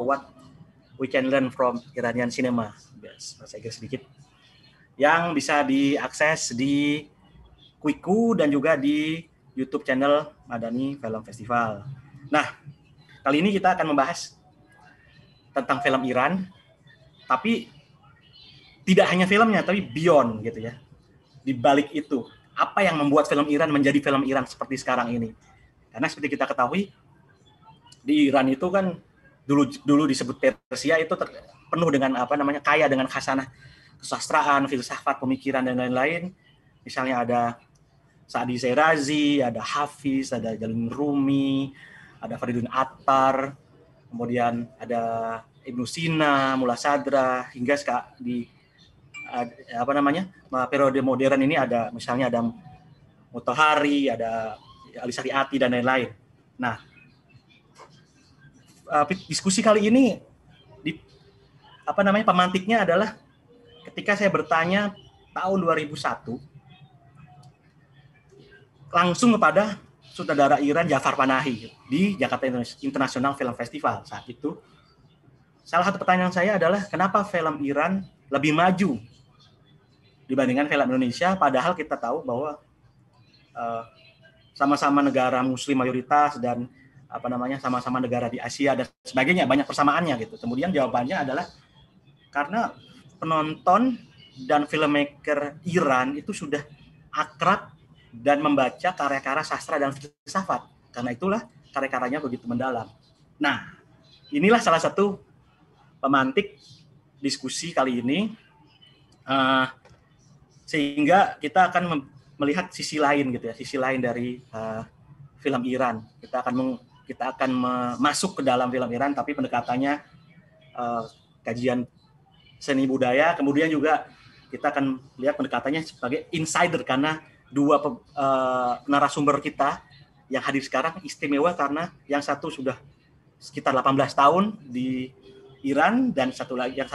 what we can learn from Iranian cinema, bahasa Inggris sedikit, yang bisa diakses di Quiku dan juga di YouTube channel Madani Film Festival. Nah, kali ini kita akan membahas tentang film Iran, tapi tidak hanya filmnya, tapi beyond gitu ya. Di balik itu, apa yang membuat film Iran menjadi film Iran seperti sekarang ini? Karena seperti kita ketahui, di Iran itu kan dulu disebut Persia, itu penuh dengan kaya dengan khasanah kesastraan, filsafat, pemikiran dan lain-lain. Misalnya ada Sa'di Shirazi, ada Hafiz, ada Jalil Rumi, ada Fariduddin Attar, kemudian ada Ibnu Sina, Mullah Sadra, hingga di periode modern ini ada misalnya ada Mutahari, ada Ali Shariati dan lain-lain. Nah, diskusi kali ini pemantiknya adalah ketika saya bertanya tahun 2001 langsung kepada sutradara Iran Jafar Panahi di Jakarta International Film Festival. Saat itu salah satu pertanyaan saya adalah kenapa film Iran lebih maju dibandingkan film Indonesia, padahal kita tahu bahwa sama-sama negara muslim mayoritas dan sama-sama negara di Asia dan sebagainya, banyak persamaannya gitu. Kemudian jawabannya adalah karena penonton dan filmmaker Iran itu sudah akrab dan membaca karya-karya sastra dan filsafat. Karena itulah karya-karyanya begitu mendalam. Nah, inilah salah satu pemantik diskusi kali ini, sehingga kita akan melihat sisi lain gitu ya, sisi lain dari film Iran. Kita akan masuk ke dalam film Iran, tapi pendekatannya kajian seni budaya. Kemudian juga kita akan lihat pendekatannya sebagai insider, karena dua narasumber kita yang hadir sekarang istimewa, karena yang satu sudah sekitar 18 tahun di Iran dan yang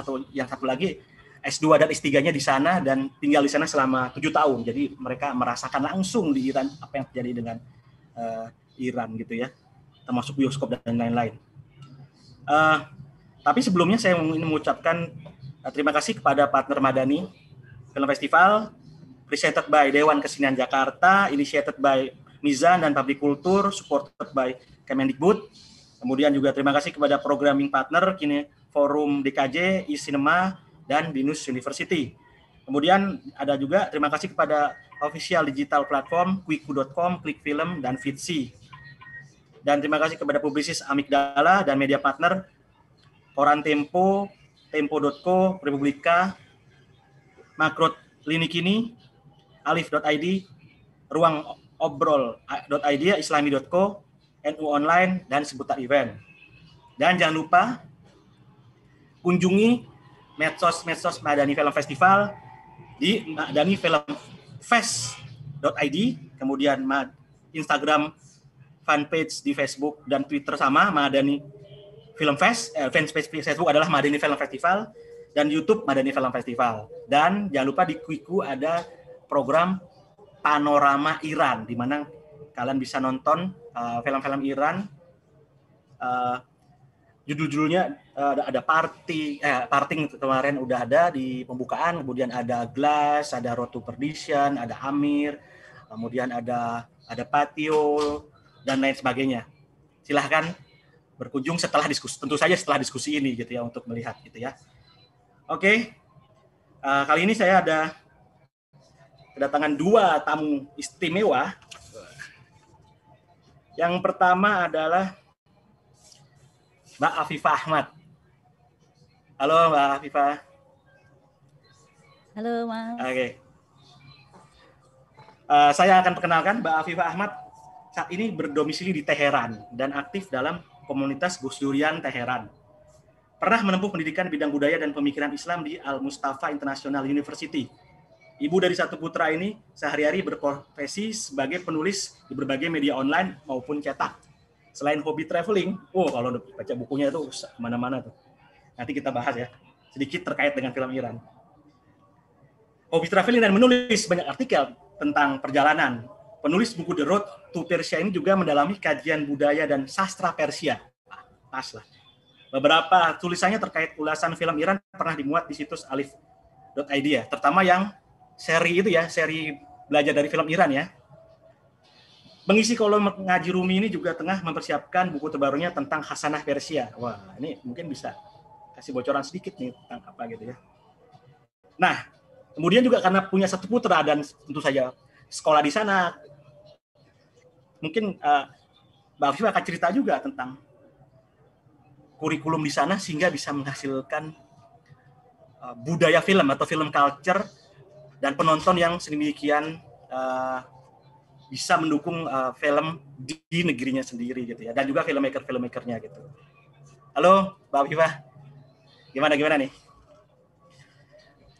satu lagi S2 dan S3-nya di sana dan tinggal di sana selama 7 tahun. Jadi mereka merasakan langsung di Iran apa yang terjadi dengan Iran gitu ya, termasuk bioskop dan lain-lain. Tapi sebelumnya saya ingin mengucapkan terima kasih kepada partner Madani Film Festival, presented by Dewan Kesenian Jakarta, initiated by Mizan dan Public Culture, supported by Kemendikbud. Kemudian juga terima kasih kepada programming partner kini Forum DKJ, e-Cinema, dan Binus University. Kemudian ada juga terima kasih kepada official digital platform quiku.com, Klikfilm, dan Fitsi. Dan terima kasih kepada publisis Amigdala dan media partner Koran Tempo, Tempo.co, Republika, Makro Klinikini, Alif.id, Ruang Obrol.id, Islami.co, NU Online, dan Seputar Event. Dan jangan lupa kunjungi medsos Madani Film Festival di madanifilmfest.id, kemudian Instagram fanpage di Facebook dan Twitter sama Madani Film Fest, fanpage Facebook adalah Madani Film Festival, dan YouTube Madani Film Festival. Dan jangan lupa di Quiku ada program Panorama Iran, di mana kalian bisa nonton film-film Iran. Judul-judulnya ada Parting kemarin udah ada di pembukaan, kemudian ada Glass, ada Road to Perdition, ada Amir, kemudian ada Patio dan lain sebagainya. Silahkan berkunjung setelah diskusi, tentu saja setelah diskusi ini gitu ya, untuk melihat gitu ya. Oke. Kali ini saya ada kedatangan dua tamu istimewa. Yang pertama adalah Mbak Afifah Ahmad. Halo Mbak Afifah. Halo Mas. Oke. Saya akan perkenalkan Mbak Afifah Ahmad. Saat ini berdomisili di Teheran dan aktif dalam komunitas Gus Durian Teheran. Pernah menempuh pendidikan bidang budaya dan pemikiran Islam di Al-Mustafa International University. Ibu dari satu putra ini sehari-hari berprofesi sebagai penulis di berbagai media online maupun cetak. Selain hobi traveling, kalau baca bukunya itu kemana-mana tuh. Nanti kita bahas ya, sedikit terkait dengan film Iran. Hobi traveling dan menulis banyak artikel tentang perjalanan. Penulis buku The Road to Persia ini juga mendalami kajian budaya dan sastra Persia. Pas lah. beberapa tulisannya terkait ulasan film Iran pernah dimuat di situs alif.id ya, terutama yang seri itu ya, seri belajar dari film Iran ya. Mengisi kolom ngaji Rumi ini juga tengah mempersiapkan buku terbarunya tentang Hasanah Persia. Wah, ini mungkin bisa kasih bocoran sedikit nih tentang apa gitu ya. Nah, kemudian juga karena punya satu putra dan tentu saja sekolah di sana, mungkin Mbak Afifah akan cerita juga tentang kurikulum di sana sehingga bisa menghasilkan budaya film atau film culture dan penonton yang sedemikian bisa mendukung film di negerinya sendiri gitu ya, dan juga filmmakernya gitu. Halo Mbak Afifah, gimana nih?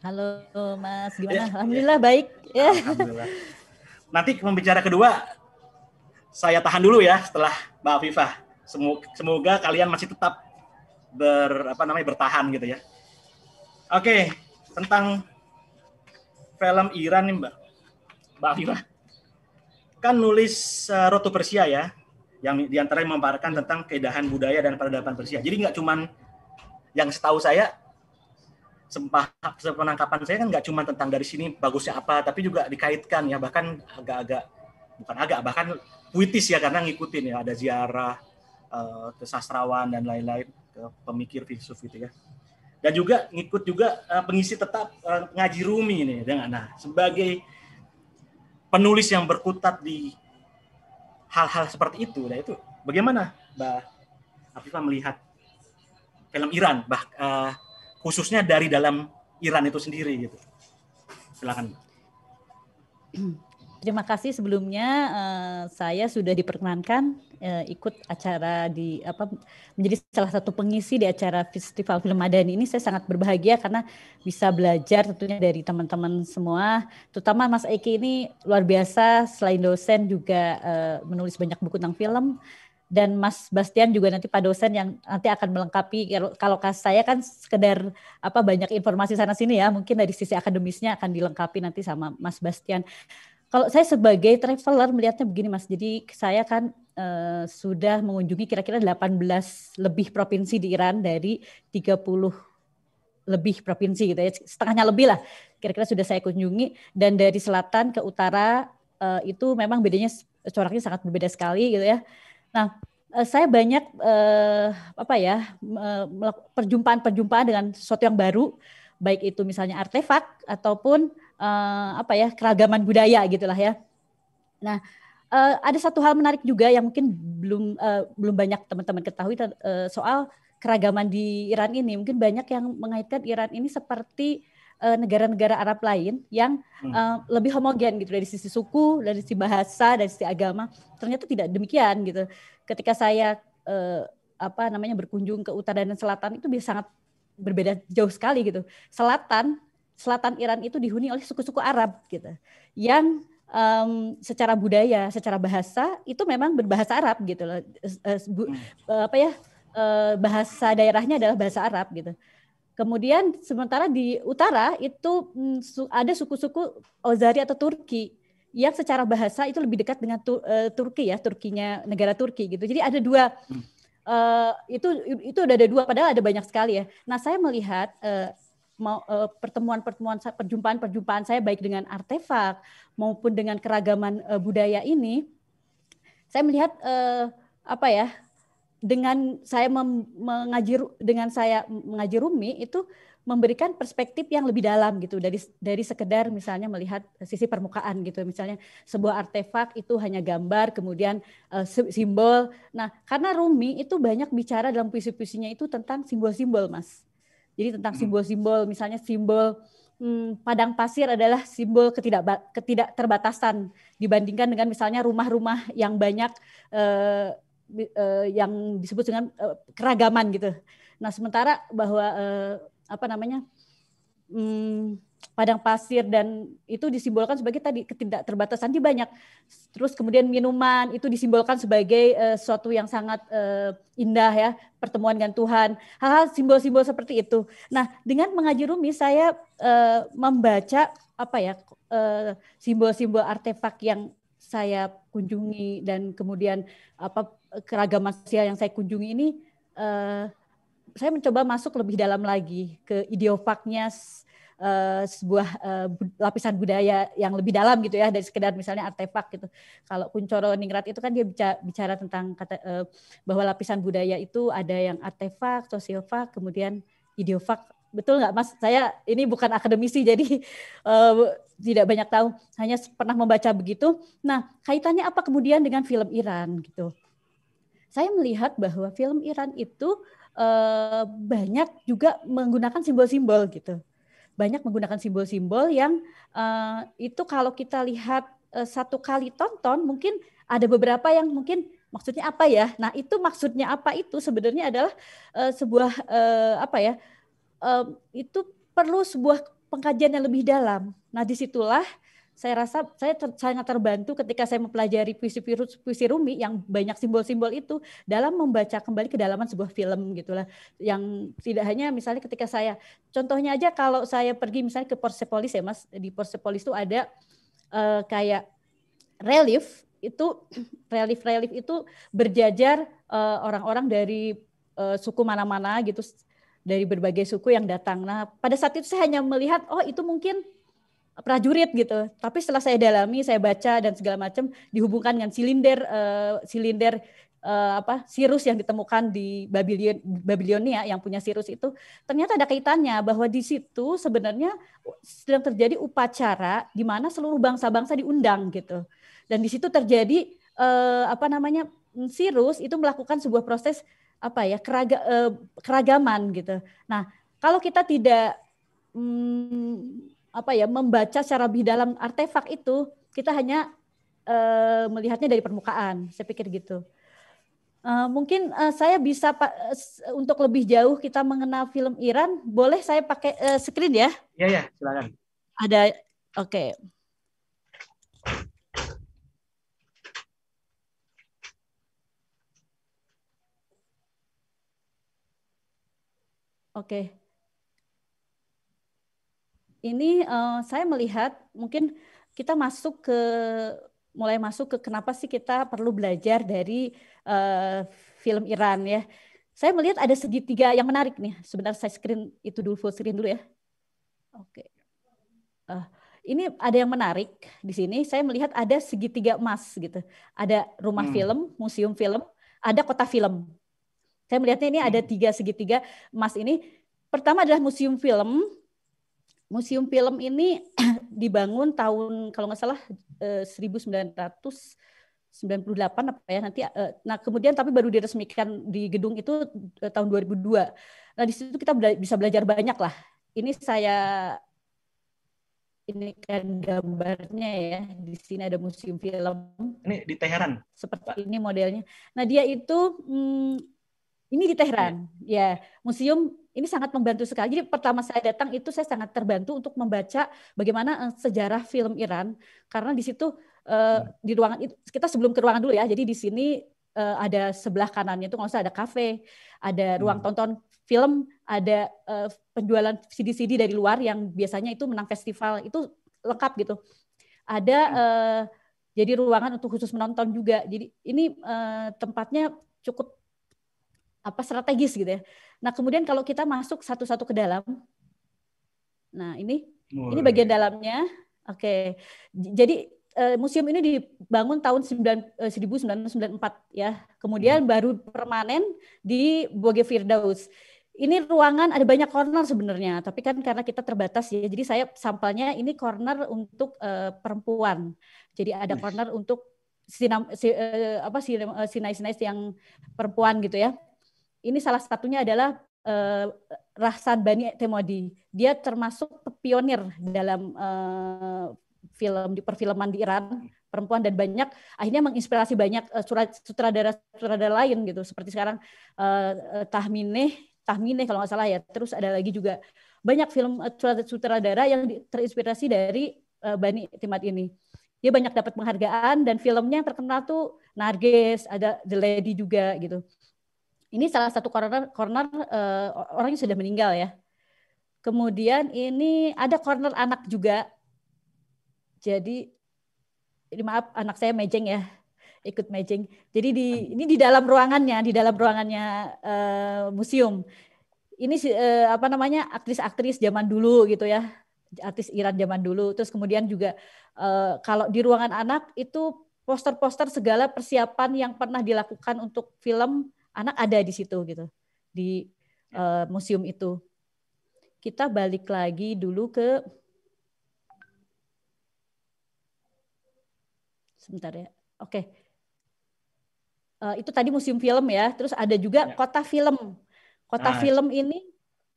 Halo Mas, gimana? Alhamdulillah baik. Alhamdulillah. Nanti pembicara kedua saya tahan dulu ya setelah Mbak Afifah. Semoga kalian masih tetap bertahan gitu ya. Oke, tentang film Iran nih Mbak Afifah. Kan nulis Road to Persia ya, yang diantaranya memaparkan tentang keindahan budaya dan peradaban Persia. Jadi nggak cuman yang setahu saya, sepenangkapan saya kan nggak cuma tentang dari sini bagusnya apa, tapi juga dikaitkan ya, bahkan bahkan puitis ya, karena ngikutin ya, ada ziarah ke sastrawan dan lain-lain, ke pemikir filsuf gitu ya. Dan juga ngikut juga pengisi tetap ngaji Rumi ini dengan sebagai penulis yang berkutat di hal-hal seperti itu. Nah itu bagaimana Mbak Afifah melihat film Iran, khususnya dari dalam Iran itu sendiri gitu. Silakan. Terima kasih sebelumnya, saya sudah diperkenankan ikut acara menjadi salah satu pengisi di acara Festival Film Madani ini. Saya sangat berbahagia karena bisa belajar tentunya dari teman-teman semua, terutama Mas Eki ini luar biasa, selain dosen juga menulis banyak buku tentang film. Dan Mas Bastian juga nanti Pak dosen yang nanti akan melengkapi. Kalau saya kan sekedar banyak informasi sana sini ya, mungkin dari sisi akademisnya akan dilengkapi nanti sama Mas Bastian. Kalau saya sebagai traveler melihatnya begini Mas, jadi saya kan sudah mengunjungi kira-kira 18 lebih provinsi di Iran dari 30 lebih provinsi gitu ya, setengahnya lebih lah kira-kira sudah saya kunjungi, dan dari selatan ke utara itu memang bedanya coraknya sangat berbeda sekali gitu ya. Nah, saya banyak perjumpaan dengan sesuatu yang baru, baik itu misalnya artefak ataupun keragaman budaya gitulah ya. Nah, ada satu hal menarik juga yang mungkin belum banyak teman-teman ketahui soal keragaman di Iran ini. Mungkin banyak yang mengaitkan Iran ini seperti negara-negara Arab lain yang lebih homogen gitu, dari sisi suku, dari sisi bahasa, dari sisi agama. Ternyata tidak demikian gitu. Ketika saya berkunjung ke utara dan selatan itu bisa sangat berbeda jauh sekali gitu. Selatan Iran itu dihuni oleh suku-suku Arab gitu, yang secara budaya, secara bahasa itu memang berbahasa Arab gitu loh. Bahasa daerahnya adalah bahasa Arab gitu. Kemudian sementara di utara itu ada suku-suku Ozari atau Turki yang secara bahasa itu lebih dekat dengan Turki ya, Turkinya negara Turki gitu. Jadi ada dua. Itu udah ada dua, padahal ada banyak sekali ya. Nah, saya melihat perjumpaan saya baik dengan artefak maupun dengan keragaman budaya ini, saya melihat dengan saya mengaji Rumi itu memberikan perspektif yang lebih dalam gitu, dari sekedar misalnya melihat sisi permukaan gitu, misalnya sebuah artefak itu hanya gambar kemudian simbol. Nah, karena Rumi itu banyak bicara dalam puisi-puisinya itu tentang simbol-simbol Mas. Jadi tentang simbol-simbol, misalnya simbol padang pasir adalah simbol ketidakterbatasan dibandingkan dengan misalnya rumah-rumah yang banyak yang disebut dengan keragaman gitu. Nah, sementara bahwa padang pasir dan itu disimbolkan sebagai tadi ketidakterbatasan di banyak. Terus kemudian minuman itu disimbolkan sebagai sesuatu yang sangat indah ya, pertemuan dengan Tuhan. Hal-hal simbol-simbol seperti itu. Nah, dengan mengaji Rumi saya membaca simbol-simbol artefak yang saya kunjungi dan kemudian keragaman sosial yang saya kunjungi ini saya mencoba masuk lebih dalam lagi ke ideofaknya sebuah lapisan budaya yang lebih dalam gitu ya, dari sekedar misalnya artefak gitu. Kalau Kuncoro Ningrat itu kan dia bicara tentang bahwa lapisan budaya itu ada yang artefak, sosiofak, kemudian ideofak. Betul nggak Mas? Saya ini bukan akademisi jadi tidak banyak tahu, hanya pernah membaca begitu. Nah, kaitannya apa kemudian dengan film Iran gitu? Saya melihat bahwa film Iran itu banyak juga menggunakan simbol-simbol gitu. Banyak menggunakan simbol-simbol yang itu kalau kita lihat satu kali tonton mungkin ada beberapa yang mungkin maksudnya apa ya. Nah, itu maksudnya apa itu sebenarnya adalah sebuah apa ya? Itu perlu sebuah pengkajian yang lebih dalam. Nah, disitulah saya rasa saya sangat terbantu ketika saya mempelajari puisi Rumi yang banyak simbol-simbol itu dalam membaca kembali kedalaman sebuah film gitulah, yang tidak hanya misalnya ketika saya contohnya aja kalau saya pergi misalnya ke Persepolis ya Mas, di Persepolis itu ada kayak relief itu relief itu berjajar orang-orang dari suku mana-mana gitu, dari berbagai suku yang datang. Nah pada saat itu saya hanya melihat oh itu mungkin prajurit gitu. Tapi setelah saya dalami, saya baca dan segala macam dihubungkan dengan silinder Sirus yang ditemukan di Babilonia yang punya Sirus itu, ternyata ada kaitannya bahwa di situ sebenarnya sedang terjadi upacara di mana seluruh bangsa-bangsa diundang gitu. Dan di situ terjadi Sirus itu melakukan sebuah proses keragaman gitu. Nah, kalau kita tidak membaca secara lebih dalam artefak itu, kita hanya melihatnya dari permukaan. Saya pikir gitu. Mungkin saya bisa untuk lebih jauh kita mengenal film Iran, boleh saya pakai screen ya? Iya, silakan. Ada, oke. Oke. Ini saya melihat mungkin kita mulai masuk ke kenapa sih kita perlu belajar dari film Iran ya. Saya melihat ada segitiga yang menarik nih. Sebentar saya screen itu dulu, full screen dulu ya. Oke. Ini ada yang menarik di sini. Saya melihat ada segitiga emas gitu. Ada rumah film, museum film, ada kota film. Saya melihatnya ini ada 3 segitiga emas ini. Pertama adalah museum film. Museum film ini dibangun tahun kalau nggak salah 1998 apa ya nanti. Nah kemudian tapi baru diresmikan di gedung itu tahun 2002. Nah di situ kita bisa belajar banyak lah. Ini kan gambarnya ya. Di sini ada museum film. Ini di Teheran. Seperti ini modelnya. Nah dia itu ini di Teheran. Ya, museum ini sangat membantu sekali. Jadi pertama saya datang itu saya sangat terbantu untuk membaca bagaimana sejarah film Iran, karena di situ di ruangan itu kita sebelum ke ruangan dulu ya. Jadi di sini ada sebelah kanannya itu nggak usah ada kafe, ada ruang tonton film, ada penjualan CD-CD dari luar yang biasanya itu menang festival, itu lengkap gitu. Ada jadi ruangan untuk khusus menonton juga. Jadi ini tempatnya cukup strategis gitu ya. Nah kemudian kalau kita masuk satu-satu ke dalam, nah ini bagian dalamnya. Oke. Jadi museum ini dibangun tahun 1994 ya. Kemudian baru permanen di Boge Firdaus. Ini ruangan ada banyak corner sebenarnya, tapi kan karena kita terbatas ya. Jadi saya sampelnya ini corner untuk perempuan. Jadi ada corner untuk sinais yang perempuan gitu ya. Ini salah satunya adalah Rahsan Bani Temodi. Dia termasuk pionir dalam film di perfilman di Iran, perempuan, dan banyak akhirnya menginspirasi banyak sutradara lain gitu. Seperti sekarang Tahmineh kalau nggak salah ya. Terus ada lagi juga banyak film sutradara yang terinspirasi dari Bani Temodi ini. Dia banyak dapat penghargaan dan filmnya yang terkenal tuh Narges, ada The Lady juga gitu. Ini salah satu corner orang yang sudah meninggal ya. Kemudian ini ada corner anak juga. Jadi maaf anak saya mejeng ya, ikut mejeng. Jadi ini di dalam ruangannya museum. ini apa namanya, aktris-aktris zaman dulu gitu ya, artis Iran zaman dulu. Terus kemudian juga kalau di ruangan anak itu poster-poster segala persiapan yang pernah dilakukan untuk film anak ada di situ gitu, di museum itu. Kita balik lagi dulu ke, sebentar ya, oke. Itu tadi museum film ya, terus ada juga kota film. Kota film ini,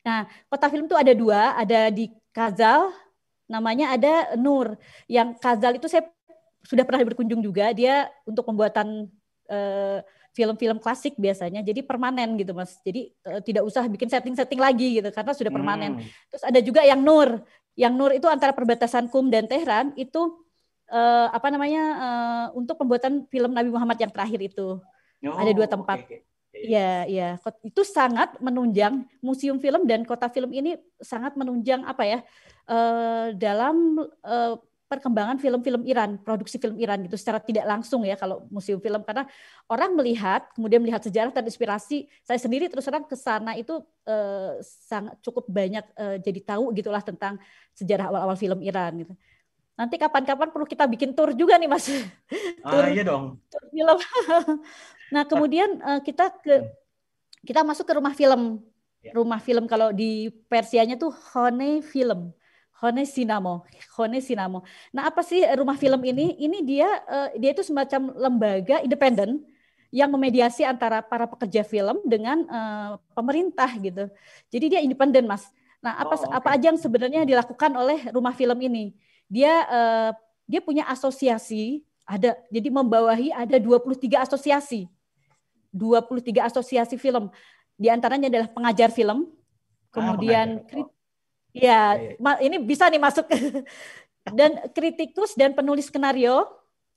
nah kota film itu ada dua, ada di Kazal, namanya ada Nur. Yang Kazal itu saya sudah pernah berkunjung juga, dia untuk pembuatan film-film klasik biasanya, jadi permanen gitu Mas. Jadi tidak usah bikin setting-setting lagi gitu, karena sudah permanen. Terus ada juga yang Nur. Yang Nur itu antara perbatasan Qum dan Tehran, itu apa namanya, untuk pembuatan film Nabi Muhammad yang terakhir itu. Ada dua tempat. Iya, iya. Itu sangat menunjang, museum film dan kota film ini sangat menunjang apa ya, dalam perkembangan film-film Iran, produksi film Iran gitu secara tidak langsung ya kalau museum film, karena orang melihat, kemudian melihat sejarah dan inspirasi. Saya sendiri terus terang ke sana itu sangat cukup banyak jadi tahu gitulah tentang sejarah awal-awal film Iran gitu. Nanti kapan-kapan perlu kita bikin tour juga nih Mas. Iya dong. Tour film. Nah, kemudian kita masuk ke rumah film. Rumah film kalau di Persianya tuh Hone Film. Hone Sinamo. Hone Sinamo. Nah, apa sih rumah film ini? Ini dia itu semacam lembaga independen yang memediasi antara para pekerja film dengan pemerintah gitu. Jadi dia independen, Mas. Nah, apa aja yang sebenarnya dilakukan oleh rumah film ini? Dia punya asosiasi, jadi membawahi ada 23 asosiasi. 23 asosiasi film. Di antaranya adalah pengajar film, kemudian ini bisa nih masuk dan kritikus dan penulis skenario,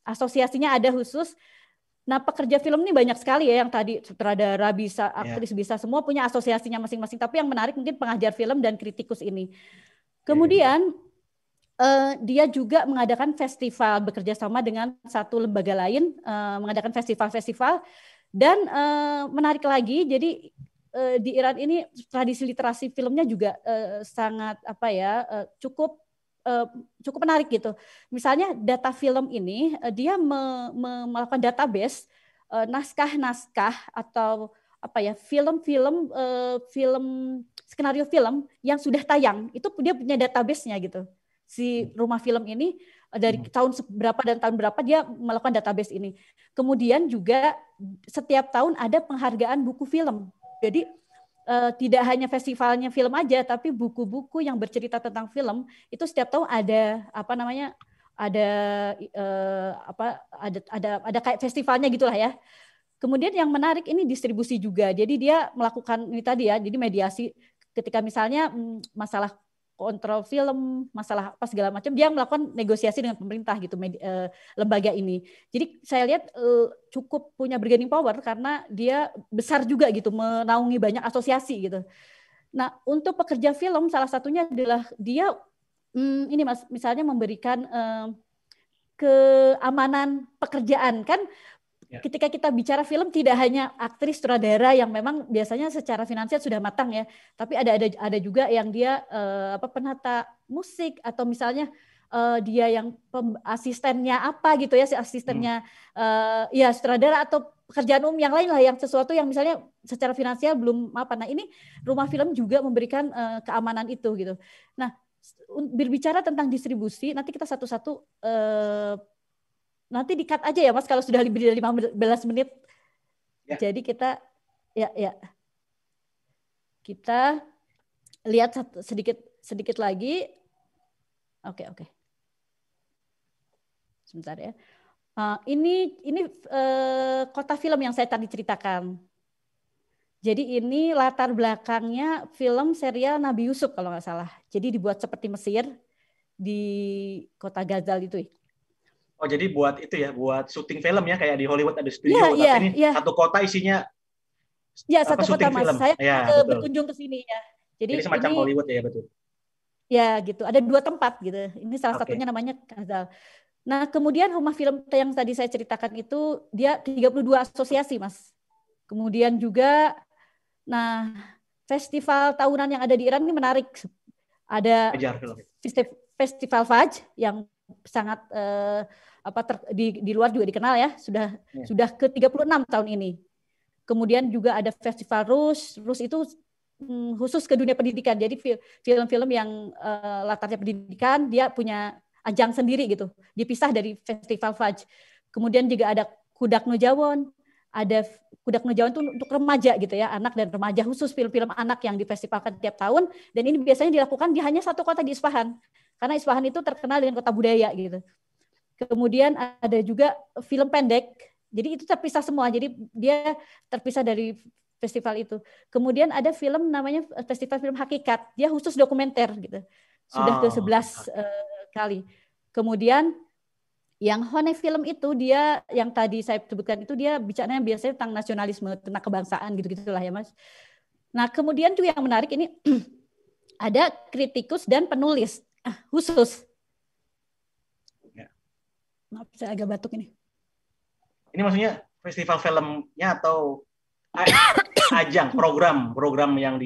asosiasinya ada khusus. Nah, pekerja film ini banyak sekali ya, yang tadi sutradara bisa, aktris bisa, semua punya asosiasinya masing-masing. Tapi yang menarik mungkin pengajar film dan kritikus ini. Kemudian dia juga mengadakan festival, bekerja sama dengan satu lembaga lain, mengadakan festival-festival. Dan menarik lagi, jadi di Iran ini tradisi literasi filmnya juga sangat cukup menarik gitu. Misalnya data film ini dia melakukan database naskah-naskah atau film-film film skenario film yang sudah tayang, itu dia punya database-nya gitu. Si rumah film ini dari tahun berapa dan tahun berapa dia melakukan database ini. Kemudian juga setiap tahun ada penghargaan buku film. Jadi tidak hanya festivalnya film aja, tapi buku-buku yang bercerita tentang film itu setiap tahun ada ada kayak festivalnya gitulah ya. Kemudian yang menarik ini distribusi juga. Jadi dia melakukan ini tadi ya, jadi mediasi ketika misalnya masalah kontrol film, masalah apa segala macam, dia melakukan negosiasi dengan pemerintah gitu, lembaga ini. Jadi saya lihat cukup punya bargaining power karena dia besar juga gitu, menaungi banyak asosiasi gitu. Nah, untuk pekerja film salah satunya adalah dia ini Mas, misalnya memberikan keamanan pekerjaan kan. Ketika kita bicara film tidak hanya aktris sutradara yang memang biasanya secara finansial sudah matang ya, tapi ada juga yang dia penata musik atau misalnya dia yang asistennya apa gitu ya, si asistennya ya sutradara atau pekerjaan umum yang lain lah, yang sesuatu yang misalnya secara finansial belum apa. Nah, ini rumah film juga memberikan keamanan itu gitu. Nah, berbicara tentang distribusi, nanti kita satu-satu nanti di-cut aja ya Mas kalau sudah lebih dari 15 menit. Ya. Jadi kita kita lihat sedikit lagi. Oke. Sebentar ya. Ini kota film yang saya tadi ceritakan. Jadi ini latar belakangnya film serial Nabi Yusuf kalau nggak salah. Jadi dibuat seperti Mesir di kota Ghazal itu. Oh, jadi buat itu ya, buat syuting film ya, kayak di Hollywood ada studio, tapi ini satu kota isinya satu kota Mas. Film. Saya berkunjung ke sini ya. Jadi semacam ini, Hollywood ya, betul. Ya, gitu. Ada 2 tempat gitu. Ini salah satunya namanya Kazal. Nah, kemudian rumah film yang tadi saya ceritakan itu dia 32 asosiasi, Mas. Kemudian juga festival tahunan yang ada di Iran ini menarik. Ada Festival Fajr yang sangat di luar juga dikenal ya, sudah ke-36 tahun ini. Kemudian juga ada Festival Rus itu khusus ke dunia pendidikan. Jadi film-film yang latarnya pendidikan dia punya ajang sendiri gitu, dipisah dari Festival Fajr. Kemudian juga ada Kudak Nujawon. Ada Kudak Nujawon itu untuk remaja gitu ya, anak dan remaja, khusus film-film anak yang difestivalkan tiap tahun, dan ini biasanya dilakukan di hanya satu kota di Isfahan. Karena Isfahan itu terkenal dengan kota budaya gitu. Kemudian ada juga film pendek. Jadi itu terpisah semua. Jadi dia terpisah dari festival itu. Kemudian ada film namanya Festival Film Hakikat. Dia khusus dokumenter gitu. Sudah ke-11 kali. Kemudian yang Hone Film itu dia yang tadi saya sebutkan itu dia bicaranya biasanya tentang nasionalisme, tentang kebangsaan gitu-gitulah ya Mas. Nah, kemudian juga yang menarik ini ada kritikus dan penulis khusus. Ya. Maaf, saya agak batuk ini. Ini maksudnya festival filmnya atau ajang program yang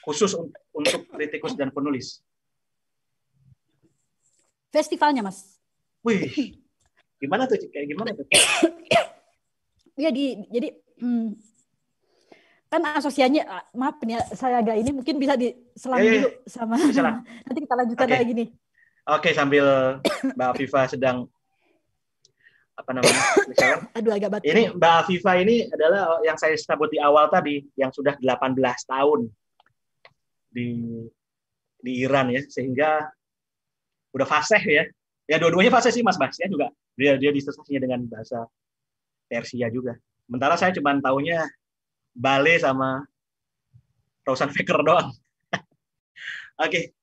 khusus untuk kritikus dan penulis? Festivalnya, Mas. Wih, gimana tuh? Kayak gimana tuh? Ya jadi kan asosiasinya, maaf ya saya agak ini mungkin bisa diselang dulu sama. Nanti kita lanjutkan lagi nih. Oke, sambil Mbak Afifa sedang misalnya. Aduh, agak batuk. Ini Mbak Afifa ini adalah yang saya sebut di awal tadi, yang sudah 18 tahun di Iran ya, sehingga udah fasih ya. Ya dua-duanya fasih sih, Mas Bastian juga. Dia disertasinya dengan bahasa Persia juga. Sementara saya cuma taunya Bale sama Rosan Faker doang. Oke.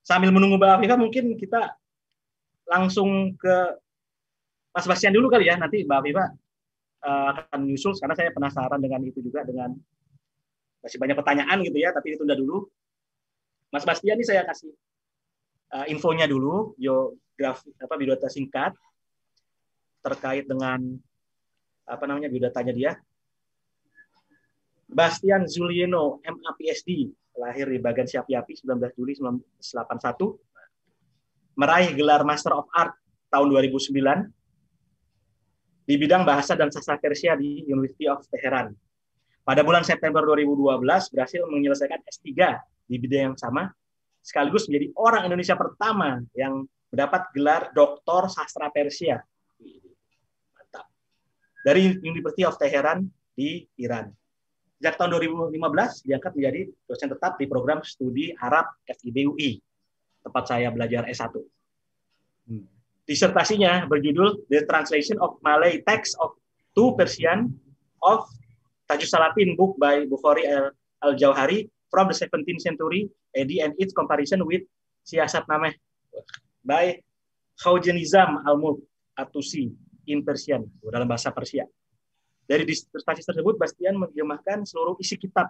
Sambil menunggu Mbak Afifa, mungkin kita langsung ke Mas Bastian dulu kali ya. Nanti Mbak Afifa akan nyusul, karena saya penasaran dengan itu juga, dengan masih banyak pertanyaan gitu ya, tapi ditunda dulu. Mas Bastian ini saya kasih infonya dulu, biodata singkat terkait dengan biodatanya dia. Bastian Zulieno, MA PhD, lahir di Bagan Siapi-Api 19 Juli 1981, meraih gelar Master of Art tahun 2009 di bidang bahasa dan sastra Persia di University of Tehran. Pada bulan September 2012 berhasil menyelesaikan S3 di bidang yang sama, sekaligus menjadi orang Indonesia pertama yang mendapat gelar Doktor Sastra Persia. Mantap. Dari University of Tehran di Iran. Sejak tahun 2015 diangkat menjadi dosen tetap di program studi Arab FIB UI, tempat saya belajar S1. Disertasinya berjudul The Translation of Malay Text to Persian of Tajus Salatin, book by Bukhari al-Jauhari from the 17th century AD and its comparison with Siyasat Nameh by Khaujanizam al-Mulk Atusi in Persian, dalam bahasa Persia. Dari disertasi tersebut, Bastian menerjemahkan seluruh isi kitab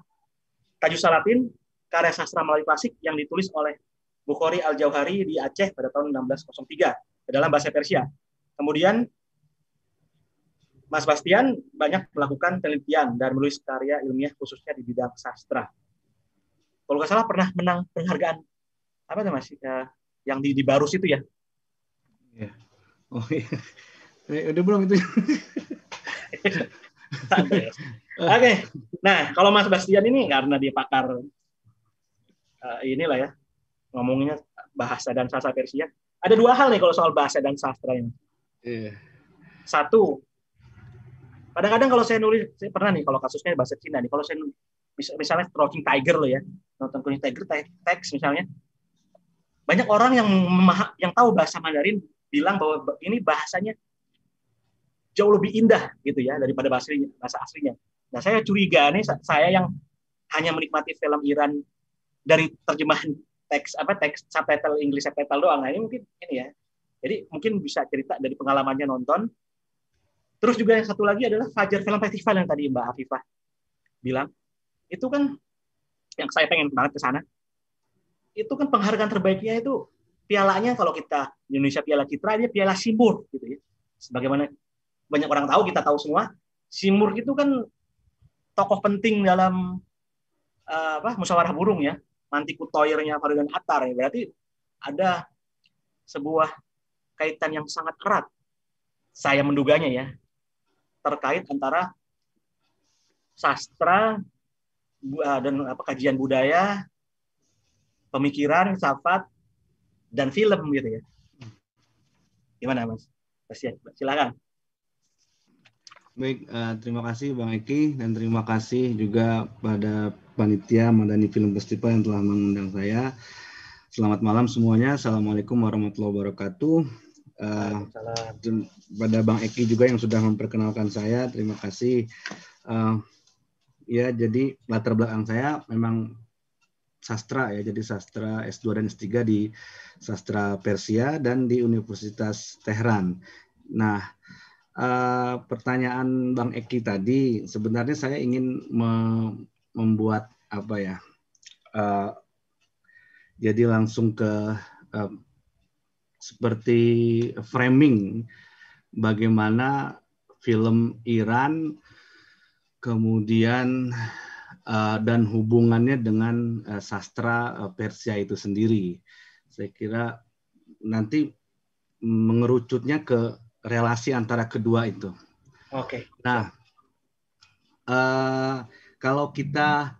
Tajus Salatin, karya sastra Melayu klasik yang ditulis oleh Bukhari al-Jauhari di Aceh pada tahun 1603 ke dalam bahasa Persia. Kemudian Mas Bastian banyak melakukan penelitian dan menulis karya ilmiah khususnya di bidang sastra. Kalau nggak salah pernah menang penghargaan apa Mas yang di Barus itu ya? Ya. Oh iya. Udah belum itu? Oke. Nah, kalau Mas Bastian ini karena dia pakar inilah ya, ngomongnya bahasa dan sastra Persia. Ada dua hal nih kalau soal bahasa dan sastra ini. Yeah. Satu, kadang-kadang kalau saya nulis, saya pernah nih kalau kasusnya bahasa Cina nih, kalau saya nulis, misalnya Talking Tiger loh ya, nonton Talking Tiger teks misalnya, banyak orang yang tahu bahasa Mandarin bilang bahwa ini bahasanya jauh lebih indah gitu ya daripada bahasa aslinya. Nah, saya curiga nih, saya yang hanya menikmati film Iran dari terjemahan teks subtitle English subtitle doang. Nah, ini mungkin ini ya. Jadi mungkin bisa cerita dari pengalamannya nonton. Terus juga yang satu lagi adalah Fajar Film Festival yang tadi Mbak Afifah bilang. Itu kan yang saya pengen banget ke sana. Itu kan penghargaan terbaiknya itu pialanya, kalau kita Indonesia Piala Citra, dia Piala Simur gitu ya. Sebagaimana banyak orang tahu, kita tahu semua, Simur itu kan tokoh penting dalam musyawarah burung ya, Mantikutoirnya Farudin Attar ya. Berarti ada sebuah kaitan yang sangat erat, saya menduganya ya, terkait antara sastra dan kajian budaya, pemikiran, filsafat, dan film gitu ya. Gimana Mas? Silakan. Baik, terima kasih Bang Eki dan terima kasih juga pada panitia Madani Film Festival yang telah mengundang saya. Selamat malam semuanya. Assalamualaikum warahmatullahi wabarakatuh. Pada Bang Eki juga yang sudah memperkenalkan saya, terima kasih. Ya, jadi latar belakang saya memang sastra ya, jadi sastra S2 dan S3 di sastra Persia dan di Universitas Tehran. Nah, pertanyaan Bang Eki tadi, sebenarnya saya ingin membuat apa ya? Jadi langsung ke seperti framing bagaimana film Iran kemudian dan hubungannya dengan sastra Persia itu sendiri. Saya kira nanti mengerucutnya ke relasi antara kedua itu. Oke. Nah, kalau kita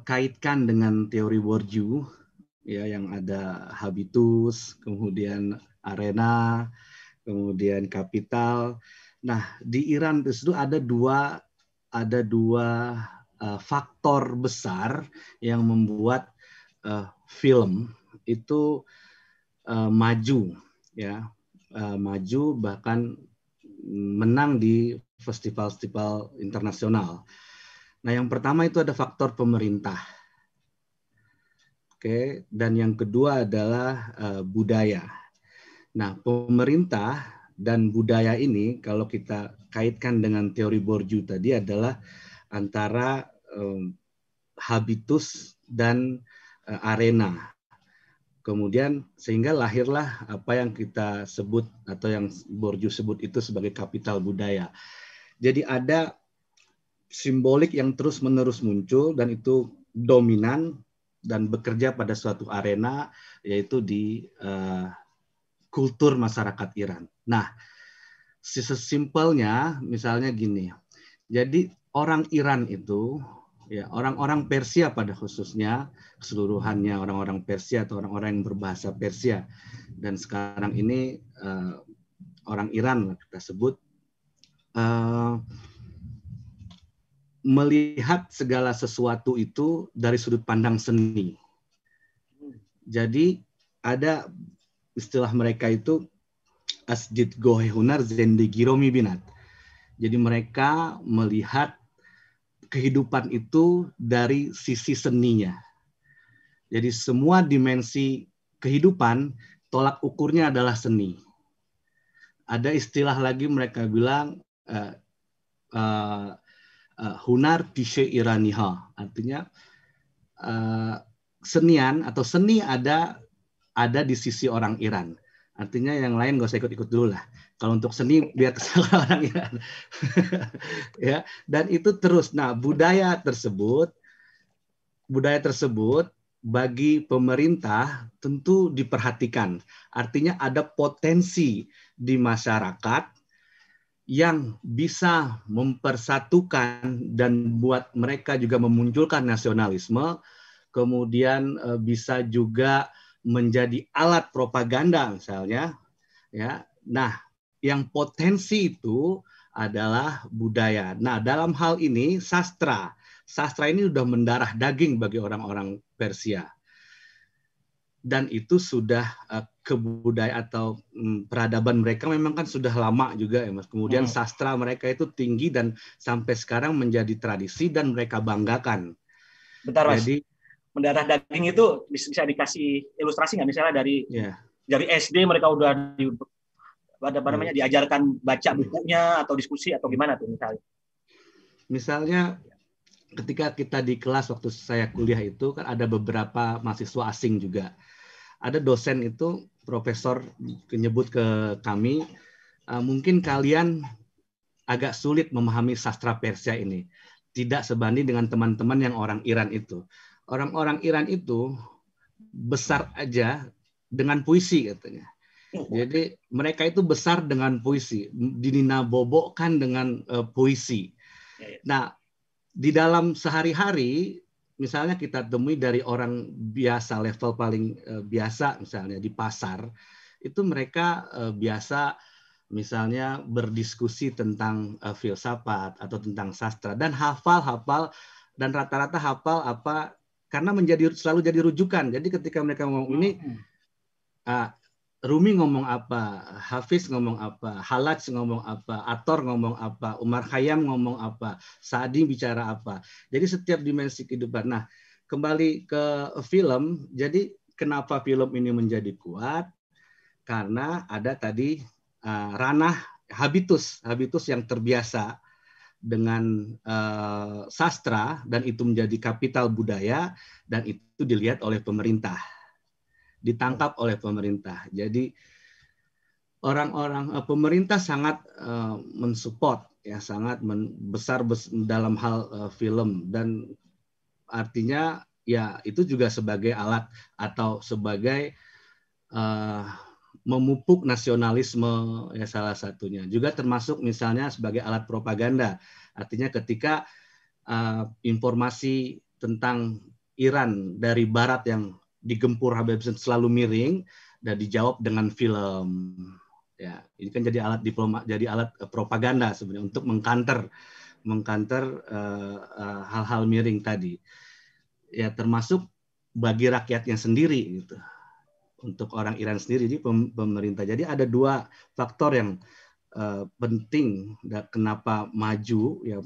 kaitkan dengan teori Bourdieu, ya yang ada habitus, kemudian arena, kemudian kapital. Nah, di Iran itu ada dua faktor besar yang membuat film itu maju, ya, maju bahkan menang di festival-festival internasional. Nah, yang pertama itu ada faktor pemerintah, oke, dan yang kedua adalah budaya. Nah, pemerintah dan budaya ini kalau kita kaitkan dengan teori Bourdieu tadi adalah antara habitus dan arena. Kemudian sehingga lahirlah apa yang kita sebut atau yang Bourdieu sebut itu sebagai kapital budaya. Jadi ada simbolik yang terus-menerus muncul dan itu dominan dan bekerja pada suatu arena, yaitu di kultur masyarakat Iran. Nah, sesimpelnya misalnya gini, jadi orang Iran itu, ya orang-orang Persia pada khususnya, keseluruhannya orang-orang Persia atau orang-orang yang berbahasa Persia, dan sekarang ini orang Iran kita sebut, melihat segala sesuatu itu dari sudut pandang seni. Jadi ada istilah mereka itu asjid gohe hunar zendegi romi binat. Jadi mereka melihat kehidupan itu dari sisi seninya. Jadi semua dimensi kehidupan tolak ukurnya adalah seni. Ada istilah lagi mereka bilang hunar tishe iraniha, artinya senian atau seni ada di sisi orang Iran. Artinya yang lain nggak usah ikut-ikut dulu lah. Kalau untuk seni biar kesalahan orang Iran. Ya, dan itu terus. Nah, budaya tersebut bagi pemerintah tentu diperhatikan. Artinya ada potensi di masyarakat yang bisa mempersatukan dan buat mereka juga memunculkan nasionalisme, kemudian bisa juga menjadi alat propaganda misalnya, ya. Nah, yang potensi itu adalah budaya. Nah, dalam hal ini sastra ini sudah mendarah daging bagi orang-orang Persia. Dan itu sudah kebudayaan atau peradaban mereka memang kan sudah lama juga ya Mas. Kemudian sastra mereka itu tinggi dan sampai sekarang menjadi tradisi dan mereka banggakan. Bentar Mas. Jadi mendarah daging itu bisa dikasih ilustrasi nggak? Misalnya dari SD mereka udah diajarkan baca bukunya atau diskusi atau gimana tuh misalnya? Misalnya ketika kita di kelas waktu saya kuliah itu kan ada beberapa mahasiswa asing juga. Ada dosen itu profesor menyebut ke kami, mungkin kalian agak sulit memahami sastra Persia ini. tidak sebanding dengan teman-teman yang orang Iran itu. Orang-orang Iran itu besar aja dengan puisi katanya. Jadi mereka itu besar dengan puisi, dinabobokkan dengan puisi. Nah, di dalam sehari-hari, misalnya kita temui dari orang biasa, level paling biasa misalnya di pasar, itu mereka biasa misalnya berdiskusi tentang filsafat atau tentang sastra dan hafal dan rata-rata hafal apa karena selalu jadi rujukan. Jadi ketika mereka ngomong ini Rumi ngomong apa, Hafiz ngomong apa, Halaj ngomong apa, Ator ngomong apa, Umar Khayyam ngomong apa, Sa'di bicara apa. Jadi setiap dimensi kehidupan. Nah, kembali ke film, jadi kenapa film ini menjadi kuat? Karena ada tadi ranah habitus yang terbiasa dengan sastra dan itu menjadi kapital budaya dan itu dilihat oleh pemerintah. Ditangkap oleh pemerintah. Jadi orang-orang pemerintah sangat mensupport ya, sangat besar dalam hal film dan artinya ya itu juga sebagai alat atau sebagai memupuk nasionalisme ya salah satunya. Juga termasuk misalnya sebagai alat propaganda. Artinya ketika informasi tentang Iran dari barat yang digempur Habib selalu miring dan dijawab dengan film. Ya, ini kan jadi alat jadi alat propaganda sebenarnya untuk mengkanter hal-hal miring tadi. Ya, termasuk bagi rakyatnya sendiri gitu. Untuk orang Iran sendiri di pemerintah. Jadi ada dua faktor yang penting dan kenapa maju ya.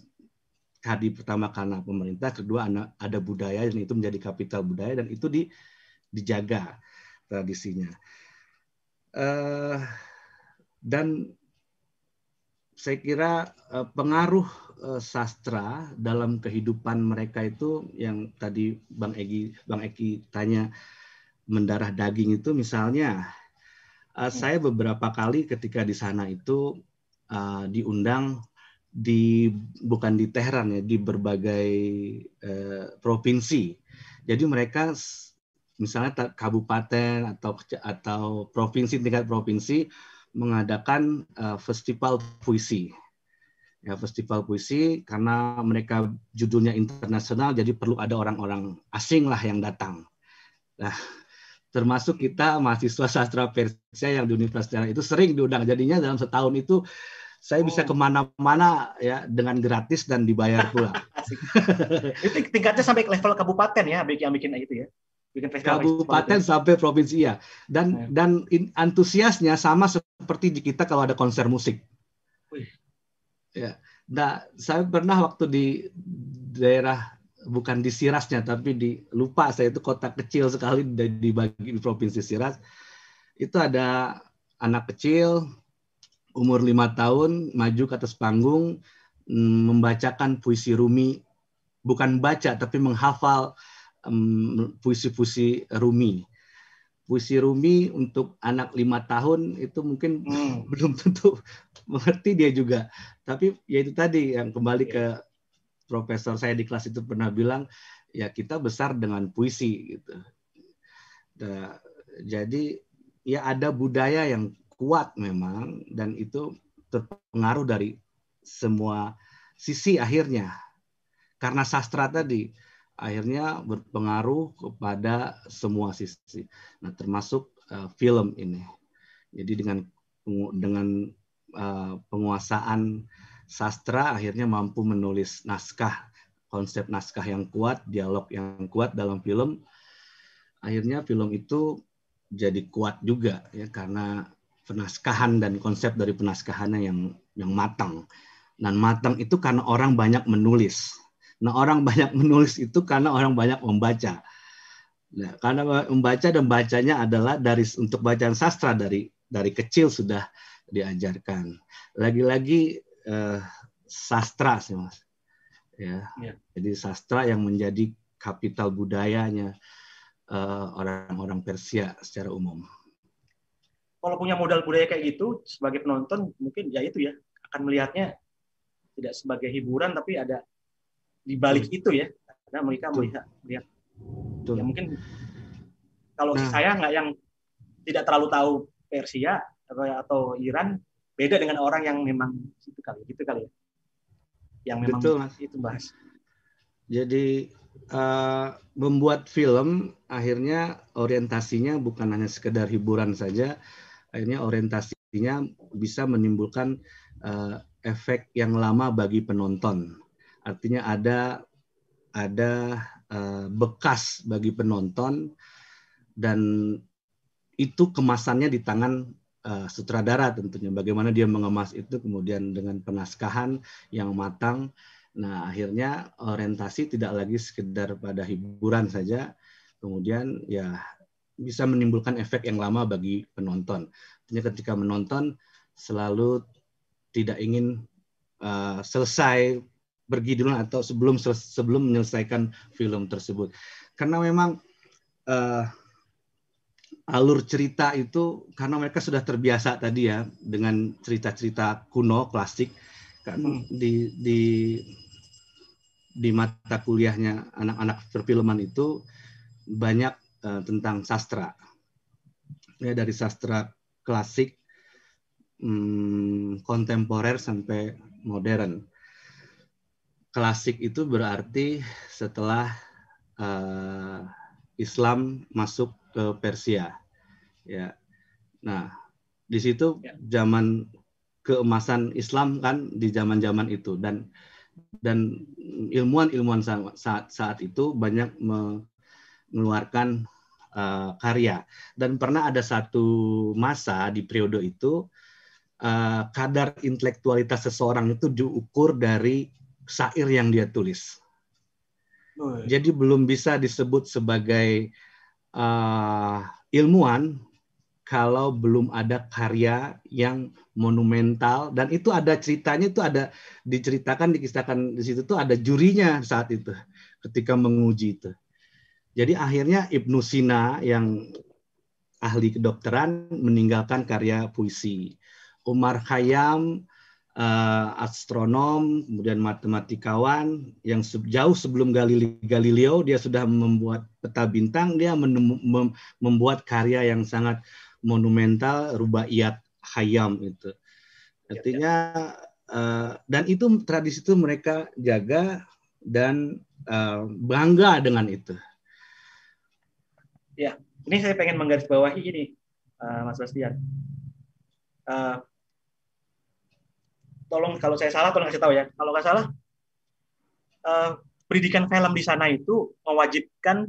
Tadi pertama karena pemerintah, kedua ada budaya dan itu menjadi kapital budaya dan itu dijaga tradisinya. Dan saya kira pengaruh sastra dalam kehidupan mereka itu yang tadi Bang Eki tanya mendarah daging itu misalnya saya beberapa kali ketika di sana itu diundang bukan di Teheran ya, di berbagai provinsi. Jadi mereka misalnya kabupaten atau provinsi tingkat provinsi mengadakan festival puisi. Ya, festival puisi karena mereka judulnya internasional jadi perlu ada orang-orang asing lah yang datang. Nah, termasuk kita mahasiswa sastra Persia yang di Universitas itu sering diundang. Jadinya dalam setahun itu saya bisa kemana-mana ya dengan gratis dan dibayar pula. Itu tingkatnya sampai level kabupaten ya, yang bikin itu ya. Bikin kabupaten sampai provinsi ya. Dan antusiasnya sama seperti di kita kalau ada konser musik. Ya. Nah, saya pernah waktu di daerah bukan di Sirasnya tapi lupa saya itu kota kecil sekali dibagi di provinsi Siras. Itu ada anak kecil umur 5 tahun maju ke atas panggung membacakan puisi Rumi, bukan baca tapi menghafal puisi-puisi Rumi. Puisi Rumi untuk anak 5 tahun itu mungkin belum tentu mengerti dia juga. Tapi ya itu tadi yang kembali ke profesor saya di kelas itu pernah bilang, ya kita besar dengan puisi gitu. Jadi ya ada budaya yang kuat memang dan itu terpengaruh dari semua sisi akhirnya. Karena sastra tadi akhirnya berpengaruh kepada semua sisi. Nah, termasuk film ini. Jadi dengan penguasaan sastra akhirnya mampu menulis naskah, konsep naskah yang kuat, dialog yang kuat dalam film. Akhirnya film itu jadi kuat juga ya karena penaskahan dan konsep dari penaskahannya yang matang. Dan matang itu karena orang banyak menulis. Nah, orang banyak menulis itu karena orang banyak membaca. Nah, karena membaca dan bacanya adalah untuk bacaan sastra dari kecil sudah diajarkan. Lagi-lagi sastra sih Mas. Ya. Jadi sastra yang menjadi kapital budayanya orang-orang Persia secara umum. Kalau punya modal budaya kayak gitu, sebagai penonton mungkin ya itu ya akan melihatnya tidak sebagai hiburan tapi ada di balik itu ya, karena mereka Betul. melihat Betul. ya mungkin kalau Nah, saya nggak yang tidak terlalu tahu Persia atau Iran, beda dengan orang yang memang gitu kali ya, yang memang betul, Mas. itu bahas. Jadi membuat film akhirnya orientasinya bukan hanya sekedar hiburan saja, akhirnya orientasinya bisa menimbulkan efek yang lama bagi penonton. Artinya ada bekas bagi penonton, dan itu kemasannya di tangan sutradara tentunya. Bagaimana dia mengemas itu kemudian dengan penaskahan yang matang. Nah, akhirnya orientasi tidak lagi sekedar pada hiburan saja, kemudian ya bisa menimbulkan efek yang lama bagi penonton. Artinya ketika menonton selalu tidak ingin selesai pergi dulu atau sebelum menyelesaikan film tersebut. Karena memang alur cerita itu karena mereka sudah terbiasa tadi ya dengan cerita-cerita kuno klasik kan di mata kuliahnya anak-anak perfilman itu banyak tentang sastra ya, dari sastra klasik, kontemporer sampai modern. Klasik itu berarti setelah Islam masuk ke Persia ya. Nah, di situ zaman keemasan Islam kan di zaman-zaman itu, dan ilmuwan saat itu banyak mengeluarkan karya, dan pernah ada satu masa di periode itu kadar intelektualitas seseorang itu diukur dari syair yang dia tulis. Jadi belum bisa disebut sebagai ilmuwan kalau belum ada karya yang monumental, dan itu ada ceritanya, itu ada dikisahkan di situ tuh ada jurinya saat itu ketika menguji itu. Jadi akhirnya Ibnu Sina yang ahli kedokteran meninggalkan karya puisi. Umar Khayyam astronom, kemudian matematikawan yang jauh sebelum Galileo dia sudah membuat peta bintang, dia membuat karya yang sangat monumental, Rubaiyat Khayyam itu. Artinya dan itu tradisi itu mereka jaga dan bangga dengan itu. Ya, ini saya pengen menggarisbawahi ini, Mas Bastian. Tolong kalau saya salah tolong kasih tahu ya. Kalau nggak salah, pendidikan film di sana itu mewajibkan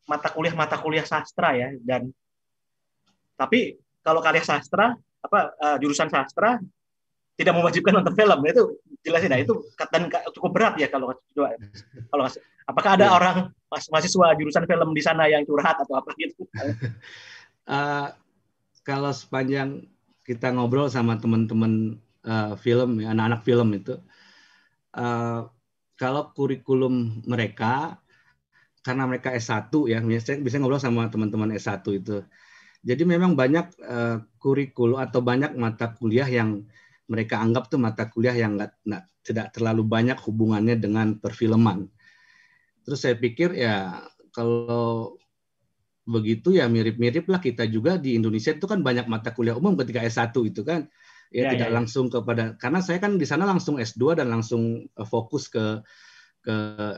mata kuliah sastra ya, dan tapi kalau karya sastra jurusan sastra tidak mewajibkan nonton film, itu jelasin. Nah, itu dan cukup berat ya kalau apakah ada orang mahasiswa jurusan film di sana yang curhat atau apa gitu? Kalau sepanjang kita ngobrol sama teman-teman film, ya, anak-anak film itu, kalau kurikulum mereka, karena mereka S1 ya, saya bisa ngobrol sama teman-teman S1 itu. Jadi memang banyak kurikulum atau banyak mata kuliah yang mereka anggap tuh mata kuliah yang tidak terlalu banyak hubungannya dengan perfilman. Terus saya pikir ya kalau begitu ya mirip-mirip lah kita juga di Indonesia itu kan banyak mata kuliah umum ketika S1 itu kan. Ya, tidak langsung kepada, karena saya kan di sana langsung S2 dan langsung fokus ke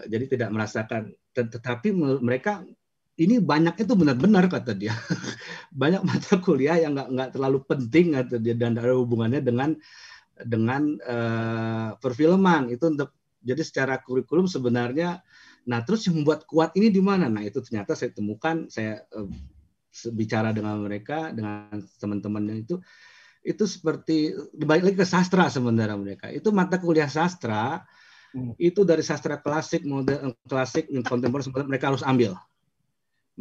jadi tidak merasakan, tetapi mereka ini banyak itu benar-benar kata dia banyak mata kuliah yang nggak terlalu penting kata dia dan ada hubungannya dengan perfilman itu. Untuk jadi secara kurikulum sebenarnya, nah terus yang membuat kuat ini di mana? Nah itu ternyata saya temukan, saya bicara dengan mereka, dengan teman-temannya itu seperti balik lagi ke sastra. Sebenarnya mereka itu mata kuliah sastra itu dari sastra klasik, modern, klasik, kontemporer, mereka harus ambil.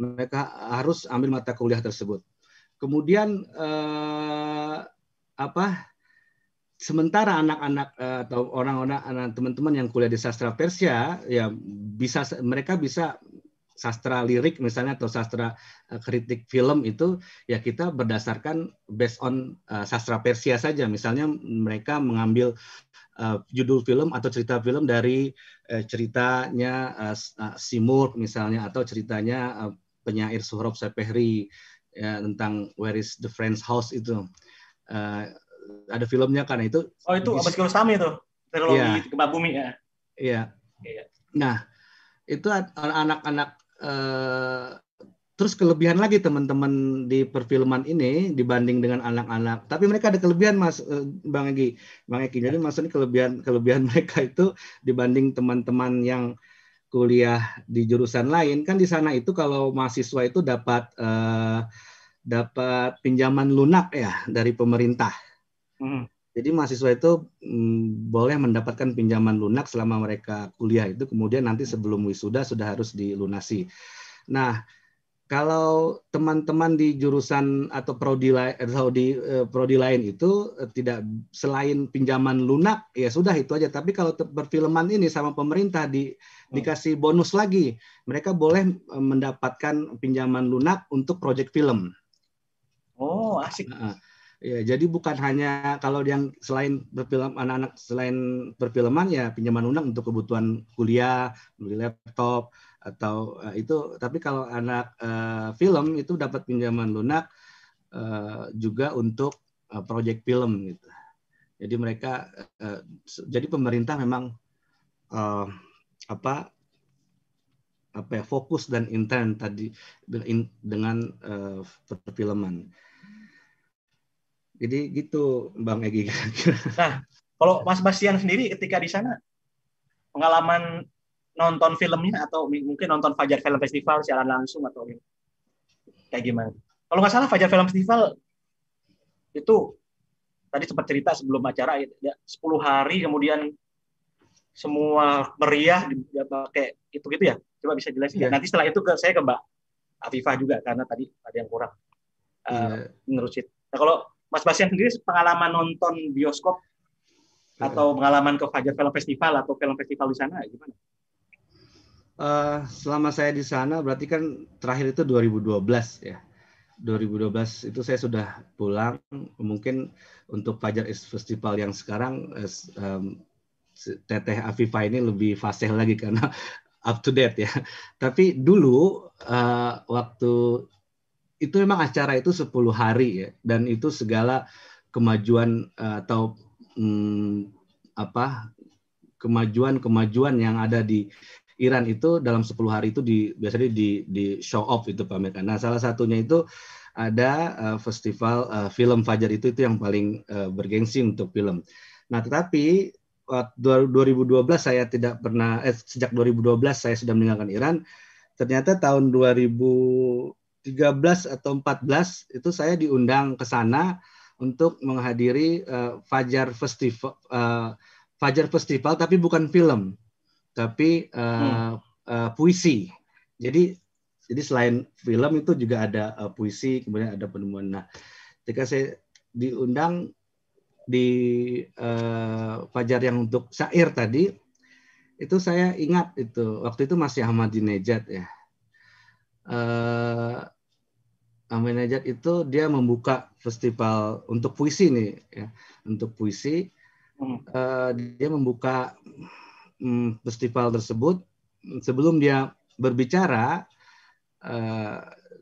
Mereka harus ambil mata kuliah tersebut. Kemudian sementara anak-anak atau orang-orang teman-teman yang kuliah di sastra Persia ya mereka bisa sastra lirik misalnya atau sastra kritik film itu ya kita berdasarkan based on sastra Persia saja. Misalnya mereka mengambil judul film atau cerita film dari ceritanya Simurg misalnya, atau ceritanya penyair Sohrab Sepehri ya, tentang Where is the Friend's House itu. Ada filmnya kan itu. Oh itu Abbas Kiarostami itu, trilogi Gempa Bumi ya. Iya. Nah itu anak-anak terus kelebihan lagi teman-teman di perfilman ini dibanding dengan anak-anak. Tapi mereka ada kelebihan Mas Bang Egi. Jadi maksudnya kelebihan mereka itu dibanding teman-teman yang kuliah di jurusan lain, kan di sana itu kalau mahasiswa itu dapat pinjaman lunak ya dari pemerintah. Jadi mahasiswa itu boleh mendapatkan pinjaman lunak selama mereka kuliah itu, kemudian nanti sebelum wisuda sudah harus dilunasi. Nah, kalau teman-teman di jurusan atau prodi lain itu tidak, selain pinjaman lunak ya sudah itu aja. Tapi kalau perfilman ini sama pemerintah dikasih bonus lagi, mereka boleh mendapatkan pinjaman lunak untuk proyek film. Oh asik. Ya, jadi bukan hanya kalau yang selain perfilm, anak-anak selain perfilman ya pinjaman lunak untuk kebutuhan kuliah, beli laptop atau itu, tapi kalau anak film itu dapat pinjaman lunak juga untuk proyek film gitu. Jadi mereka jadi pemerintah memang fokus dan intens tadi dengan perfilman. Jadi gitu Bang Egi. Nah, kalau Mas Bastian sendiri ketika di sana pengalaman nonton filmnya atau mungkin nonton Fajar Film Festival secara langsung atau kayak gimana? Kalau nggak salah Fajar Film Festival itu tadi sempat cerita sebelum acara ya, 10 hari kemudian semua meriah pakai itu-gitu ya. Coba bisa jelasin. Nanti setelah itu saya ke Mbak Afifah juga karena tadi ada yang kurang menerusin. Nah, kalau Mas Bastian sendiri pengalaman nonton bioskop atau pengalaman ke Fajar Film Festival atau film festival di sana gimana? Selama saya di sana berarti kan terakhir itu 2012 ya. 2012 itu saya sudah pulang. Mungkin untuk Fajar Festival yang sekarang Teteh Afifah ini lebih fasih lagi karena up to date ya. Tapi dulu waktu itu memang acara itu 10 hari ya, dan itu segala kemajuan atau kemajuan yang ada di Iran itu dalam 10 hari itu biasanya di show off itu pamerkan. Nah, salah satunya itu ada festival film Fajar itu yang paling bergengsi untuk film. Nah, tetapi 2012 saya tidak pernah sejak 2012 saya sudah meninggalkan Iran. Ternyata tahun 2013 atau 14 itu saya diundang ke sana untuk menghadiri Fajar Festival tapi bukan film, tapi puisi. Jadi selain film itu juga ada puisi, kemudian ada penemuan. Nah, ketika saya diundang di Fajar yang untuk syair tadi, itu saya ingat itu waktu itu masih Ahmadinejad ya. Ahmadinejad itu dia membuka festival untuk puisi nih ya, untuk puisi. Dia membuka festival tersebut. Sebelum dia berbicara,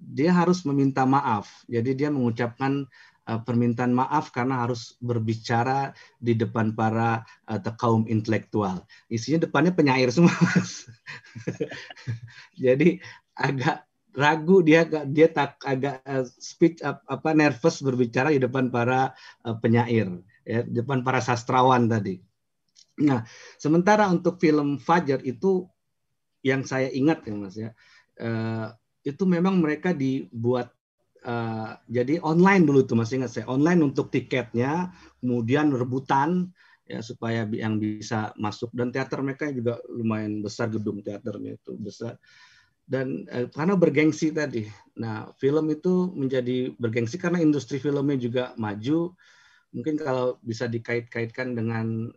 dia harus meminta maaf. Jadi dia mengucapkan permintaan maaf karena harus berbicara di depan para kaum intelektual. Isinya depannya penyair semua. Jadi agak ragu dia agak speech nervous berbicara di depan para penyair, ya, di depan para sastrawan tadi. Nah, sementara untuk film Fajar itu yang saya ingat ya Mas ya, itu memang mereka dibuat jadi online dulu tuh, masih ingat saya, online untuk tiketnya, kemudian rebutan ya supaya yang bisa masuk, dan teater mereka juga lumayan besar, gedung teaternya itu besar. Dan karena bergengsi tadi. Nah, film itu menjadi bergengsi karena industri filmnya juga maju. Mungkin kalau bisa dikait-kaitkan dengan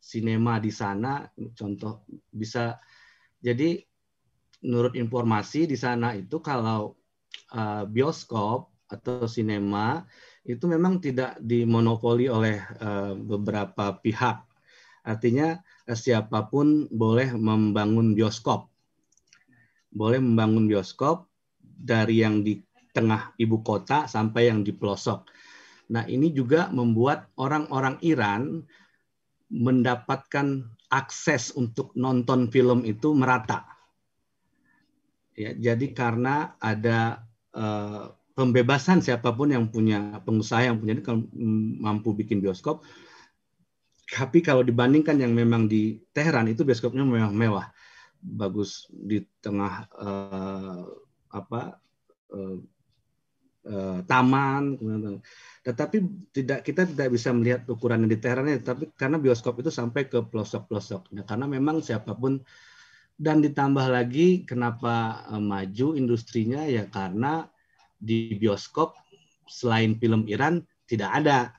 sinema di sana, contoh bisa. Jadi menurut informasi di sana itu kalau bioskop atau sinema itu memang tidak dimonopoli oleh beberapa pihak. Artinya siapapun boleh membangun bioskop. Boleh membangun bioskop dari yang di tengah ibu kota sampai yang di pelosok. Nah, ini juga membuat orang-orang Iran mendapatkan akses untuk nonton film itu merata. Ya, jadi karena ada pembebasan siapapun yang punya, pengusaha yang punya, kalau mampu bikin bioskop. Tapi kalau dibandingkan yang memang di Teheran itu bioskopnya memang mewah, bagus di tengah taman. Tetapi kita tidak bisa melihat ukurannya di Teheran, tapi karena bioskop itu sampai ke pelosok-pelosok. Nah, karena memang siapapun, dan ditambah lagi kenapa maju industrinya ya karena di bioskop selain film Iran tidak ada.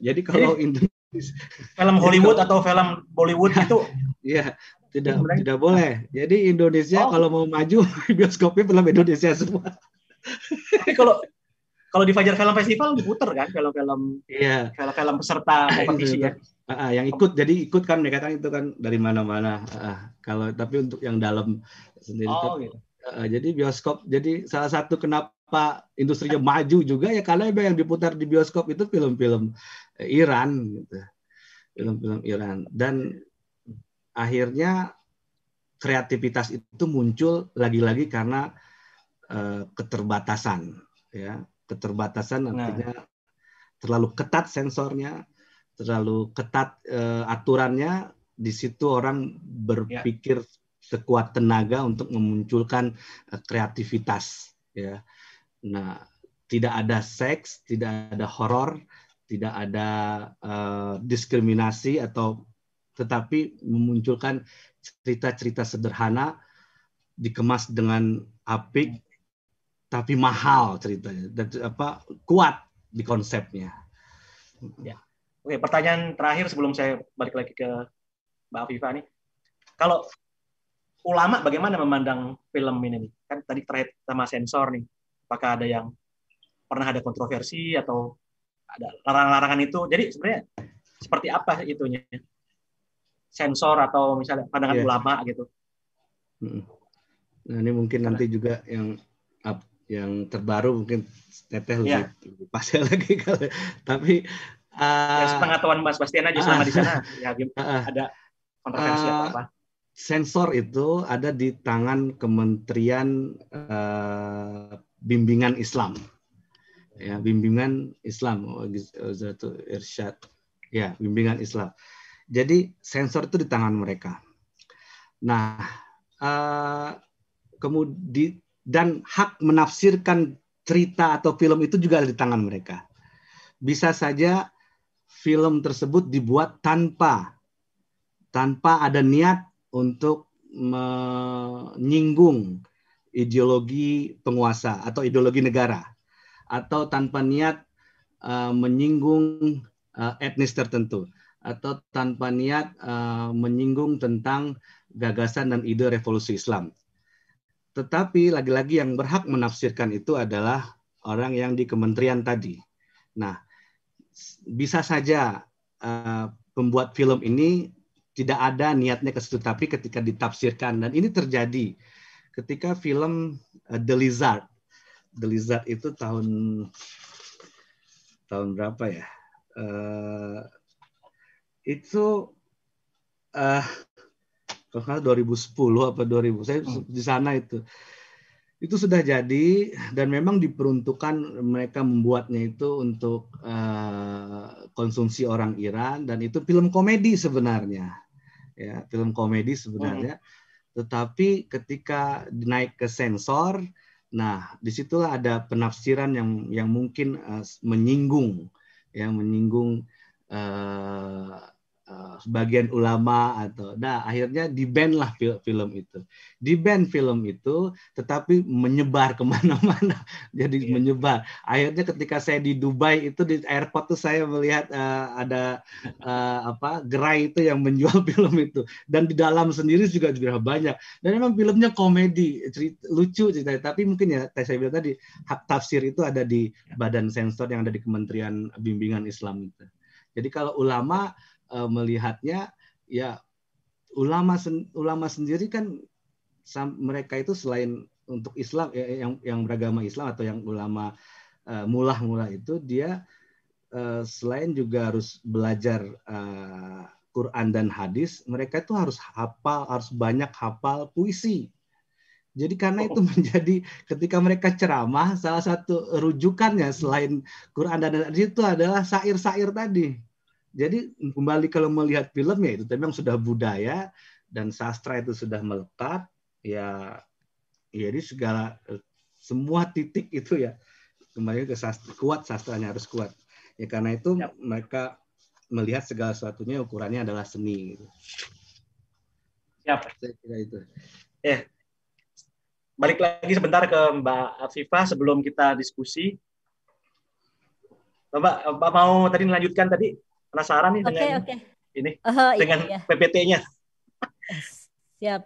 Jadi kalau film Hollywood atau film Bollywood itu ya tidak boleh. Jadi Indonesia kalau mau maju bioskopnya film Indonesia semua. Tapi kalau di Fajar Film Festival diputer kan film-film film peserta kompetisi ya. Yang ikut, jadi ikut kan mereka kan itu kan dari mana-mana. Kalau tapi untuk yang dalam sendiri gitu. Jadi bioskop, jadi salah satu kenapa industrinya maju juga ya karena yang diputar di bioskop itu film-film Iran gitu. Film-film Iran, dan akhirnya kreativitas itu muncul lagi-lagi karena keterbatasan, ya. Keterbatasan artinya terlalu ketat sensornya, terlalu ketat aturannya. Di situ orang berpikir sekuat tenaga untuk memunculkan kreativitas, ya. Nah, tidak ada seks, tidak ada horor, tidak ada diskriminasi, tetapi memunculkan cerita-cerita sederhana dikemas dengan apik tapi mahal ceritanya, dan kuat di konsepnya. Ya. Oke, pertanyaan terakhir sebelum saya balik lagi ke Mbak Afifa nih. Kalau ulama bagaimana memandang film ini? Kan tadi terkait sama sensor nih. Apakah ada yang pernah ada kontroversi atau ada larangan-larangan itu? Jadi sebenarnya seperti apa itunya? Sensor atau misalnya pandangan ulama gitu. Nah, ini mungkin nanti juga yang terbaru mungkin Teteh lebih pas lagi kalau tapi sepengetahuan Mas Bastian aja selama di sana ya ada kontroversi atau apa? Sensor itu ada di tangan Kementerian Bimbingan Islam, ya, Bimbingan Islam, Irsyad, ya, Bimbingan Islam. Jadi sensor itu di tangan mereka. Nah, kemudian dan hak menafsirkan cerita atau film itu juga ada di tangan mereka. Bisa saja film tersebut dibuat tanpa ada niat untuk menyinggung ideologi penguasa atau ideologi negara, atau tanpa niat menyinggung etnis tertentu, atau tanpa niat menyinggung tentang gagasan dan ide revolusi Islam. Tetapi lagi-lagi yang berhak menafsirkan itu adalah orang yang di kementerian tadi. Nah, bisa saja pembuat film ini tidak ada niatnya ke situ, tapi ketika ditafsirkan, dan ini terjadi ketika film The Lizard itu tahun berapa ya? Itu kalau 2010 apa 2000, saya di sana itu sudah jadi, dan memang diperuntukkan mereka membuatnya itu untuk konsumsi orang Iran, dan itu film komedi sebenarnya, ya, film komedi sebenarnya. Tetapi ketika naik ke sensor, nah disitulah ada penafsiran yang mungkin menyinggung sebagian ulama akhirnya di-ban lah film itu. Di-ban film itu, tetapi menyebar kemana-mana. Jadi menyebar. Akhirnya ketika saya di Dubai itu di airport tuh saya melihat ada gerai itu yang menjual film itu. Dan di dalam sendiri juga banyak. Dan memang filmnya komedi, lucu ceritanya. Tapi mungkin ya saya bilang tadi hak tafsir itu ada di badan sensor yang ada di Kementerian Bimbingan Islam itu. Jadi kalau ulama melihatnya ya ulama sendiri kan mereka itu selain untuk Islam yang beragama Islam atau yang ulama mula itu dia selain juga harus belajar Quran dan hadis, mereka itu harus banyak hafal puisi. Jadi karena itu menjadi ketika mereka ceramah salah satu rujukannya selain Quran dan hadis itu adalah syair-syair tadi. Jadi kembali kalau melihat filmnya itu memang sudah budaya dan sastra itu sudah melekat ya di semua titik itu ya kembali ke sastra, sastranya harus kuat ya karena itu mereka melihat segala sesuatunya ukurannya adalah seni. Siap. Saya kira itu. Balik lagi sebentar ke Mbak Afifah sebelum kita diskusi. Mbak mau tadi melanjutkan tadi. Penasaran nih dengan ini dengan PPT-nya. Siap.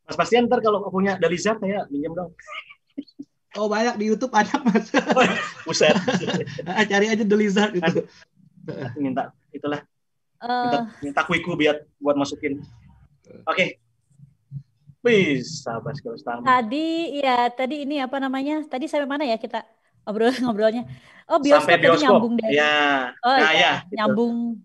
Mas Bastian ntar kalau punya Dalizar saya minjem dong. Oh banyak di YouTube ada Mas. Buset. Cari aja Dalizar itu. Minta itulah. Minta kuiku buat masukin. Oke. Bisa Bas kalau Tadi ini apa namanya? Tadi sampai mana ya kita ngobrolnya? Oh, bioskop, sampai bioskop. Tadi nyambung dari. Ya. Gitu. Nyambung.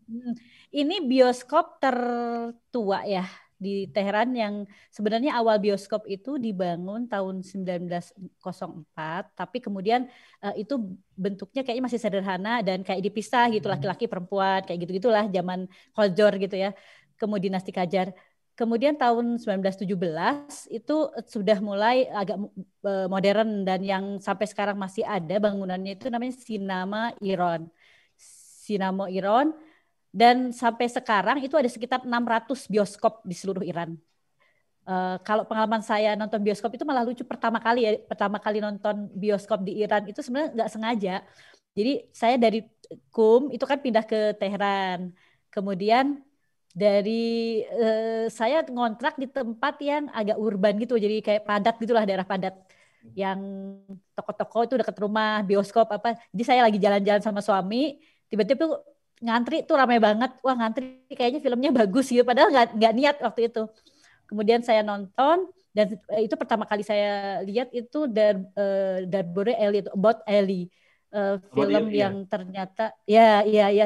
Ini bioskop tertua ya di Teheran yang sebenarnya awal bioskop itu dibangun tahun 1904, tapi kemudian itu bentuknya kayaknya masih sederhana dan kayak dipisah gitu, laki-laki perempuan kayak gitu-gitulah zaman Khojor gitu ya. Kemudian dinasti Qajar. Kemudian tahun 1917 itu sudah mulai agak modern dan yang sampai sekarang masih ada bangunannya itu namanya Sinamo Iron dan sampai sekarang itu ada sekitar 600 bioskop di seluruh Iran. Kalau pengalaman saya nonton bioskop itu malah lucu pertama kali nonton bioskop di Iran itu sebenarnya nggak sengaja. Jadi saya dari Qum itu kan pindah ke Teheran. Kemudian dari saya ngontrak di tempat yang agak urban gitu, jadi kayak padat gitulah, daerah padat yang toko-toko itu dekat rumah, bioskop apa. Jadi saya lagi jalan-jalan sama suami, tiba-tiba ngantri tuh ramai banget. Wah ngantri kayaknya filmnya bagus gitu, padahal nggak niat waktu itu. Kemudian saya nonton dan itu pertama kali saya lihat itu Darbore Ellie, About Ellie. Film yang ternyata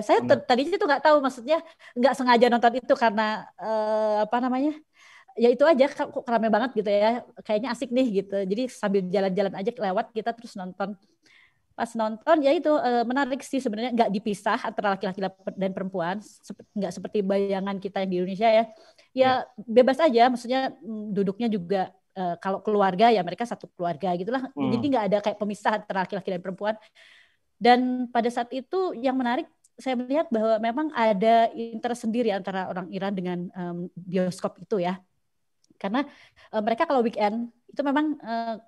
saya tadinya itu nggak tahu, maksudnya nggak sengaja nonton itu karena ya itu aja kok ramai banget gitu ya, kayaknya asik nih gitu, jadi sambil jalan-jalan aja lewat kita terus nonton. Pas nonton ya itu menarik sih sebenarnya, nggak dipisah antara laki-laki dan perempuan, nggak seperti bayangan kita yang di Indonesia ya bebas aja, maksudnya duduknya juga kalau keluarga ya mereka satu keluarga gitulah. Jadi nggak ada kayak pemisah antara laki-laki dan perempuan. Dan pada saat itu yang menarik saya melihat bahwa memang ada interest sendiri antara orang Iran dengan bioskop itu ya. Karena mereka kalau weekend itu memang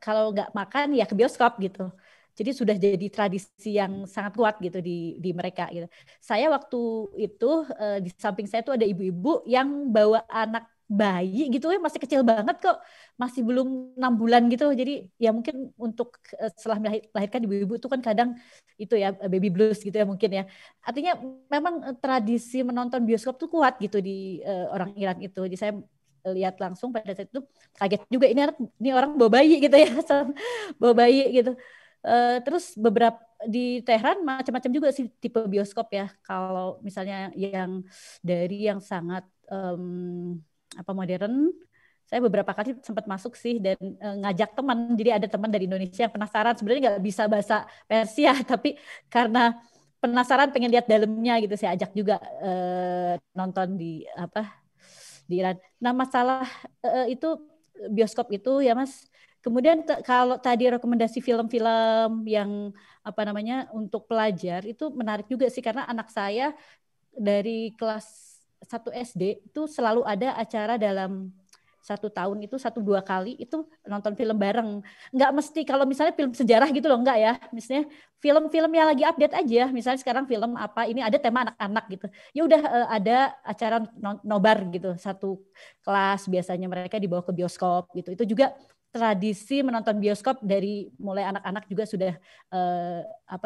kalau nggak makan ya ke bioskop gitu. Jadi sudah jadi tradisi yang sangat kuat gitu di mereka gitu. Saya waktu itu di samping saya tuh ada ibu-ibu yang bawa anak bayi gitu ya, masih kecil banget kok, masih belum 6 bulan gitu. Jadi ya mungkin untuk setelah melahirkan ibu-ibu itu kan kadang itu ya baby blues gitu ya mungkin ya. Artinya memang tradisi menonton bioskop tuh kuat gitu di orang Iran itu. Jadi saya lihat langsung pada saat itu kaget juga, ini orang bawa bayi gitu ya, bawa bayi gitu. Terus beberapa di Teheran macam-macam juga sih tipe bioskop ya. Kalau misalnya yang dari yang sangat modern, saya beberapa kali sempat masuk sih dan ngajak teman. Jadi ada teman dari Indonesia yang penasaran, sebenarnya nggak bisa bahasa Persia tapi karena penasaran pengen lihat dalamnya gitu, saya ajak juga nonton di Iran. Nah masalah itu bioskop itu ya Mas. Kemudian kalau tadi rekomendasi film-film yang untuk pelajar itu menarik juga sih, karena anak saya dari kelas satu SD itu selalu ada acara dalam 1 tahun itu 1-2 kali itu nonton film bareng. Nggak mesti kalau misalnya film sejarah gitu loh, nggak ya. Misalnya film-film yang lagi update aja. Misalnya sekarang film apa, ini ada tema anak-anak gitu. Ya udah ada acara nobar gitu. Satu kelas biasanya mereka dibawa ke bioskop gitu. Itu juga tradisi menonton bioskop dari mulai anak-anak juga sudah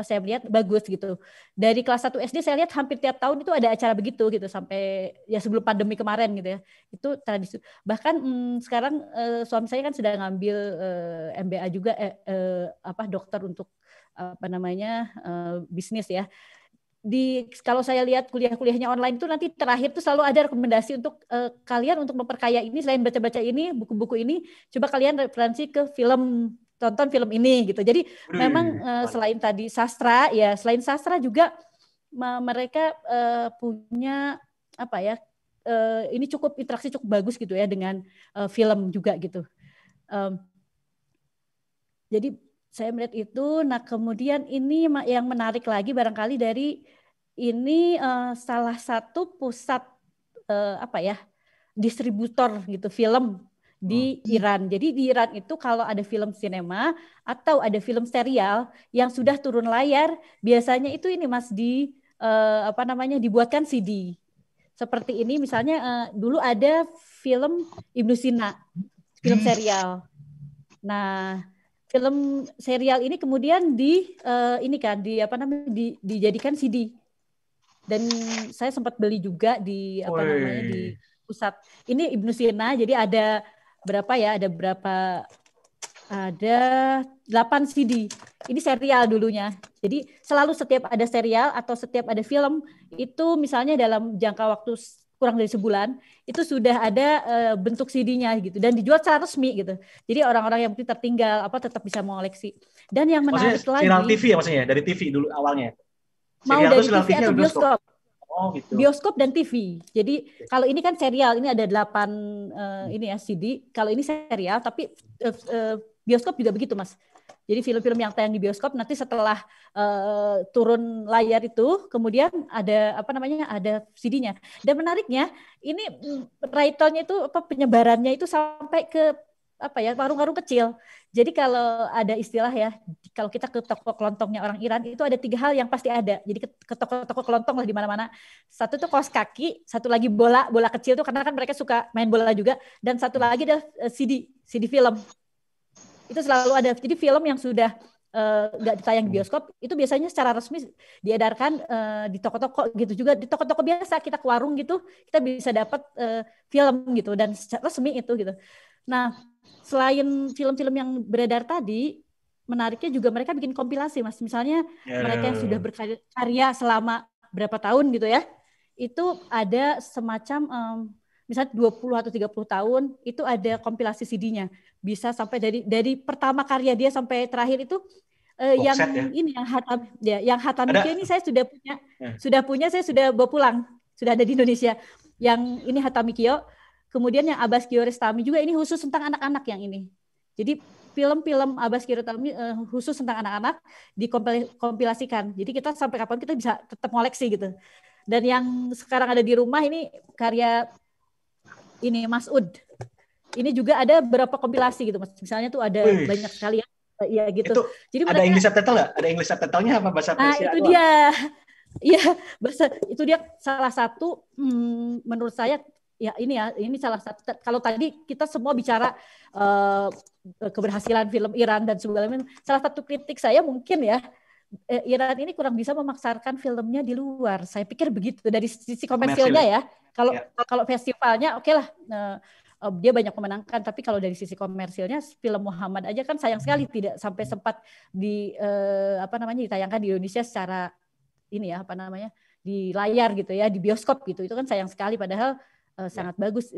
saya lihat bagus gitu. Dari kelas 1 SD saya lihat hampir tiap tahun itu ada acara begitu gitu sampai ya sebelum pandemi kemarin gitu ya. Itu tradisi. Bahkan sekarang suami saya kan sedang ngambil MBA juga dokter untuk bisnis ya. Kalau saya lihat kuliah-kuliahnya online itu nanti terakhir tuh selalu ada rekomendasi untuk kalian untuk memperkaya ini, selain baca-baca ini, buku-buku ini, coba kalian referensi ke film, tonton film ini gitu. Jadi memang selain tadi sastra ya, selain sastra juga mereka punya ini cukup interaksi cukup bagus gitu ya dengan film juga gitu. Jadi saya melihat itu. Nah kemudian ini yang menarik lagi barangkali dari ini salah satu pusat distributor gitu film di Iran. Jadi di Iran itu kalau ada film sinema atau ada film serial yang sudah turun layar, biasanya itu ini Mas dibuatkan CD. Seperti ini misalnya dulu ada film Ibnu Sina, film serial. Nah, film serial ini kemudian dijadikan CD. Dan saya sempat beli juga di di pusat. Ini Ibnu Sina, jadi ada berapa ya? Ada 8 CD. Ini serial dulunya. Jadi selalu setiap ada serial atau setiap ada film itu misalnya dalam jangka waktu kurang dari sebulan itu sudah ada bentuk CD-nya gitu dan dijual secara resmi gitu. Jadi orang-orang yang mungkin tertinggal tetap bisa mengoleksi. Dan yang menarik lagi serial TV ya maksudnya dari TV dulu awalnya. Mau dari TV atau bioskop. Oh gitu. Bioskop dan TV. Jadi kalau ini kan serial, ini ada 8 CD. Kalau ini serial tapi bioskop juga begitu Mas. Jadi film-film yang tayang di bioskop nanti setelah turun layar itu kemudian ada ada CD-nya. Dan menariknya ini retailnya itu penyebarannya itu sampai ke warung-warung kecil. Jadi kalau ada istilah ya, kalau kita ke toko kelontongnya orang Iran itu ada 3 hal yang pasti ada. Jadi ke toko-toko kelontong lah di mana-mana. Satu tuh kaos kaki, satu lagi bola kecil tuh karena kan mereka suka main bola juga, dan satu lagi ada CD film. Itu selalu ada. Jadi film yang sudah nggak ditayang di bioskop itu biasanya secara resmi diedarkan di toko-toko gitu juga. Di toko-toko biasa kita ke warung gitu kita bisa dapat film gitu dan secara resmi itu gitu. Nah selain film-film yang beredar tadi, menariknya juga mereka bikin kompilasi Mas. Misalnya mereka yang sudah berkarya selama berapa tahun gitu ya, itu ada semacam misalnya 20 atau 30 tahun itu ada kompilasi CD-nya. Bisa sampai dari pertama karya dia sampai terakhir itu yang Hatam Mikio ini saya sudah punya, saya sudah bawa pulang, sudah ada di Indonesia. Yang ini Hatam Mikio, kemudian yang Abbas Kiarostami juga ini khusus tentang anak-anak yang ini. Jadi film-film Abbas Kiarostami khusus tentang anak-anak dikompilasikan. Jadi kita sampai kapan kita bisa tetap koleksi gitu. Dan yang sekarang ada di rumah ini karya ini Mas'ud. Ini juga ada beberapa kompilasi gitu Mas. Misalnya tuh ada banyak sekali ya. Iya gitu. Itu jadi ada English subtitle nggak? Ada English subtitle-nya apa bahasa Persia? Nah, itu dia. Iya, itu dia salah satu menurut saya ya ini salah satu. Kalau tadi kita semua bicara keberhasilan film Iran dan sebagainya, salah satu kritik saya mungkin ya Iran ini kurang bisa memasarkan filmnya di luar. Saya pikir begitu dari sisi komersilnya ya. Kalau festivalnya oke lah. Dia banyak memenangkan, tapi kalau dari sisi komersilnya film Muhammad aja kan sayang sekali tidak sampai sempat ditayangkan di Indonesia secara di layar gitu ya, di bioskop gitu. Itu kan sayang sekali padahal sangat bagus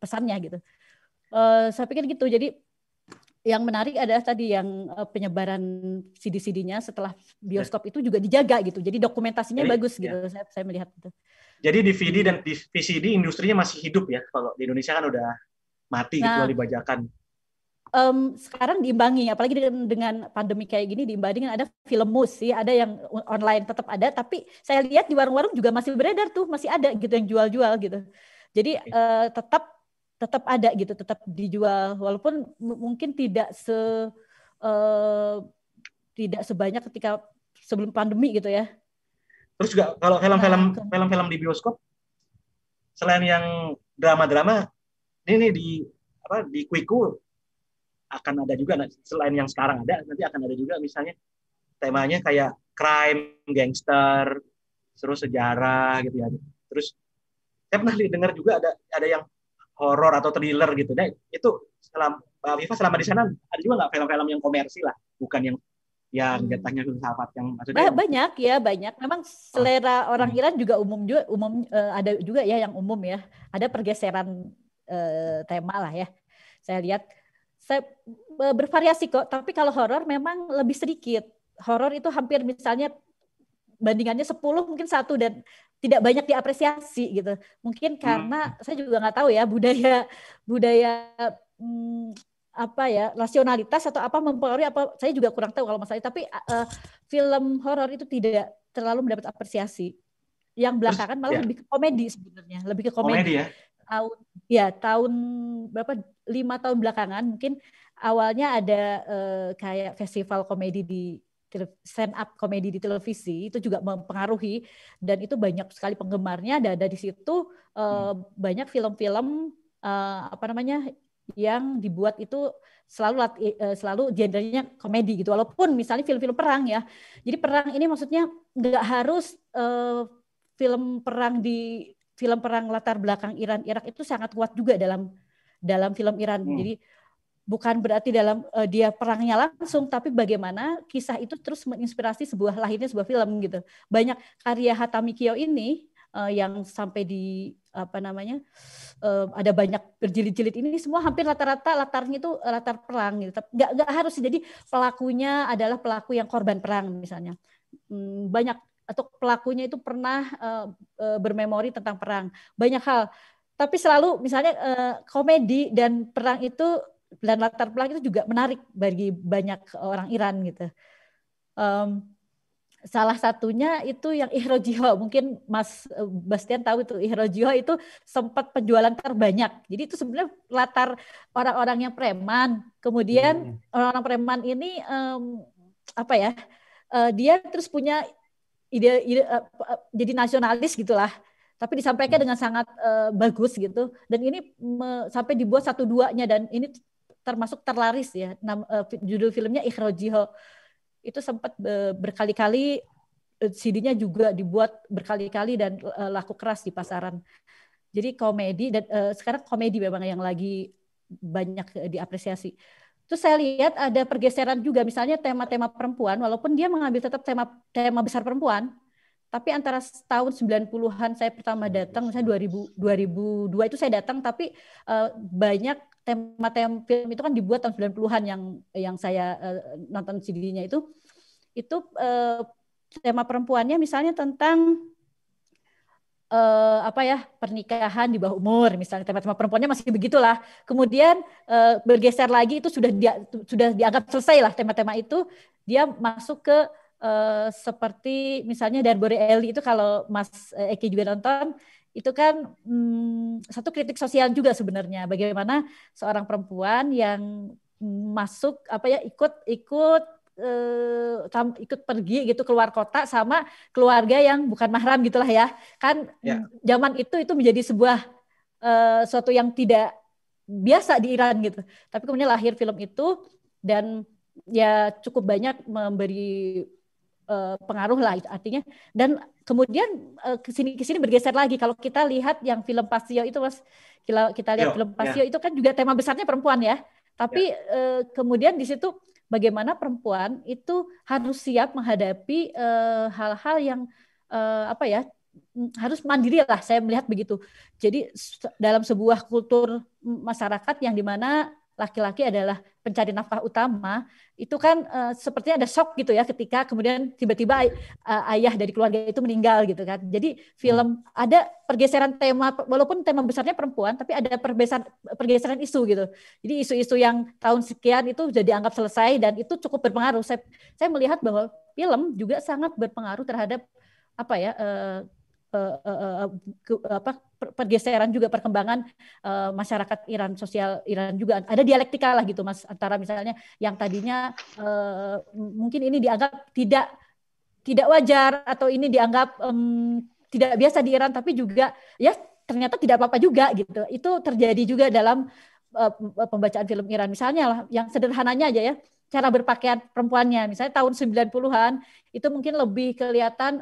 pesannya gitu. Saya pikir gitu. Jadi yang menarik adalah tadi yang penyebaran CD-CD-nya setelah bioskop itu juga dijaga gitu. Jadi dokumentasinya bagus gitu. Saya melihat itu. Jadi DVD dan VCD industrinya masih hidup ya. Kalau di Indonesia kan udah mati kecuali bajakan. sekarang diimbangi, apalagi dengan pandemi kayak gini, diimbangi dengan ada film musik, ada yang online tetap ada, tapi saya lihat di warung-warung juga masih beredar tuh, masih ada gitu yang jual-jual gitu. Jadi tetap ada gitu, tetap dijual, walaupun mungkin tidak sebanyak ketika sebelum pandemi gitu ya. Terus juga kalau film-film di bioskop, selain yang drama-drama, ini di Quiku akan ada juga, selain yang sekarang ada, nanti akan ada juga misalnya temanya kayak crime, gangster, terus sejarah gitu ya. Terus saya pernah dengar juga ada yang horor atau thriller gitu. Nah, itu selama di sana ada juga nggak film-film yang komersil lah, bukan yang jatahnya filsafat yang maksudnya banyak ya, banyak. Memang selera orang Iran juga umum ada juga ya yang umum ya. Ada pergeseran tema lah ya. Saya lihat bervariasi kok, tapi kalau horor memang lebih sedikit. Horor itu hampir misalnya bandingannya 10 mungkin 1 dan tidak banyak diapresiasi gitu. Mungkin karena saya juga nggak tahu ya budaya apa ya, rasionalitas atau apa mempengaruhi apa, saya juga kurang tahu kalau masalah itu. Tapi film horor itu tidak terlalu mendapat apresiasi. Yang belakangan malah lebih ke komedi sebenarnya, lebih ke komedi ya. Tahun berapa 5 tahun belakangan mungkin awalnya ada kayak festival komedi di stand up komedi di televisi, itu juga mempengaruhi, dan itu banyak sekali penggemarnya. Dan di situ banyak film-film yang dibuat itu selalu genrenya komedi gitu, walaupun misalnya film-film perang ya. Jadi perang ini maksudnya nggak harus film perang latar belakang Iran Irak itu sangat kuat juga dalam film Iran. Jadi bukan berarti dalam dia perangnya langsung, tapi bagaimana kisah itu terus menginspirasi lahirnya sebuah film gitu. Banyak karya Hatami Kyo ini yang sampai di ada banyak berjilid-jilid ini semua hampir rata-rata latarnya itu latar perang gitu. Nggak harus jadi pelakunya adalah pelaku yang korban perang misalnya. Banyak, atau pelakunya itu pernah bermemori tentang perang. Banyak hal. Tapi selalu misalnya komedi dan perang itu dan latar belakang itu juga menarik bagi banyak orang Iran gitu. Salah satunya itu yang Ihrojiho, mungkin Mas Bastian tahu itu. Ihrojiho itu sempat penjualan terbanyak. Jadi itu sebenarnya latar orang-orang yang preman. Kemudian orang-orang preman ini dia terus punya ide jadi nasionalis gitulah. Tapi disampaikan dengan sangat bagus gitu. Dan ini sampai dibuat 1-2-nya, dan ini termasuk terlaris ya. Judul filmnya Ihrojiho. Itu sempat berkali-kali, CD-nya juga dibuat berkali-kali dan laku keras di pasaran. Jadi komedi, dan sekarang komedi memang yang lagi banyak diapresiasi. Terus saya lihat ada pergeseran juga, misalnya tema-tema perempuan, walaupun dia mengambil tetap tema besar perempuan, tapi antara tahun 90-an saya pertama datang, misalnya 2002 itu saya datang, tapi banyak tema-tema film itu kan dibuat tahun 90-an yang saya nonton CD-nya itu tema perempuannya misalnya tentang pernikahan di bawah umur, misalnya tema-tema perempuannya masih begitulah. Kemudian bergeser lagi, itu sudah dianggap selesai lah tema-tema itu, dia masuk ke seperti misalnya Darbore Eli itu, kalau Mas Eki juga nonton, itu kan satu kritik sosial juga sebenarnya, bagaimana seorang perempuan yang masuk ikut pergi gitu keluar kota sama keluarga yang bukan mahram gitulah ya kan. Zaman itu menjadi sebuah suatu yang tidak biasa di Iran gitu, tapi kemudian lahir film itu dan ya cukup banyak memberi pengaruh lah itu artinya. Dan kemudian kesini bergeser lagi, kalau kita lihat yang film Pasio itu Mas, kita lihat film Pasio itu kan juga tema besarnya perempuan ya, tapi kemudian di situ bagaimana perempuan itu harus siap menghadapi hal-hal yang harus mandiri lah, saya melihat begitu. Jadi dalam sebuah kultur masyarakat yang dimana laki-laki adalah pencari nafkah utama, itu kan sepertinya ada shock gitu ya ketika kemudian tiba-tiba ayah dari keluarga itu meninggal gitu kan. Jadi film ada pergeseran tema, walaupun tema besarnya perempuan, tapi ada pergeseran isu gitu. Jadi isu-isu yang tahun sekian itu sudah dianggap selesai dan itu cukup berpengaruh. Saya melihat bahwa film juga sangat berpengaruh terhadap apa ya pergeseran juga perkembangan masyarakat Iran, sosial Iran juga ada dialektika lah gitu Mas, antara misalnya yang tadinya mungkin ini dianggap tidak wajar atau ini dianggap tidak biasa di Iran, tapi juga ya ternyata tidak apa-apa juga gitu. Itu terjadi juga dalam pembacaan film Iran. Misalnya lah, yang sederhananya aja ya, cara berpakaian perempuannya. Misalnya tahun 90-an itu mungkin lebih kelihatan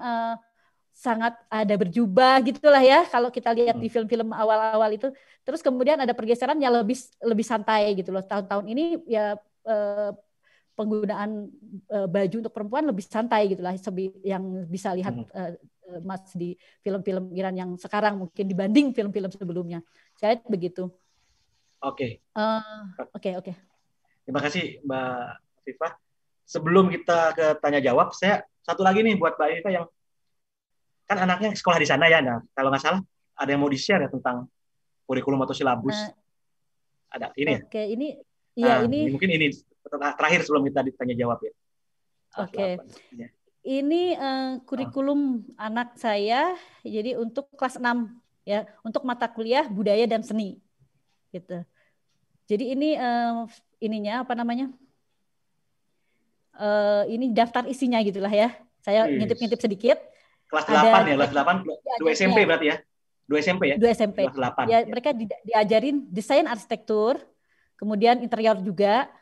sangat ada berjubah gitulah ya kalau kita lihat di film-film awal-awal itu. Terus kemudian ada pergeseran yang lebih santai gitu loh. Tahun-tahun ini ya penggunaan baju untuk perempuan lebih santai gitulah, yang bisa lihat Mas di film-film Iran yang sekarang mungkin dibanding film-film sebelumnya. Saya begitu. Oke. Oke. Terima kasih Mbak Afifah. Sebelum kita ke tanya jawab, saya satu lagi nih buat Mbak Afifah yang kan anaknya sekolah di sana ya. Nah, kalau nggak salah ada yang mau di-share ya tentang kurikulum atau silabus. Ada ini ya? Oke, ini mungkin ini terakhir sebelum kita ditanya jawab ya. Oke. Ini kurikulum anak saya jadi untuk kelas 6 ya, untuk mata kuliah budaya dan seni. Gitu. Jadi ini ininya apa namanya? Ini daftar isinya gitulah ya. Saya ngintip-ngintip sedikit. Kelas 8 ya, kelas 8, 2 SMP berarti ya? 2 SMP ya? 2 SMP. Kelas 8. Ya, mereka diajarin desain arsitektur, kemudian interior juga,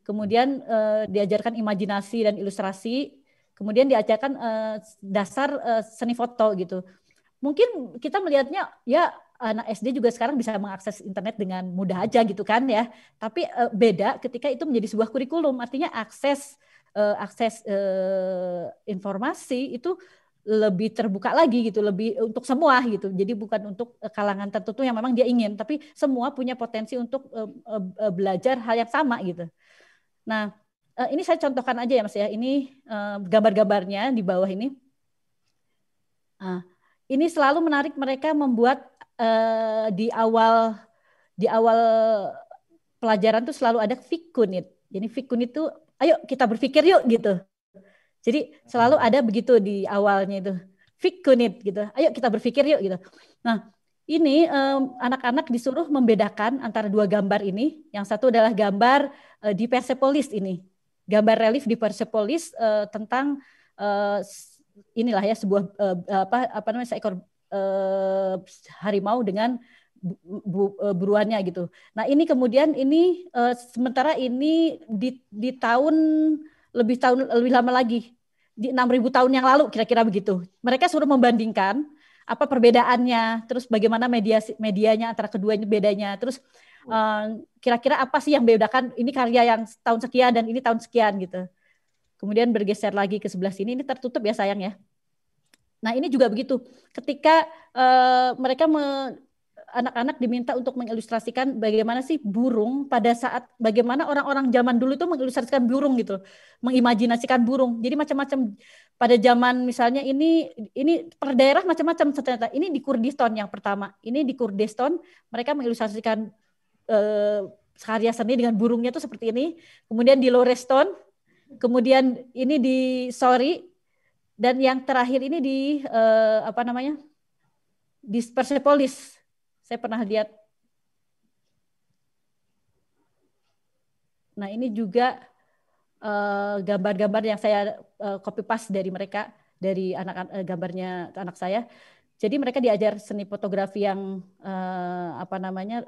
kemudian diajarkan imajinasi dan ilustrasi, kemudian diajarkan dasar seni foto gitu. Mungkin kita melihatnya ya anak SD juga sekarang bisa mengakses internet dengan mudah aja gitu kan ya. Tapi beda ketika itu menjadi sebuah kurikulum, artinya akses informasi itu lebih terbuka lagi gitu, lebih untuk semua gitu. Jadi bukan untuk kalangan tertentu yang memang dia ingin, tapi semua punya potensi untuk belajar hal yang sama gitu. Nah, ini saya contohkan aja ya Mas ya. Ini gambar-gambarnya di bawah ini. Nah, ini selalu menarik mereka membuat di awal pelajaran tuh selalu ada fikunit. Jadi fikunit itu, ayo kita berpikir yuk gitu. Jadi selalu ada begitu di awalnya itu, fikunit gitu. Ayo kita berpikir yuk gitu. Nah, ini anak-anak disuruh membedakan antara dua gambar ini. Yang satu adalah gambar di Persepolis ini, gambar relief di Persepolis tentang inilah ya sebuah apa namanya seekor harimau dengan buruannya gitu. Nah ini kemudian ini sementara ini di tahun lebih lama lagi, di 6.000 tahun yang lalu kira-kira begitu. Mereka suruh membandingkan apa perbedaannya, terus bagaimana medianya antara keduanya bedanya, terus kira-kira apa sih yang membedakan ini karya yang tahun sekian dan ini tahun sekian gitu. Kemudian bergeser lagi ke sebelah sini, ini tertutup ya sayang ya. Nah ini juga begitu, ketika mereka anak-anak diminta untuk mengilustrasikan bagaimana sih burung pada saat, bagaimana orang-orang zaman dulu itu mengilustrasikan burung gitu, mengimajinasikan burung. Jadi macam-macam pada zaman misalnya ini per daerah macam-macam ternyata. Ini di Kurdistan yang pertama. Ini di Kurdistan mereka mengilustrasikan karya seni dengan burungnya itu seperti ini. Kemudian di Loreston, kemudian ini di Sori, dan yang terakhir ini di apa namanya? Di Persepolis. Saya pernah lihat. Nah ini juga gambar-gambar yang saya copy paste dari mereka, dari gambarnya anak saya. Jadi mereka diajar seni fotografi yang apa namanya?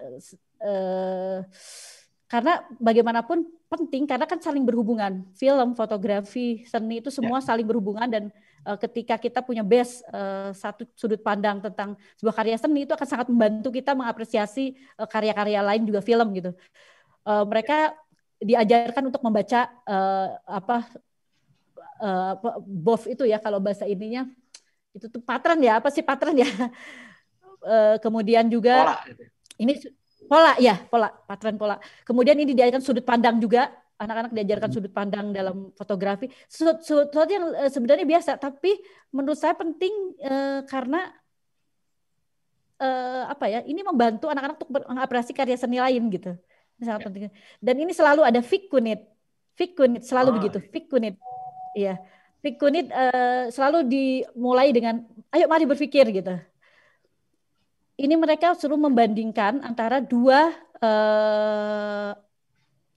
Karena bagaimanapun penting, karena kan saling berhubungan. Film, fotografi, seni itu semua saling berhubungan, dan ketika kita punya base satu sudut pandang tentang sebuah karya seni, itu akan sangat membantu kita mengapresiasi karya-karya lain juga film gitu. Mereka diajarkan untuk membaca BOF itu ya, kalau bahasa ininya itu tuh pattern ya, apa sih pattern ya. Kemudian juga ini Pattern pola. Kemudian ini diajarkan sudut pandang juga, anak-anak diajarkan sudut pandang dalam fotografi. Sesuatu yang sebenarnya biasa, tapi menurut saya penting karena ini membantu anak-anak untuk mengapresiasi karya seni lain gitu. Ini sangat penting. Dan ini selalu ada Fikunit selalu begitu, Fikunit. Iya. Fikunit selalu dimulai dengan ayo mari berpikir gitu. Ini mereka suruh membandingkan antara dua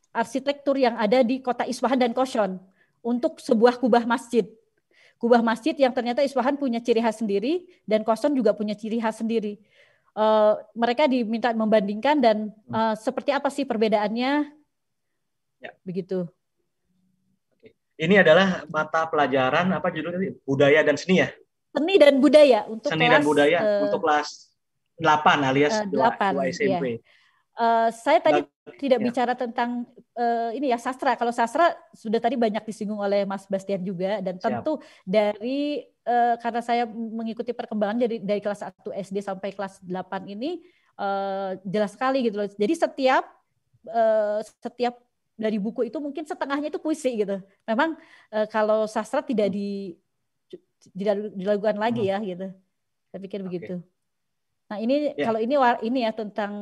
arsitektur yang ada di kota Isfahan dan Kosyon untuk sebuah kubah masjid. Kubah masjid yang ternyata Isfahan punya ciri khas sendiri dan Kosyon juga punya ciri khas sendiri. Mereka diminta membandingkan dan seperti apa sih perbedaannya, begitu. Ini adalah mata pelajaran apa judulnya? Budaya dan seni ya? Seni dan budaya untuk seni kelas, dan budaya untuk kelas 8 alias 2 SMP. Iya. Saya tadi tidak bicara tentang ini ya sastra. Kalau sastra sudah tadi banyak disinggung oleh Mas Bastian juga, dan tentu dari karena saya mengikuti perkembangan dari kelas 1 SD sampai kelas 8 ini jelas sekali gitu loh. Jadi setiap dari buku itu mungkin setengahnya itu puisi gitu. Memang kalau sastra tidak dilakukan lagi ya gitu. Saya pikir begitu. Nah ini kalau ini ya tentang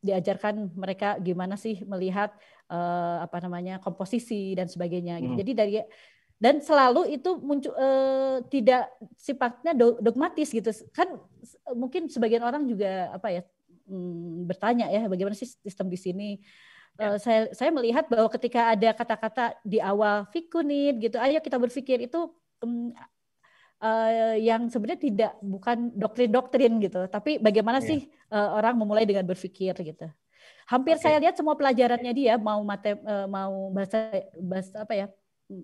diajarkan mereka gimana sih melihat komposisi dan sebagainya gitu. Jadi dan selalu itu muncul tidak sifatnya dogmatis gitu. Kan mungkin sebagian orang juga bertanya ya bagaimana sih sistem di sini. Saya melihat bahwa ketika ada kata-kata di awal Fikunit gitu, ayo kita berpikir itu yang sebenarnya bukan doktrin gitu, tapi bagaimana sih orang memulai dengan berpikir gitu. Hampir saya lihat semua pelajarannya dia mau bahasa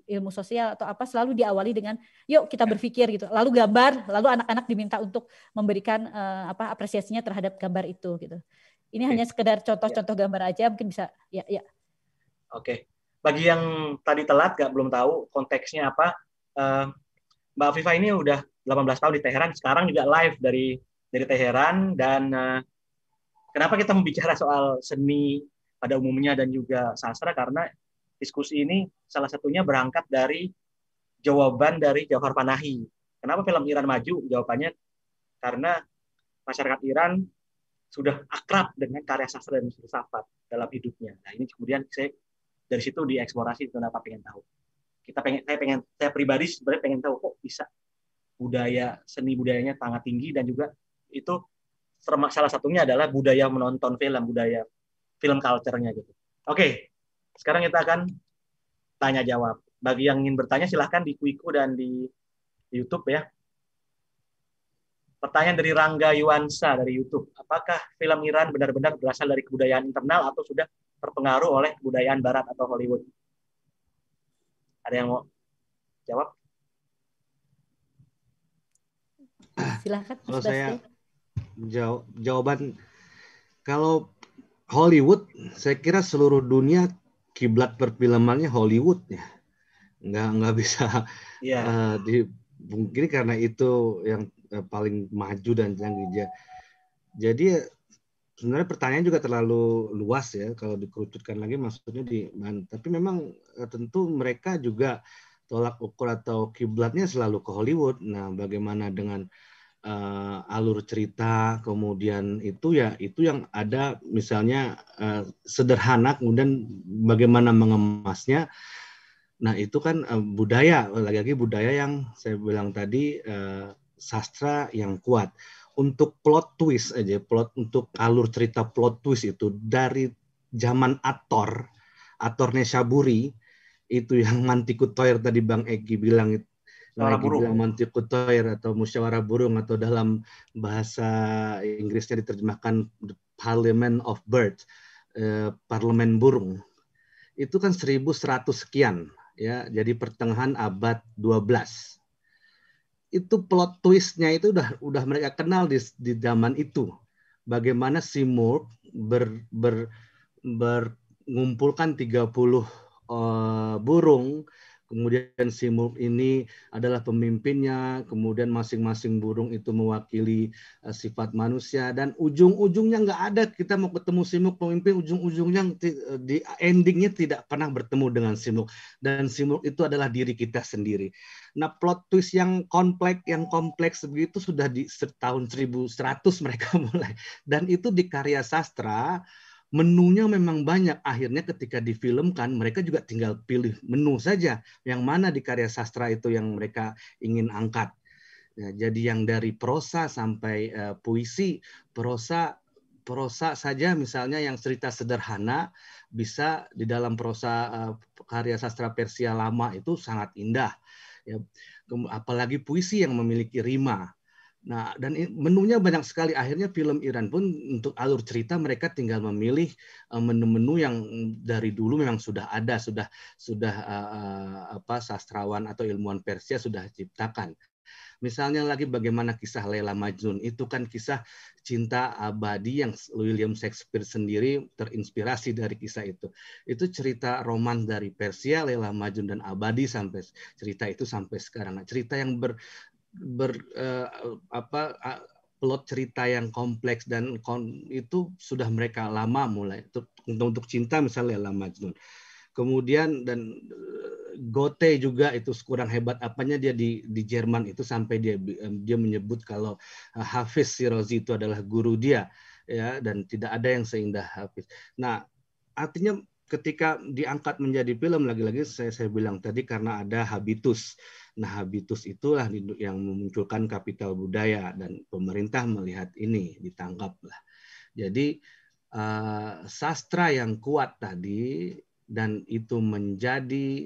ilmu sosial atau apa selalu diawali dengan yuk kita berpikir gitu. Lalu gambar, lalu anak-anak diminta untuk memberikan apresiasinya terhadap gambar itu gitu. Ini hanya sekedar contoh-contoh gambar aja, mungkin bisa ya. Oke. Bagi yang tadi telat belum tahu konteksnya apa, Mbak Afifah ini udah 18 tahun di Teheran, sekarang juga live dari Teheran, dan kenapa kita membicara soal seni pada umumnya dan juga sastra, karena diskusi ini salah satunya berangkat dari jawaban dari Jauhar Panahi. Kenapa film Iran maju? Jawabannya karena masyarakat Iran sudah akrab dengan karya sastra dan filsafat dalam hidupnya. Nah ini kemudian saya dari situ dieksplorasi, kenapa pengen tahu. Saya pribadi sebenarnya pengen tahu kok bisa seni budayanya sangat tinggi, dan juga itu salah satunya adalah budaya menonton film, budaya film culture-nya gitu. Oke, sekarang kita akan tanya jawab. Bagi yang ingin bertanya silahkan di Quiku dan di YouTube ya. Pertanyaan dari Rangga Yuwansa dari YouTube. Apakah film Iran benar-benar berasal dari kebudayaan internal atau sudah terpengaruh oleh kebudayaan Barat atau Hollywood? Ada yang mau jawab? Silahkan. Kalau saya jawaban, kalau Hollywood, saya kira seluruh dunia kiblat perfilmannya Hollywood ya. Nggak bisa dipungkiri karena itu yang paling maju dan canggih. Jadi sebenarnya pertanyaan juga terlalu luas ya kalau dikerucutkan lagi maksudnya di mana. Tapi memang tentu mereka juga tolak ukur atau kiblatnya selalu ke Hollywood. Nah, bagaimana dengan alur cerita, kemudian itu yang ada misalnya sederhana, kemudian bagaimana mengemasnya. Nah, itu kan budaya, lagi-lagi budaya yang saya bilang tadi, sastra yang kuat. Untuk plot twist aja, untuk alur cerita plot twist itu dari zaman Ator Neshaburi, itu yang Mantikut Toir tadi Bang Egy bilang, Mantikut Toir atau musyawarah burung, atau dalam bahasa Inggrisnya diterjemahkan The Parliament of Birds, parlemen burung. Itu kan 1100 sekian ya, jadi pertengahan abad 12. Itu plot twist-nya itu udah mereka kenal di zaman itu. Bagaimana Seymour mengumpulkan 30 burung, Kemudian simurg ini adalah pemimpinnya, kemudian masing-masing burung itu mewakili sifat manusia, dan ujung-ujungnya nggak ada kita mau ketemu simurg pemimpin, ujung-ujungnya di endingnya tidak pernah bertemu dengan simurg, dan simurg itu adalah diri kita sendiri. Nah, plot twist yang kompleks begitu sudah di tahun 1100 mereka mulai, dan itu di karya sastra. Menunya memang banyak. Akhirnya ketika difilmkan, mereka juga tinggal pilih menu saja. Yang mana di karya sastra itu yang mereka ingin angkat. Ya, jadi yang dari prosa sampai puisi, prosa saja misalnya yang cerita sederhana, bisa di dalam prosa karya sastra Persia lama itu sangat indah. Ya, apalagi puisi yang memiliki rima. Nah, dan menunya banyak sekali. Akhirnya film Iran pun untuk alur cerita mereka tinggal memilih menu-menu yang dari dulu memang sudah ada, sudah sastrawan atau ilmuwan Persia sudah ciptakan. Misalnya lagi bagaimana kisah Laila Majnun, itu kan kisah cinta abadi yang William Shakespeare sendiri terinspirasi dari kisah itu. Itu cerita roman dari Persia, Laila Majnun dan abadi sampai cerita itu sampai sekarang. Nah, cerita yang plot cerita yang kompleks dan itu sudah mereka lama mulai untuk cinta misalnya Laila Majnun. Kemudian dan Goethe juga itu kurang hebat apanya dia di Jerman itu sampai dia menyebut kalau Hafiz Shirazi itu adalah guru dia, ya, dan tidak ada yang seindah Hafiz. Nah, artinya ketika diangkat menjadi film, lagi-lagi saya bilang tadi karena ada habitus. Nah, habitus itulah yang memunculkan kapital budaya, dan pemerintah melihat ini ditangkaplah. Jadi sastra yang kuat tadi, dan itu menjadi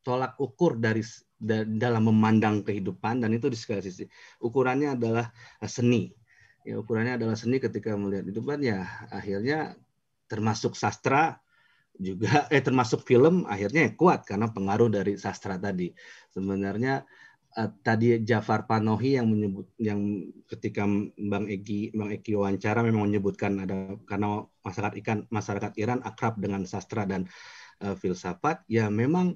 tolak ukur dalam memandang kehidupan, dan itu di segala sisi. Ukurannya adalah seni. Ya, ukurannya adalah seni ketika melihat kehidupan, ya akhirnya termasuk sastra juga termasuk film akhirnya kuat karena pengaruh dari sastra tadi. Sebenarnya tadi Jafar Panohi yang ketika Bang Eki wawancara memang menyebutkan ada karena masyarakat Iran akrab dengan sastra dan filsafat, ya memang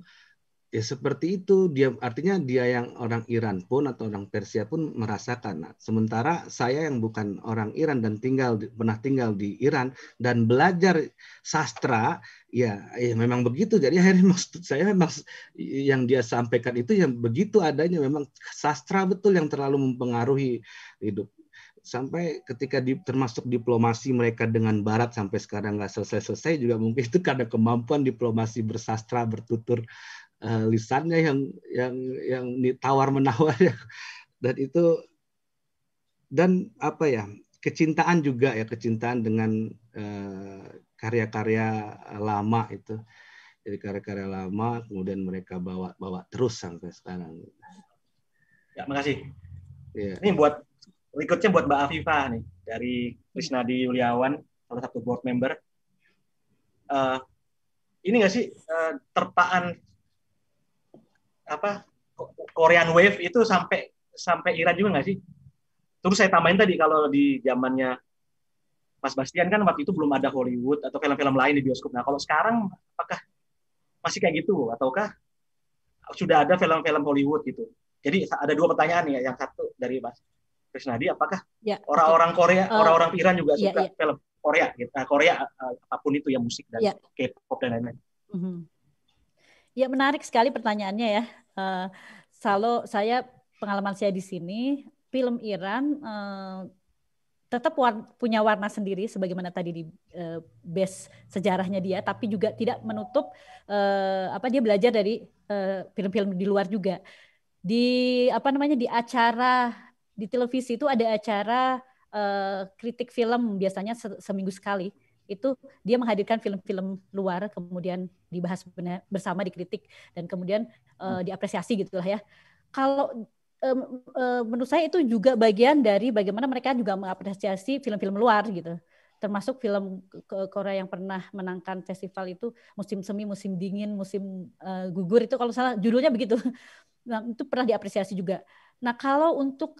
ya seperti itu, artinya dia yang orang Iran pun atau orang Persia pun merasakan. Nah, sementara saya yang bukan orang Iran dan pernah tinggal di Iran dan belajar sastra, ya memang begitu. Jadi akhirnya maksud saya memang yang dia sampaikan itu yang begitu adanya, memang sastra betul yang terlalu mempengaruhi hidup. Sampai ketika termasuk diplomasi mereka dengan Barat sampai sekarang nggak selesai juga, mungkin itu karena kemampuan diplomasi bersastra, bertutur lisannya yang tawar menawar ya. Dan itu, dan apa ya, kecintaan juga ya, kecintaan dengan karya-karya lama itu. Jadi karya-karya lama kemudian mereka bawa terus sampai sekarang. Ya, makasih. Ya. Ini berikutnya buat Mbak Afifah nih, dari Krisnadi Yuliawan, salah satu board member. Ini nggak sih terpaan Korean Wave itu sampai Iran juga nggak sih? Terus saya tambahin tadi kalau di zamannya Mas Bastian kan waktu itu belum ada Hollywood atau film-film lain di bioskop. Nah, kalau sekarang apakah masih kayak gitu ataukah sudah ada film-film Hollywood gitu? Jadi ada dua pertanyaan nih. Yang satu dari Mas Krisnadi, apakah orang-orang Korea, orang-orang Iran juga suka film Korea gitu? Korea apapun itu ya, musik dan K-pop dan lain-lain. Ya, menarik sekali pertanyaannya ya. Saya pengalaman saya di sini, film Iran tetap punya warna sendiri sebagaimana tadi di base sejarahnya dia, tapi juga tidak menutup dia belajar dari film-film di luar juga. Di di acara di televisi itu ada acara kritik film biasanya seminggu sekali. Itu dia menghadirkan film-film luar, kemudian dibahas bersama, dikritik, dan kemudian diapresiasi gitulah ya. Kalau menurut saya itu juga bagian dari bagaimana mereka juga mengapresiasi film-film luar gitu. Termasuk film Korea yang pernah menangkan festival itu musim semi, musim dingin, musim gugur, itu kalau salah judulnya begitu. Nah, itu pernah diapresiasi juga. Nah, kalau untuk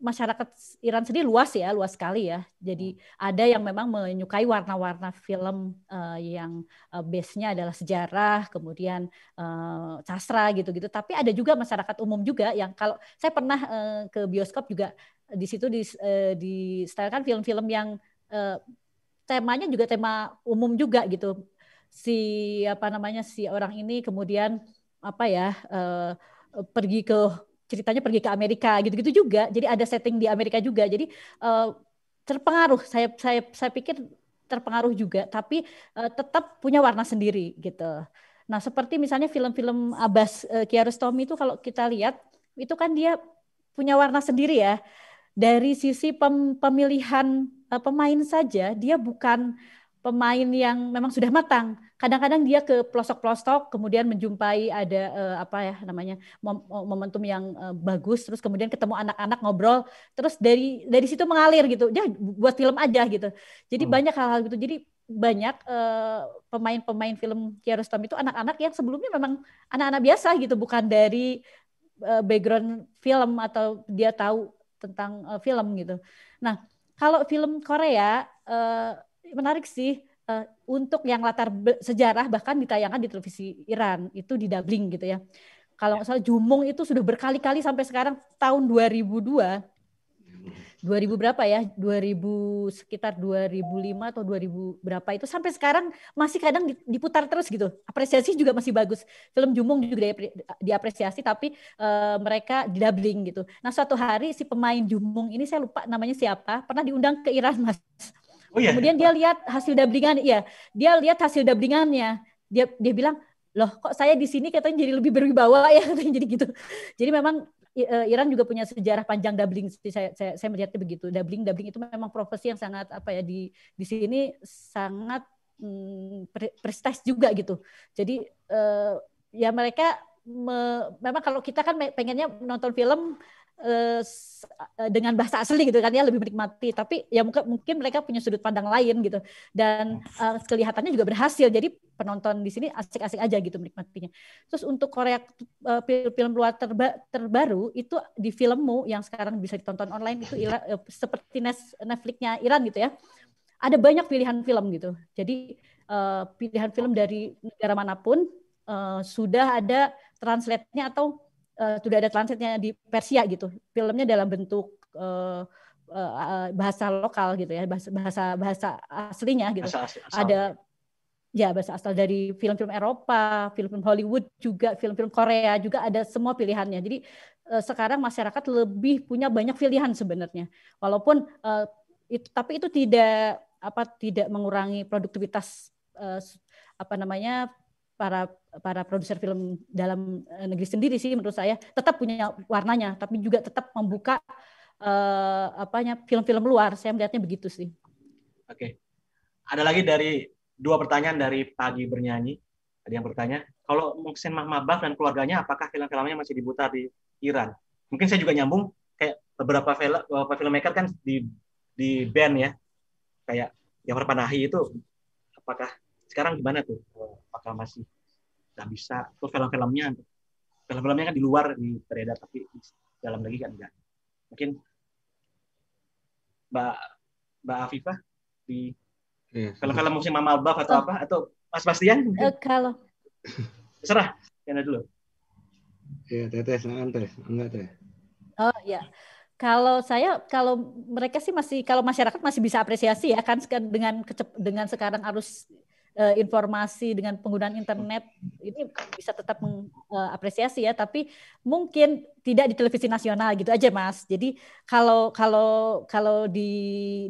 masyarakat Iran sendiri luas sekali ya. Jadi ada yang memang menyukai warna-warna film yang base-nya adalah sejarah, kemudian sastra gitu-gitu. Tapi ada juga masyarakat umum juga yang kalau saya pernah ke bioskop juga di situ disetelkan film-film yang temanya juga tema umum juga gitu. Si orang ini kemudian pergi ke Amerika gitu-gitu juga. Jadi ada setting di Amerika juga. Jadi terpengaruh. Saya pikir terpengaruh juga, tapi tetap punya warna sendiri gitu. Nah, seperti misalnya film-film Abbas Kiarostami itu kalau kita lihat itu kan dia punya warna sendiri ya. Dari sisi pemilihan pemain saja, dia bukan pemain yang memang sudah matang. Kadang-kadang dia ke pelosok-pelosok, kemudian menjumpai ada momentum yang bagus, terus kemudian ketemu anak-anak ngobrol, terus dari situ mengalir gitu. Dia buat film aja gitu. Jadi banyak hal-hal gitu. Jadi banyak pemain-pemain film Kiarostami itu anak-anak yang sebelumnya memang anak-anak biasa gitu, bukan dari background film atau dia tahu tentang film gitu. Nah, kalau film Korea menarik sih untuk yang latar sejarah bahkan ditayangkan di televisi Iran itu didubbing gitu ya. Kalau nggak salah Jumong itu sudah berkali-kali sampai sekarang tahun 2002 berapa ya? 2000 sekitar 2005 atau 2000 berapa itu sampai sekarang masih kadang diputar terus gitu. Apresiasi juga masih bagus. Film Jumong juga diapresiasi tapi mereka didubbing gitu. Nah, suatu hari si pemain Jumong ini saya lupa namanya siapa, pernah diundang ke Iran, Mas. Oh, iya. Kemudian dia lihat hasil dubbingan, dia lihat hasil dubbingannya. Dia bilang, "Loh, kok saya di sini katanya jadi lebih berwibawa ya," katanya jadi gitu. Jadi memang Iran juga punya sejarah panjang dubbing. Saya melihatnya begitu. Dubbing itu memang profesi yang sangat di sini sangat prestis juga gitu. Jadi ya mereka memang kalau kita kan pengennya nonton film dengan bahasa asli gitu kan ya lebih menikmati, tapi ya mungkin mereka punya sudut pandang lain gitu dan kelihatannya juga berhasil, jadi penonton di sini asik-asik aja gitu menikmatinya. Terus untuk Korea film luar terbaru itu di Filmmu yang sekarang bisa ditonton online itu seperti Netflix-nya Iran gitu ya, ada banyak pilihan film gitu, jadi pilihan film dari negara manapun sudah ada translate-nya atau sudah ada translate-nya di Persia gitu. Filmnya dalam bentuk bahasa lokal gitu ya, bahasa aslinya gitu. Bahasa asal. Ada bahasa asal dari film-film Eropa, film-film Hollywood juga, film-film Korea juga ada semua pilihannya. Jadi sekarang masyarakat lebih punya banyak pilihan sebenarnya. Walaupun tapi itu tidak mengurangi produktivitas para produser film dalam negeri sendiri sih, menurut saya tetap punya warnanya, tapi juga tetap membuka film-film luar. Saya melihatnya begitu sih. Oke. Ada lagi dari 2 pertanyaan dari Pagi Bernyanyi. Ada yang bertanya, kalau Muhsin Mahmabah dan keluarganya, apakah film-filmnya masih diputar di Iran? Mungkin saya juga nyambung, kayak beberapa filmmaker kan di ban ya, kayak Jafar Panahi itu, apakah sekarang gimana tuh? Apakah masih nggak bisa? Tuh film-filmnya kan di luar di beredar, tapi di dalam negeri kan enggak. Mungkin Mbak Afifah di film-film Muhsin Mahmabah atau apa? Atau Mas Bastian? Kalau terserah, Yana dulu. Ya, Teteh, enggak Teh. Oh ya. Kalau mereka sih kalau masyarakat masih bisa apresiasi ya kan dengan sekarang arus informasi dengan penggunaan internet ini bisa tetap mengapresiasi ya, tapi mungkin tidak di televisi nasional gitu aja Mas. Jadi kalau di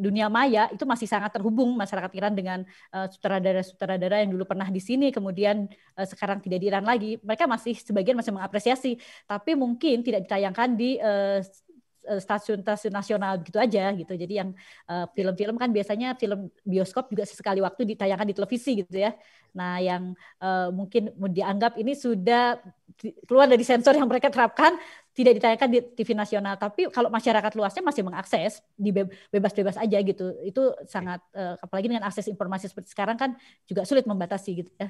dunia maya itu masih sangat terhubung masyarakat Iran dengan sutradara-sutradara yang dulu pernah di sini kemudian sekarang tidak di Iran lagi. Mereka sebagian masih mengapresiasi, tapi mungkin tidak ditayangkan di stasiun-stasiun nasional gitu aja gitu. Jadi yang film-film kan biasanya film bioskop juga sesekali waktu ditayangkan di televisi gitu ya. Nah, yang mungkin dianggap ini sudah keluar dari sensor yang mereka terapkan, tidak ditayangkan di TV nasional. Tapi kalau masyarakat luasnya masih mengakses, bebas-bebas aja gitu. Itu sangat apalagi dengan akses informasi seperti sekarang kan juga sulit membatasi gitu ya.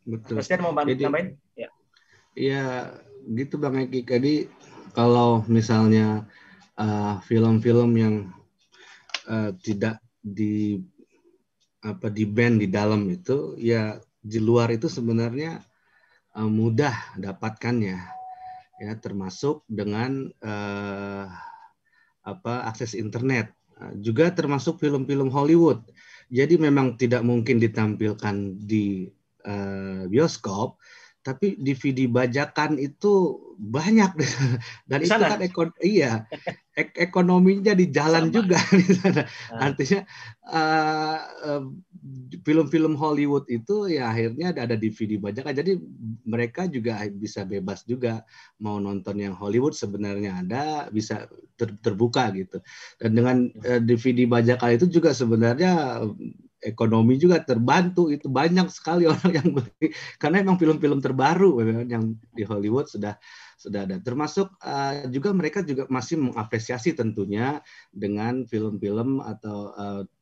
Betul. Presiden mau tambahin? Ya, gitu Bang Eki. Jadi kalau misalnya film-film yang tidak di ban di dalam itu, ya di luar itu sebenarnya mudah dapatkannya, ya termasuk dengan akses internet, juga termasuk film-film Hollywood. Jadi memang tidak mungkin ditampilkan di bioskop, tapi DVD bajakan itu banyak dan Di itu sana? kan ekonominya di jalan Sama. juga di sana. Nah, Artinya film-film Hollywood itu ya akhirnya ada DVD bajakan. Jadi mereka juga bisa bebas juga mau nonton yang Hollywood sebenarnya ada, bisa terbuka gitu. Dan dengan DVD bajakan itu juga sebenarnya ekonomi juga terbantu, itu banyak sekali orang yang beli karena memang film-film terbaru yang di Hollywood sudah ada. Termasuk juga mereka juga masih mengapresiasi tentunya dengan film-film atau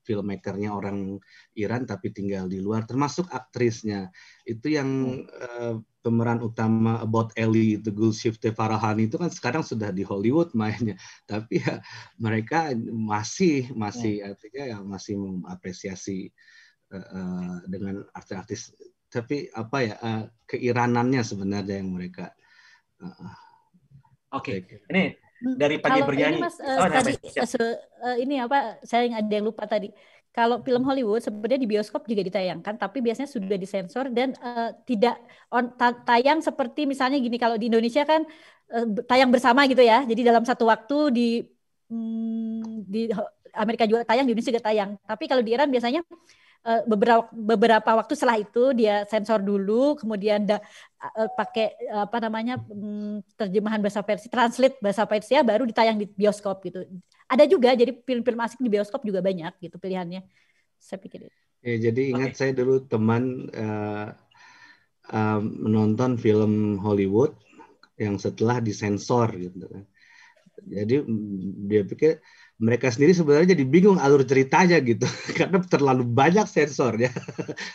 filmmakernya orang Iran tapi tinggal di luar, termasuk aktrisnya. Itu yang pemeran utama About Ellie itu Gulshifteh Farahani itu kan sekarang sudah di Hollywood mainnya, tapi ya mereka masih artinya ya masih mengapresiasi dengan artis-artis, tapi keiranannya sebenarnya yang mereka Oke. Ini dari Pagi Kalau ini Bernyanyi. Mas Nah, tadi ini saya ada yang lupa tadi. Kalau film Hollywood sebenarnya di bioskop juga ditayangkan, tapi biasanya sudah disensor dan tidak tayang seperti misalnya gini, kalau di Indonesia kan tayang bersama gitu ya. Jadi dalam satu waktu di Amerika juga tayang, di Indonesia juga tayang. Tapi kalau di Iran biasanya beberapa waktu setelah itu dia sensor dulu, kemudian pakai terjemahan bahasa Persia, translate bahasa Persia, baru ditayang di bioskop gitu. Ada juga, jadi film-film asing di bioskop juga banyak gitu pilihannya. Saya pikir itu. Ya, jadi ingat saya dulu teman menonton film Hollywood yang setelah disensor gitu. Jadi dia pikir mereka sendiri sebenarnya jadi bingung alur ceritanya gitu karena terlalu banyak sensornya.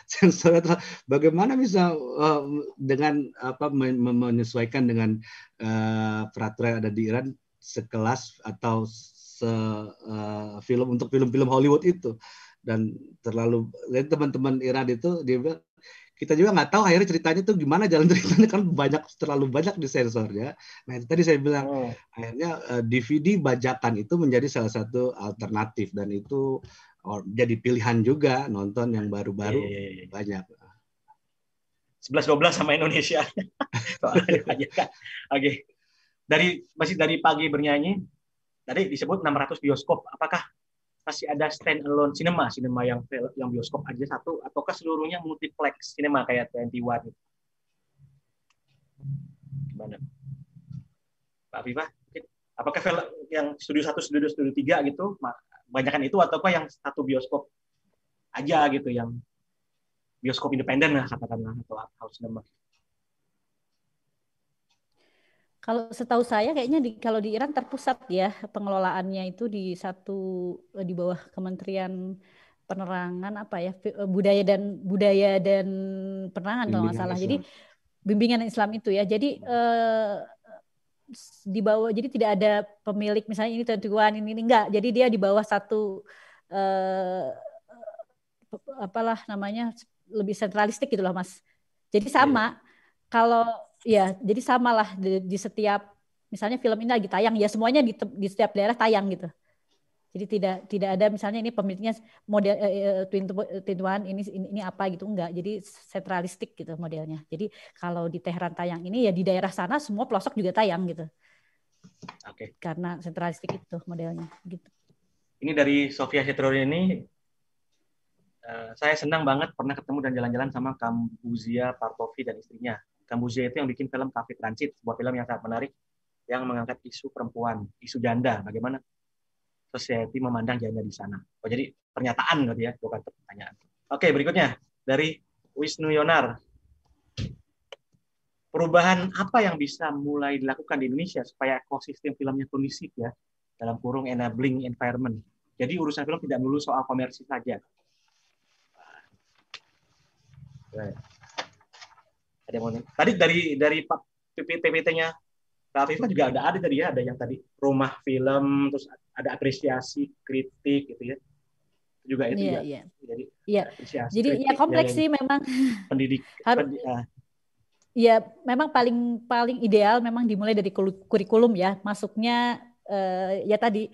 Sensornya bagaimana bisa dengan menyesuaikan dengan peraturan yang ada di Iran sekelas atau film untuk film-film Hollywood itu, dan teman-teman Iran itu dia bilang kita juga nggak tahu akhirnya ceritanya tuh gimana, jalan ceritanya kan terlalu banyak di sensornya. Nah itu tadi saya bilang akhirnya DVD bajakan itu menjadi salah satu alternatif, dan itu jadi pilihan juga nonton yang baru-baru banyak. 11-12 sama Indonesia. Soalnya bajakan. Oke. Masih dari Pagi Bernyanyi, tadi disebut 600 bioskop. Apakah masih ada stand alone cinema yang bioskop aja satu, ataukah seluruhnya multiplex cinema kayak 21? Gimana, Pak Afifah? Apakah film yang studio 1, studio 2, studio 3 gitu, banyakkan itu, ataukah yang satu bioskop aja gitu, yang bioskop independen lah katakanlah, atau house cinema? Kalau setahu saya kayaknya kalau di Iran terpusat ya pengelolaannya itu di bawah Kementerian Penerangan budaya dan penerangan kalau nggak salah. Jadi bimbingan Islam itu ya. Jadi di bawah, jadi tidak ada pemilik misalnya ini 21 ini enggak. Jadi dia di bawah satu lebih sentralistik gitu loh Mas. Jadi sama kalau ya, jadi samalah di setiap misalnya film ini lagi tayang ya semuanya di setiap daerah tayang gitu. Jadi tidak ada misalnya ini pemiliknya model 21 ini apa gitu, enggak. Jadi sentralistik gitu modelnya. Jadi kalau di Teheran tayang ini ya di daerah sana semua pelosok juga tayang gitu. Oke. Karena sentralistik itu modelnya gitu. Ini dari Sofia Hetrori ini, saya senang banget pernah ketemu dan jalan-jalan sama Kambuzia Partovi dan istrinya. Kambuzia itu yang bikin film Cafe Transit, sebuah film yang sangat menarik yang mengangkat isu perempuan, isu janda, bagaimana society memandang janda di sana. Oh, jadi pernyataan gitu ya, bukan pertanyaan. Oke, berikutnya dari Wisnu Yonar. Perubahan apa yang bisa mulai dilakukan di Indonesia supaya ekosistem filmnya kondusif ya, dalam kurung enabling environment. Jadi urusan film tidak melulu soal komersi saja. Ada yang mau tadi dari Pak PPT-nya Kak Afifah juga ada tadi ya, ada yang tadi rumah film, terus ada apresiasi kritik gitu ya. Juga itu Iya, juga. iya. Jadi Iya. apresiasi Jadi ya kritik kompleks ya, sih memang. pendidik Harus ya memang paling ideal memang dimulai dari kurikulum ya. Masuknya ya tadi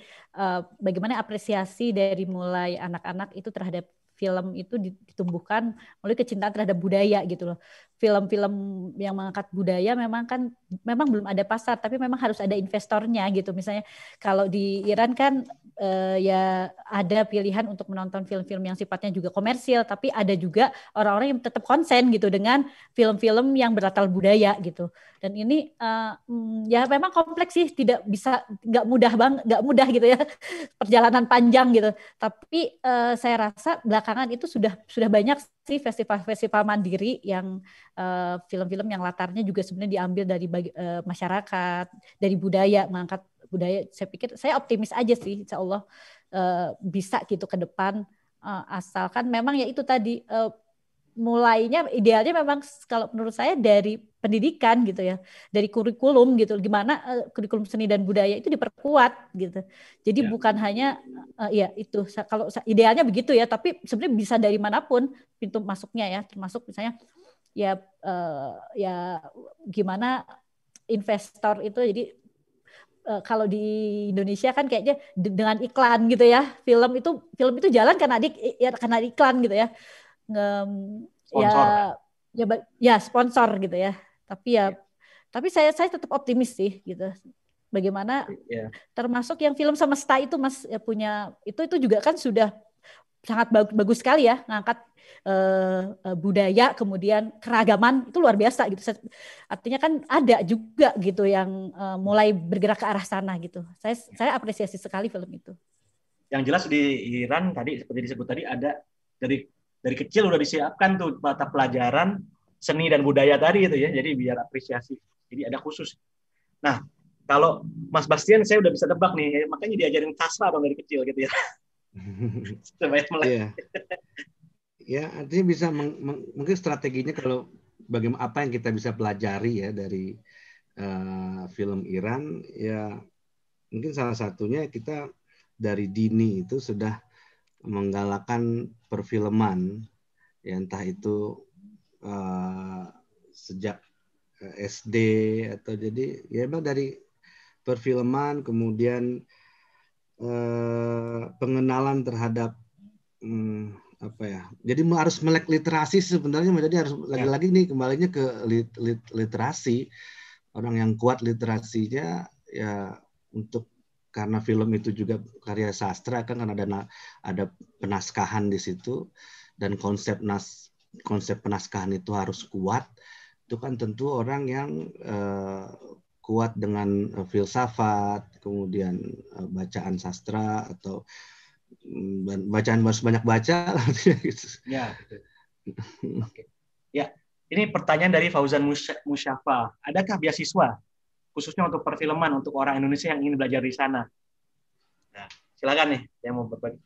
bagaimana apresiasi dari mulai anak-anak itu terhadap film itu ditumbuhkan melalui kecintaan terhadap budaya gitu loh. Film-film yang mengangkat budaya memang belum ada pasar, tapi memang harus ada investornya gitu. Misalnya kalau di Iran kan ya ada pilihan untuk menonton film-film yang sifatnya juga komersil, tapi ada juga orang-orang yang tetap konsen gitu dengan film-film yang berlatar budaya gitu. Dan ini ya memang kompleks sih, nggak mudah gitu ya, perjalanan panjang gitu. Tapi saya rasa belakangan itu sudah banyak sih festival-festival mandiri yang film-film yang latarnya juga sebenarnya diambil dari masyarakat, dari budaya, mengangkat budaya. Saya pikir saya optimis aja sih, insya Allah bisa gitu ke depan, asalkan memang ya itu tadi mulainya idealnya memang kalau menurut saya dari pendidikan gitu ya, dari kurikulum gitu, gimana kurikulum seni dan budaya itu diperkuat gitu. Jadi bukan hanya ya itu kalau idealnya begitu ya, tapi sebenarnya bisa dari manapun pintu masuknya ya, termasuk misalnya ya ya gimana investor itu. Jadi kalau di Indonesia kan kayaknya dengan iklan gitu ya, film itu jalan karena iklan gitu ya. sponsor. Ya sponsor gitu ya. Tapi saya tetap optimis sih gitu. Bagaimana termasuk yang film Semesta itu Mas ya punya itu juga kan sudah sangat bagus sekali ya, ngangkat budaya kemudian keragaman, itu luar biasa gitu. Artinya kan ada juga gitu yang mulai bergerak ke arah sana gitu. Saya apresiasi sekali film itu. Yang jelas di Iran tadi seperti disebut tadi ada dari kecil udah disiapkan tuh mata pelajaran seni dan budaya tadi itu ya. Jadi biar apresiasi. Jadi ada khusus. Nah, kalau Mas Bastian saya udah bisa tebak nih, makanya diajarin sastra dong dari kecil gitu ya. Iya. Ya, artinya bisa mungkin strateginya kalau bagaimana apa yang kita bisa pelajari ya dari film Iran ya, mungkin salah satunya kita dari dini itu sudah menggalakkan perfilman ya, entah itu sejak SD atau jadi ya emang dari perfilman, kemudian pengenalan terhadap apa ya, jadi harus melek literasi sebenarnya. Jadi harus lagi-lagi nih kembalinya ke literasi, orang yang kuat literasinya ya, untuk karena film itu juga karya sastra kan ada penaskahan di situ, dan konsep penaskahan itu harus kuat. Itu kan tentu orang yang kuat dengan filsafat, kemudian bacaan sastra atau bacaan harus banyak baca gitu. Ya, betul. Oke. Ya, ini pertanyaan dari Fauzan Musyafa. Adakah beasiswa khususnya untuk perfilman untuk orang Indonesia yang ingin belajar di sana? Nah, silakan nih yang mau berbagi.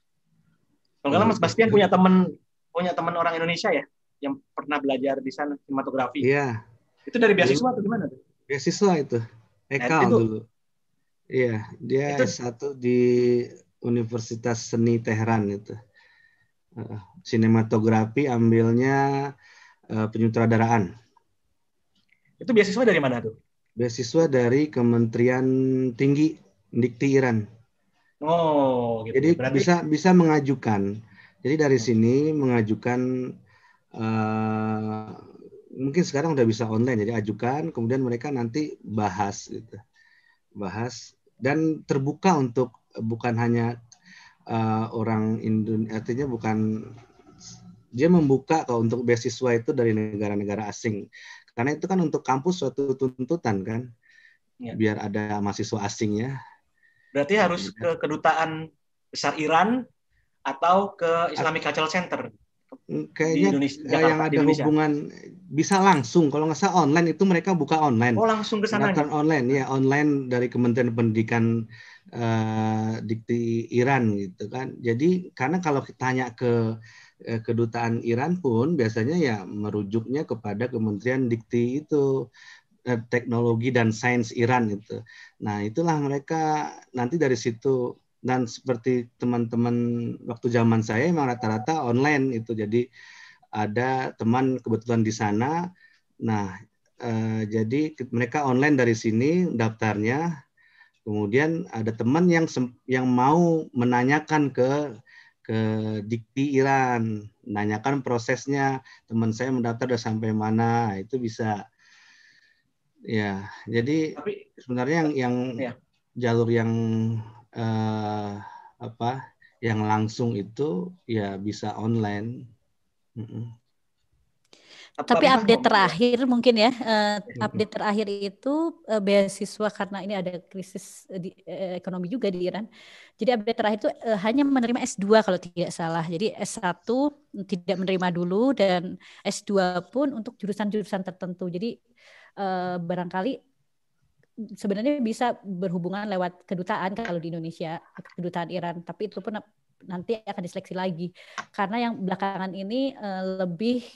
Kalau Mas Bastian punya teman orang Indonesia ya yang pernah belajar di sana sinematografi. Iya. Itu dari beasiswa atau gimana tuh? Beasiswa itu. Ekal dulu. Iya, dia S1 di Universitas Seni Tehran itu. Sinematografi ambilnya penyutradaraan. Itu beasiswa dari mana tuh? Beasiswa dari Kementerian Tinggi Dikti Iran. Oh, gitu. Jadi berarti bisa mengajukan. Jadi dari sini mengajukan, mungkin sekarang udah bisa online. Jadi ajukan, kemudian mereka nanti bahas gitu. Bahas dan terbuka untuk bukan hanya orang Indonesia, artinya bukan, dia membuka kalau untuk beasiswa itu dari negara-negara asing, karena itu kan untuk kampus suatu tuntutan kan, biar ada mahasiswa asingnya. Berarti harus ke kedutaan besar Iran atau ke Islamic Cultural Center kayaknya di Indonesia, Jakarta, yang ada hubungan, bisa langsung. Kalau nggak salah online, itu mereka buka online. Oh, langsung ke sana. Online ya, online dari Kementerian Pendidikan Dikti Iran gitu kan. Jadi karena kalau tanya ke kedutaan Iran pun biasanya ya merujuknya kepada Kementerian Dikti itu. Teknologi dan Sains Iran itu. Nah, itulah mereka nanti dari situ, dan seperti teman-teman waktu zaman saya memang rata-rata online itu. Jadi ada teman kebetulan di sana. Nah, jadi mereka online dari sini daftarnya. Kemudian ada teman yang mau menanyakan ke Dikti Iran, menanyakan prosesnya, teman saya mendaftar udah sampai mana, itu bisa. Ya, jadi Tapi sebenarnya yang ya. jalur yang yang langsung itu ya bisa online. Tapi Kan update terakhir mungkin ya, update terakhir itu beasiswa karena ini ada krisis ekonomi juga di Iran. Jadi update terakhir itu hanya menerima S2 kalau tidak salah. Jadi S1 tidak menerima dulu dan S2 pun untuk jurusan-jurusan tertentu. Jadi barangkali sebenarnya bisa berhubungan lewat kedutaan kalau di Indonesia, kedutaan Iran. Tapi itu pun nanti akan diseleksi lagi. Karena yang belakangan ini lebih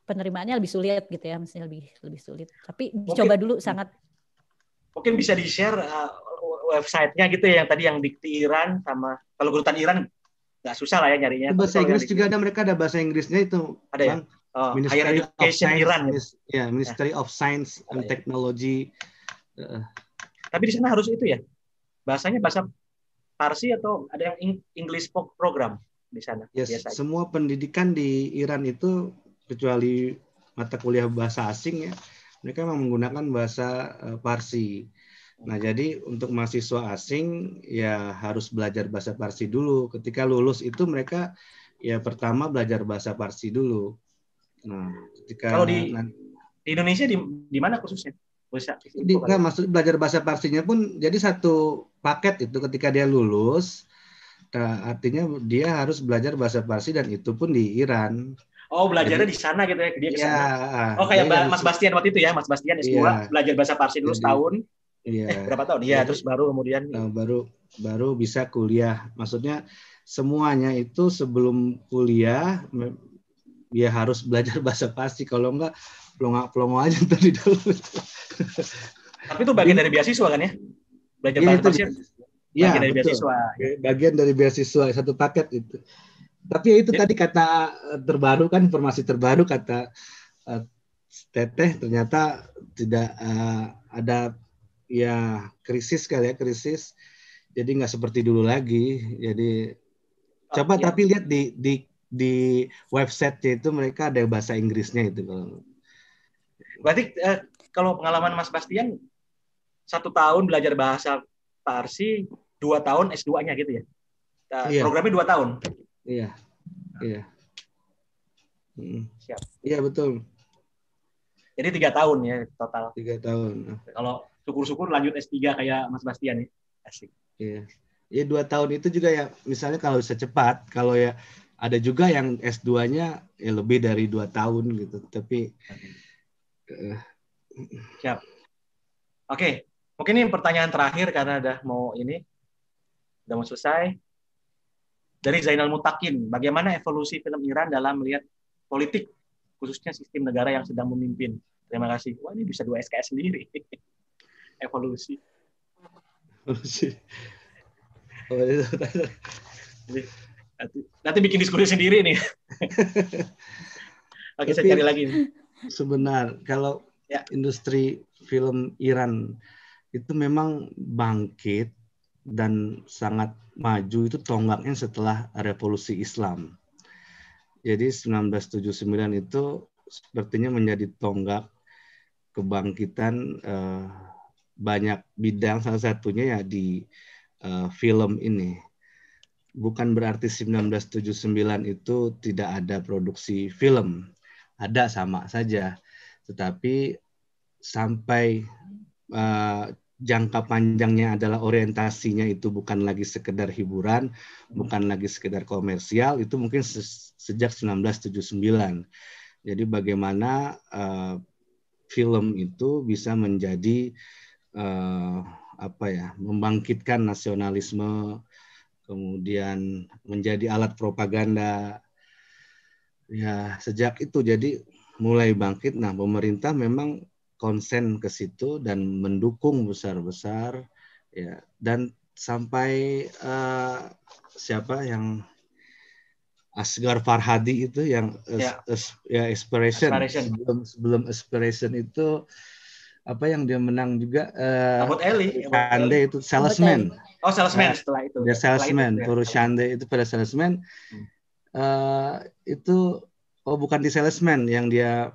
penerimaannya lebih sulit gitu ya, mestinya lebih sulit. Tapi dicoba dulu sangat. Mungkin bisa di-share website-nya gitu ya, yang tadi yang Dikti Iran, sama kalau kedutaan Iran nggak susah lah ya nyarinya. Bahasa Inggris juga ada, mereka ada bahasa Inggrisnya itu, ada ya? Ministry of Science, Iran, ya, Ministry of Science and Technology. Tapi di sana harus itu ya, bahasanya bahasa Parsi atau ada yang English program di sana? Yes, semua pendidikan di Iran itu kecuali mata kuliah bahasa asing ya, mereka memang menggunakan bahasa Parsi. Nah, jadi untuk mahasiswa asing ya harus belajar bahasa Parsi dulu. Ketika lulus itu mereka ya pertama belajar bahasa Parsi dulu. Nah, ketika kalau di Indonesia di mana khususnya? Maksud belajar bahasa Parsinya pun jadi satu paket itu ketika dia lulus. Nah, artinya dia harus belajar bahasa Parsi dan itu pun di Iran. Oh, belajarnya di sana gitu ya, dia ke sana. Oh, kayak Mas Bastian waktu itu ya, Mas Bastian S2 belajar bahasa Parsi dulu setahun. Berapa tahun? Iya, terus baru kemudian baru bisa kuliah. Maksudnya semuanya itu sebelum kuliah dia harus belajar bahasa Parsi, kalau enggak pelongo aja tadi dulu. Tapi itu bagian dari beasiswa kan ya? Belajar bahasa Parsi. Ya, bagian dari beasiswa. Bagian dari beasiswa, satu paket itu. Tapi itu tadi kata terbaru kan, informasi terbaru kata Teteh, ternyata tidak ada ya krisis kali ya, krisis. Jadi nggak seperti dulu lagi. Jadi coba tapi lihat di website itu mereka ada bahasa Inggrisnya itu. Berarti kalau pengalaman Mas Bastian 1 tahun belajar bahasa Parsi, 2 tahun S2-nya gitu ya? Programnya 2 tahun? Iya. Siap. Iya, betul. Jadi 3 tahun ya total. 3 tahun. Kalau syukur-syukur lanjut S3 kayak Mas Bastian ya. Asik. Iya. Ya 2 tahun itu juga ya, misalnya kalau bisa cepat, kalau ya ada juga yang S2-nya ya lebih dari 2 tahun gitu. Tapi siap. Oke. Mungkin ini pertanyaan terakhir karena udah mau selesai. Dari Zainal Mutakin, bagaimana evolusi film Iran dalam melihat politik, khususnya sistem negara yang sedang memimpin? Terima kasih. Wah, ini bisa 2 SKS sendiri. Evolusi. Nanti bikin diskusi sendiri nih. Oke, saya cari lagi. Sebenarnya kalau industri film Iran itu memang bangkit dan sangat maju itu tonggaknya setelah revolusi Islam. Jadi 1979 itu sepertinya menjadi tonggak kebangkitan banyak bidang, salah satunya ya di film ini. Bukan berarti 1979 itu tidak ada produksi film. Ada, sama saja. Tetapi sampai jangka panjangnya adalah orientasinya itu bukan lagi sekedar hiburan, bukan lagi sekedar komersial, itu mungkin sejak 1979. Jadi bagaimana film itu bisa menjadi membangkitkan nasionalisme, kemudian menjadi alat propaganda. Ya, sejak itu jadi mulai bangkit. Nah, pemerintah memang konsen ke situ dan mendukung besar-besar, ya. Dan sampai siapa yang Asghar Farhadi itu yang Aspiration. Sebelum Aspiration itu apa yang dia menang juga Shande itu Salesman. Salesman setelah itu. Dia Salesman, Shande itu pada Salesman. Itu bukan di Salesman yang dia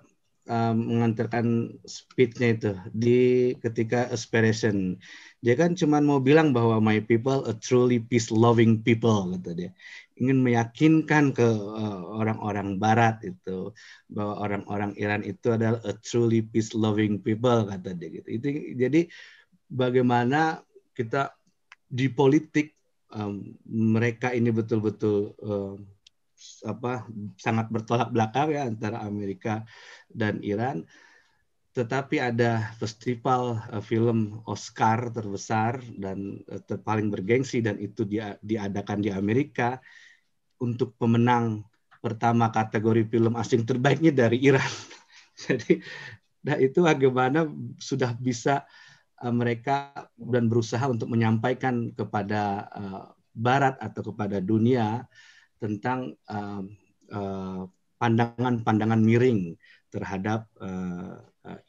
mengantarkan speech-nya itu di ketika Aspiration. Dia kan cuma mau bilang bahwa my people a truly peace loving people, kata dia. Ingin meyakinkan ke orang-orang Barat itu bahwa orang-orang Iran itu adalah a truly peace loving people, kata dia gitu. Itu jadi bagaimana kita di politik mereka ini betul-betul sangat bertolak belakang ya antara Amerika dan Iran, tetapi ada festival film Oscar terbesar dan paling bergengsi dan itu diadakan di Amerika untuk pemenang pertama kategori film asing terbaiknya dari Iran. Jadi itu bagaimana sudah bisa mereka dan berusaha untuk menyampaikan kepada Barat atau kepada dunia tentang pandangan-pandangan miring terhadap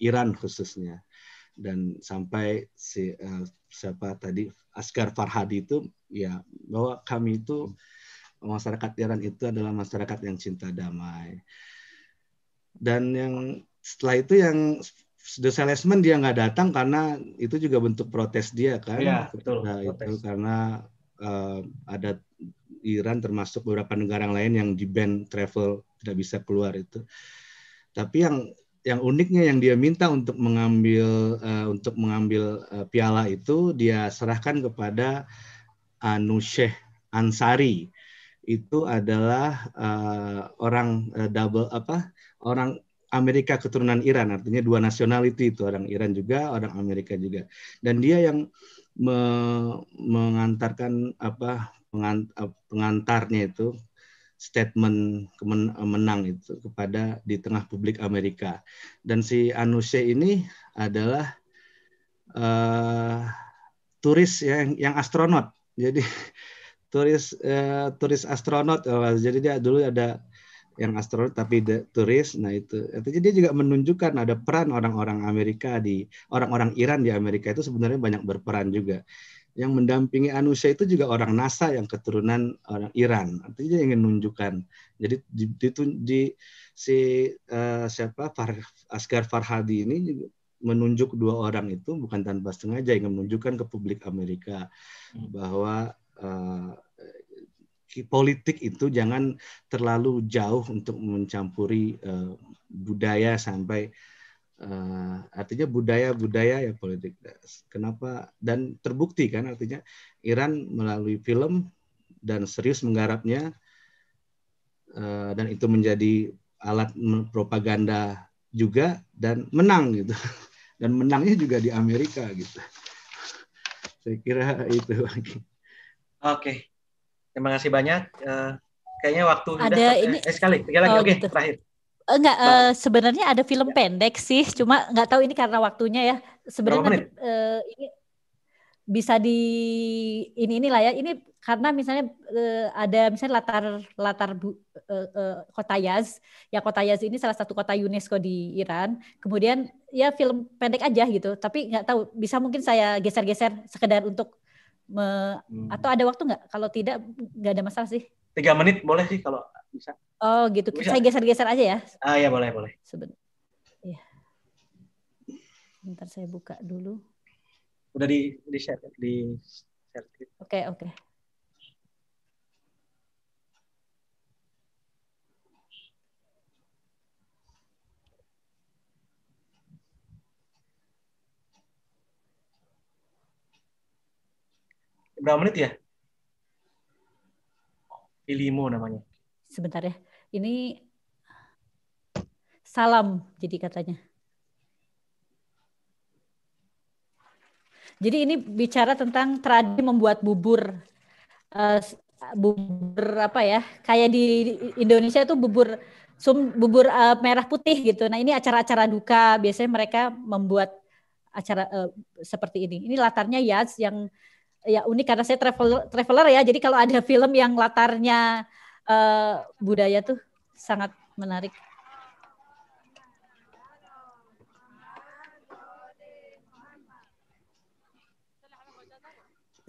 Iran khususnya. Dan sampai siapa tadi Asghar Farhadi itu ya bahwa kami itu masyarakat Iran itu adalah masyarakat yang cinta damai. Dan yang setelah itu yang The Salesman dia nggak datang karena itu juga bentuk protes dia kan. Iya, betul. Itu karena ada Iran termasuk beberapa negara lain yang di-ban travel, tidak bisa keluar itu. Tapi yang uniknya yang dia minta untuk mengambil piala itu dia serahkan kepada Anousheh Ansari. Itu adalah orang orang Amerika keturunan Iran, artinya dua nationality itu, orang Iran juga, orang Amerika juga. Dan dia yang mengantarkan pengantarnya itu statement menang itu kepada di tengah publik Amerika. Dan si Anousheh ini adalah turis yang astronot. Jadi turis astronot. Jadi dia dulu ada yang astronot tapi turis. Nah itu artinya dia juga menunjukkan ada peran orang-orang orang-orang Iran di Amerika itu sebenarnya banyak berperan juga. Yang mendampingi Anousheh itu juga orang NASA yang keturunan orang Iran. Artinya dia ingin menunjukkan. Jadi Asghar Farhadi ini juga menunjuk dua orang itu bukan tanpa sengaja, ingin menunjukkan ke publik Amerika bahwa politik itu jangan terlalu jauh untuk mencampuri budaya sampai artinya budaya ya politik. Kenapa? Dan terbukti kan artinya Iran melalui film dan serius menggarapnya dan itu menjadi alat propaganda juga dan menang gitu. Dan menangnya juga di Amerika gitu. Saya kira itu. Oke. Terima kasih banyak. Kayaknya waktu ada sudah ini sekali lagi. Oke, gitu. Terakhir. Enggak, sebenarnya ada film pendek sih, cuma nggak tahu ini karena waktunya ya. Sebenarnya ini bisa di inilah ya. Ini karena misalnya ada misalnya latar kota Yaz. Ya kota Yaz ini salah satu kota UNESCO di Iran. Kemudian ya film pendek aja gitu. Tapi nggak tahu, bisa mungkin saya geser-geser sekedar untuk atau ada waktu nggak? Kalau tidak nggak ada masalah sih. 3 menit boleh sih kalau bisa. Oh gitu, bisa. Saya geser-geser aja ya. Ya boleh. Sebentar. Ya. Bentar saya buka dulu. Udah di share. Oke. Berapa menit ya? Ilimo namanya. Sebentar ya. Ini salam jadi katanya. Jadi ini bicara tentang tradisi membuat bubur. bubur apa ya? Kayak di Indonesia itu bubur merah putih gitu. Nah, ini acara-acara duka biasanya mereka membuat acara seperti ini. Ini latarnya Yazd yang ya unik karena saya traveler ya. Jadi kalau ada film yang latarnya budaya tuh sangat menarik.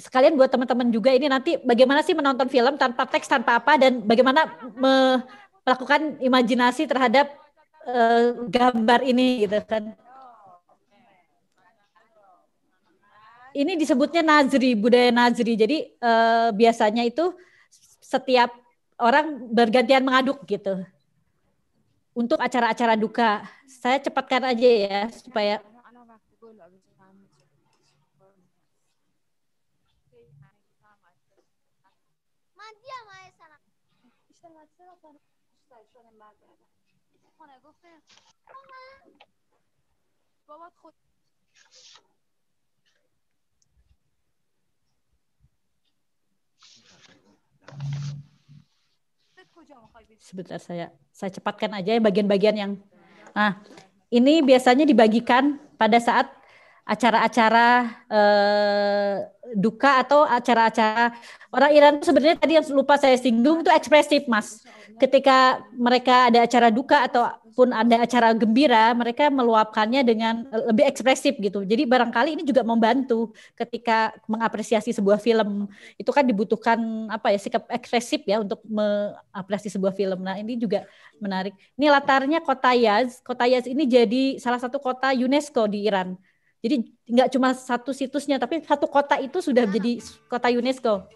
Sekalian buat teman-teman juga ini nanti bagaimana sih menonton film tanpa teks, tanpa apa, dan bagaimana melakukan imajinasi terhadap gambar ini gitu kan. Ini disebutnya Nazri, budaya Nazri. Jadi biasanya itu setiap orang bergantian mengaduk gitu. Untuk acara-acara duka. Saya cepatkan aja ya supaya sebentar saya cepatkan aja ya bagian-bagian yang. Nah, ini biasanya dibagikan pada saat acara-acara duka atau acara-acara orang Iran sebenarnya tadi yang lupa saya singgung itu ekspresif, Mas. Ketika mereka ada acara duka ataupun ada acara gembira, mereka meluapkannya dengan lebih ekspresif gitu. Jadi barangkali ini juga membantu ketika mengapresiasi sebuah film. Itu kan dibutuhkan apa ya, sikap ekspresif ya untuk mengapresiasi sebuah film. Nah, ini juga menarik. Ini latarnya kota Yazd. Kota Yazd ini jadi salah satu kota UNESCO di Iran. Jadi nggak cuma satu situsnya, tapi satu kota itu sudah jadi kota UNESCO.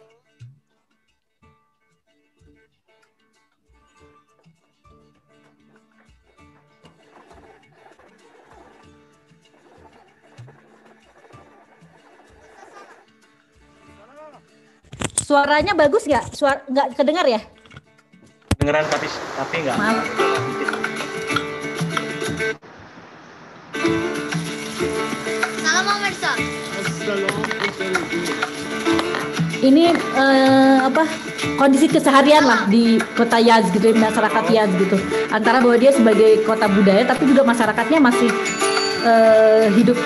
Suaranya bagus nggak? Nggak kedengar ya? Kedengeran tapi nggak. Maaf. Ini kondisi keseharian lah di kota Yazd gitu, di masyarakat Yazd gitu. Antara bahwa dia sebagai kota budaya, tapi juga masyarakatnya masih hidup.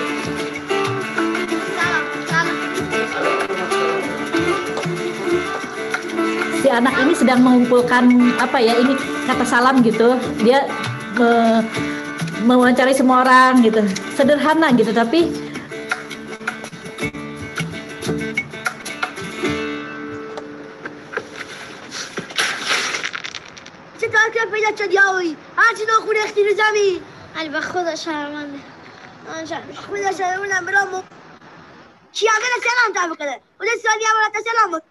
Si anak ini sedang mengumpulkan apa ya, ini kata salam gitu. Dia mewawancarai semua orang gitu. Sederhana gitu, tapi بچه دیایی هرچی ناخون اختی رو زمین علی به خدا شرمنده خدا شرمندم برامو چی همه سلام تا بکنه و ده سالی هم تا سلام بود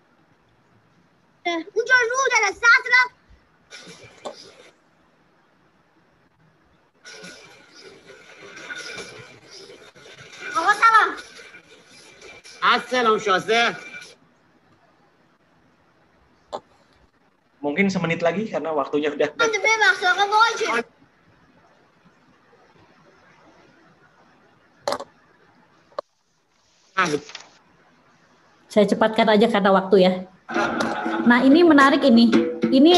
اونجا رو داره ساعت رفت آقا سلام السلام شازده Mungkin semenit lagi karena waktunya udah. Saya cepatkan aja karena waktu ya. Nah, ini menarik ini. Ini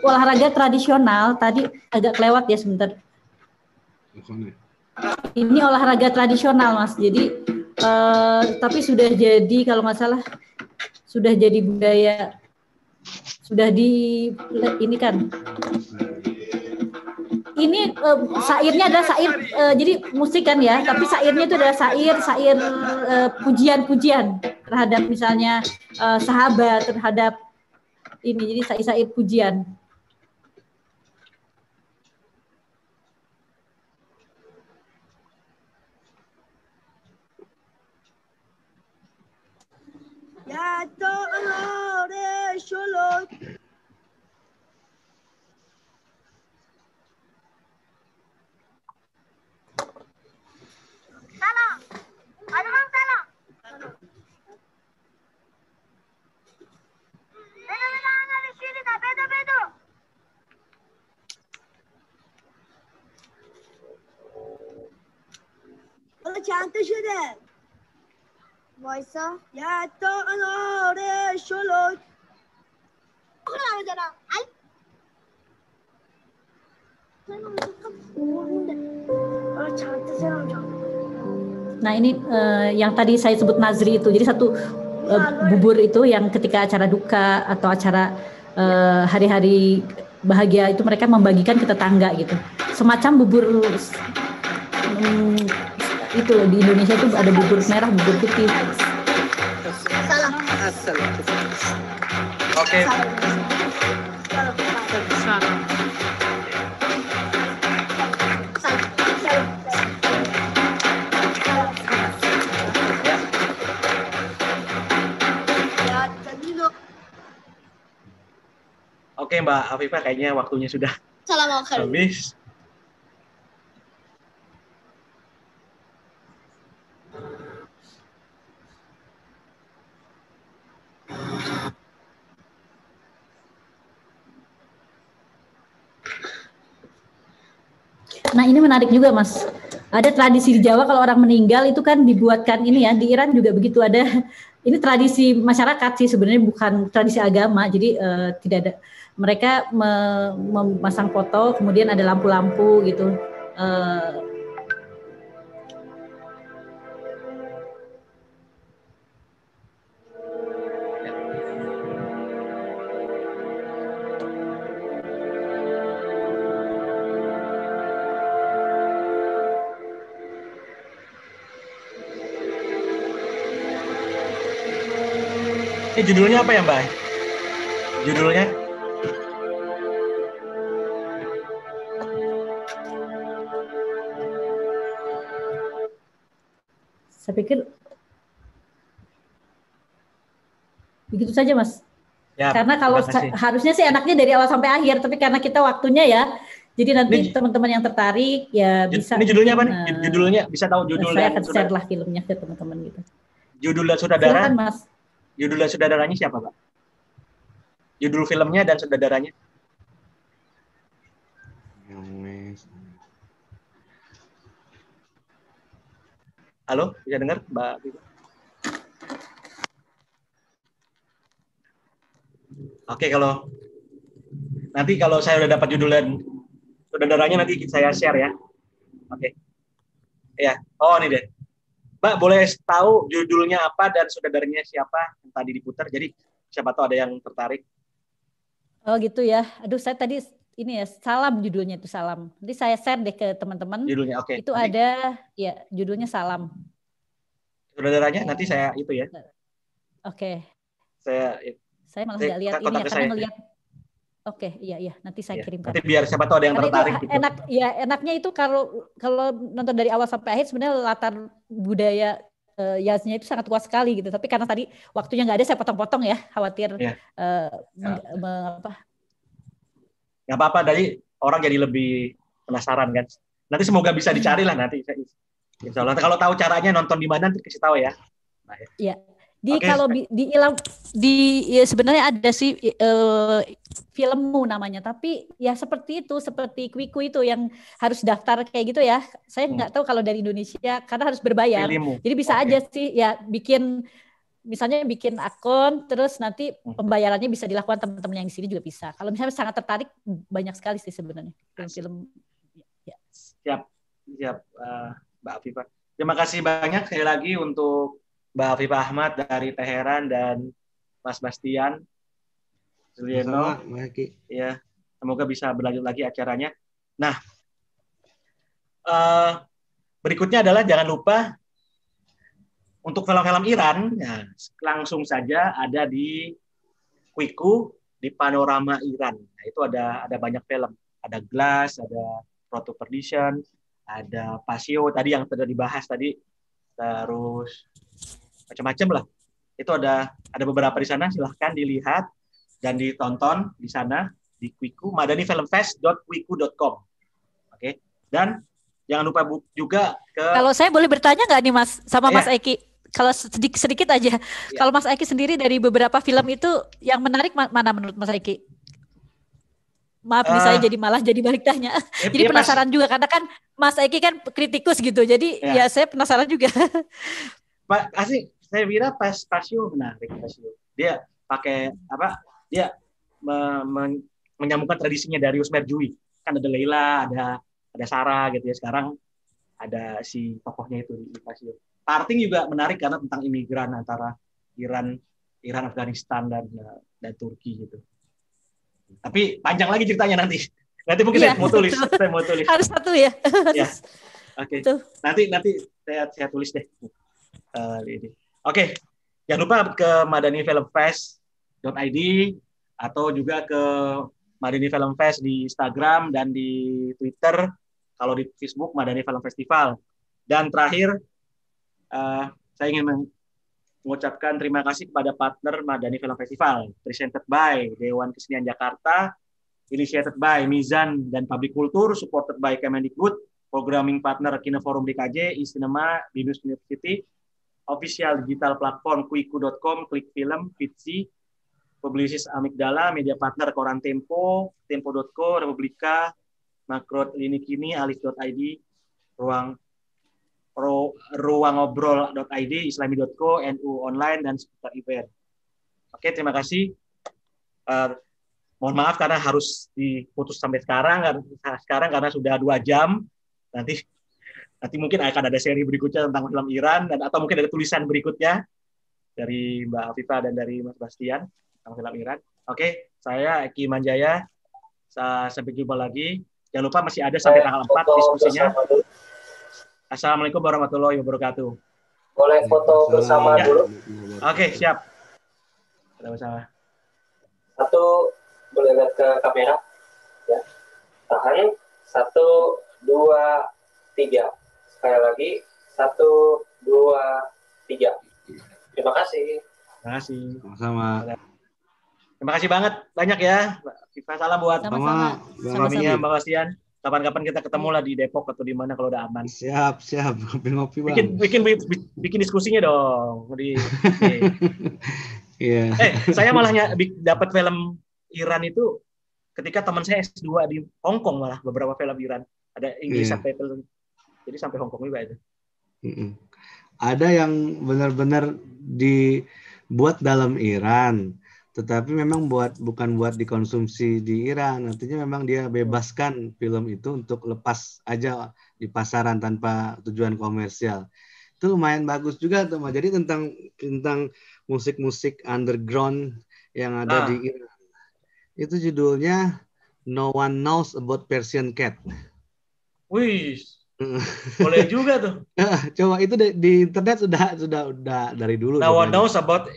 olahraga tradisional. Tadi agak kelewat ya sebentar. Ini olahraga tradisional, Mas. Jadi tapi sudah jadi kalau nggak salah sudah jadi budaya. Sudah ini kan. Ini sairnya adalah sair, jadi musik kan ya, tapi sairnya itu adalah sair pujian-pujian terhadap misalnya sahabat, terhadap ini, jadi sair pujian. Ya Ta'ala Shalom. Salam. Adamam salam. چند تا شده وایسا یا تا اناره شلوک مثلا هل Nah ini yang tadi saya sebut nazri itu. Jadi satu bubur itu yang ketika acara duka atau acara hari-hari bahagia itu mereka membagikan ke tetangga gitu. Semacam bubur itu loh, di Indonesia itu ada bubur merah, bubur putih. Oke. Oke Mbak Afifah, kayaknya waktunya sudah habis. Nah ini menarik juga Mas. Ada tradisi di Jawa kalau orang meninggal itu kan dibuatkan ini ya, di Iran juga begitu ada. Ini tradisi masyarakat sih sebenarnya, bukan tradisi agama. Jadi tidak ada, mereka memasang foto, kemudian ada lampu-lampu gitu. Ini judulnya apa ya Mbak? Judulnya? Saya pikir begitu saja Mas. Ya, karena kalau harusnya sih enaknya dari awal sampai akhir, tapi karena kita waktunya ya, jadi nanti teman-teman yang tertarik ya bisa. Ini judulnya apa nih? Judulnya bisa tahu judul saya dan akan share lah filmnya ke teman-teman gitu. Judul dan sutradara? Silakan Mas. Judul dan sutradaranya siapa Pak? Judul filmnya dan sutradaranya? Halo, bisa dengar Mbak? Oke, nanti kalau saya udah dapat judul dan sutradaranya nanti saya share ya. Oke. Ya. Oh, ini deh. Mbak, boleh tahu judulnya apa dan sutradaranya siapa yang tadi diputar? Jadi siapa tahu ada yang tertarik. Oh gitu ya. Aduh, saya tadi ini ya, Salam judulnya itu, Salam. Nanti saya share deh ke teman-teman. Judulnya oke. Itu nanti ada ya, judulnya Salam. Sutradaranya nanti saya itu ya. Oke. Saya malah nggak lihat ini ya, karena ngelihat. Oke, iya, nanti saya kirimkan. Nanti biar siapa tahu ada yang tertarik. Itu gitu. Enaknya itu kalau nonton dari awal sampai akhir sebenarnya latar budaya Yaznya itu sangat kuat sekali gitu. Tapi karena tadi waktunya nggak ada, saya potong-potong ya, khawatir nggak apa-apa, dari orang jadi lebih penasaran kan. Nanti semoga bisa dicari lah nanti. Insya Allah. Kalau tahu caranya nonton di mana, nanti kasih tahu ya. Nah, ya. Kalau ya sebenarnya ada sih filmmu namanya, tapi ya seperti Kwiku itu yang harus daftar kayak gitu ya. Saya nggak tahu kalau dari Indonesia karena harus berbayar. Jadi bisa aja sih ya misalnya bikin akun, terus nanti pembayarannya bisa dilakukan teman-teman yang di sini juga bisa. Kalau misalnya sangat tertarik, banyak sekali sih sebenarnya film. Ya. Siap Mbak Afifah. Terima kasih banyak sekali lagi untuk Mbak Afifah Ahmad dari Teheran dan Mas Bastian Juliano. Ya, semoga bisa berlanjut lagi acaranya. Nah, berikutnya adalah jangan lupa untuk film-film Iran, ya, langsung saja ada di Kwiku di Panorama Iran. Nah, itu ada banyak film, ada Glass, ada Road to Perdition, ada Pasio tadi yang sudah dibahas tadi, terus macam-macam lah. Itu ada beberapa di sana, silahkan dilihat dan ditonton di sana di Kwiku, madanifilmfest.kwiku.com. Oke. Dan jangan lupa juga Kalau saya boleh bertanya nggak nih Mas sama Mas Eki? Kalau sedikit aja. Kalau Mas Eki sendiri dari beberapa film itu yang menarik mana menurut Mas Eki? Maaf nih saya jadi balik tanya. Jadi penasaran juga karena kan Mas Eki kan kritikus gitu. Jadi ya saya penasaran juga. Pak asik, saya kira Pasio menarik. Pasio dia pakai apa? Dia menyambungkan tradisinya Darius Merjui. Kan ada Leila, ada Sarah gitu ya. Sekarang ada si tokohnya itu di Pasio. Parting juga menarik karena tentang imigran antara Iran, Afghanistan dan Turki gitu. Tapi panjang lagi ceritanya nanti. Nanti mungkin saya mau tulis. Harus satu ya. Ya. Oke. Nanti saya tulis deh. Oke. Jangan lupa ke madanifilmfest.id atau juga ke Madani Film Fest di Instagram dan di Twitter. Kalau di Facebook Madani Film Festival. Dan terakhir saya ingin mengucapkan terima kasih kepada partner Madani Film Festival, presented by Dewan Kesenian Jakarta, initiated by Mizan dan Public Kultur, supported by Kemendikbud, programming partner Kinoforum DKJ, Cinema, Binus University, official digital platform kuiku.com, Klik Film, Fitsi, publicist Amigdala, media partner Koran Tempo, Tempo.co, Republika, Makrot Lini Kini, Alif.id, ruangobrol.id, islami.co, NU Online, dan seputar event. Oke, terima kasih. Mohon maaf karena harus diputus sampai sekarang karena sudah 2 jam. Nanti mungkin akan ada seri berikutnya tentang film Iran atau mungkin ada tulisan berikutnya dari Mbak Afifah dan dari Mas Bastian tentang film Iran. Oke, saya Eki Manjaya. Sampai jumpa lagi. Jangan lupa masih ada sampai tanggal 4 diskusinya. Assalamualaikum warahmatullahi wabarakatuh. Boleh foto bersama dulu? Oke, siap. Bersama. Satu, boleh lihat ke kamera. Ya. Tahan. 1, 2, 3. Sekali lagi. 1, 2, 3. Terima kasih. Terima kasih. Sama-sama. Terima kasih banyak ya. Kita salam buat suaminya Mbak Bastian. Kapan-kapan kita ketemu lah di Depok atau di mana kalau udah aman. Siap. Ngopi-ngopi Bang. Bikin diskusinya dong. Yeah. Saya malah dapat film Iran itu ketika teman saya S2 di Hong Kong, malah beberapa film Iran. Ada English subtitle. Jadi sampai Hong Kong juga itu. Ada yang benar-benar dibuat dalam Iran. Tetapi memang bukan buat dikonsumsi di Iran. Artinya memang dia bebaskan film itu untuk lepas aja di pasaran tanpa tujuan komersial. Itu lumayan bagus juga tuh, Mas. Jadi tentang musik-musik underground yang ada di Iran. Itu judulnya No One Knows About Persian Cat. Wih, boleh juga tuh. Coba itu di internet sudah dari dulu. No One Knows About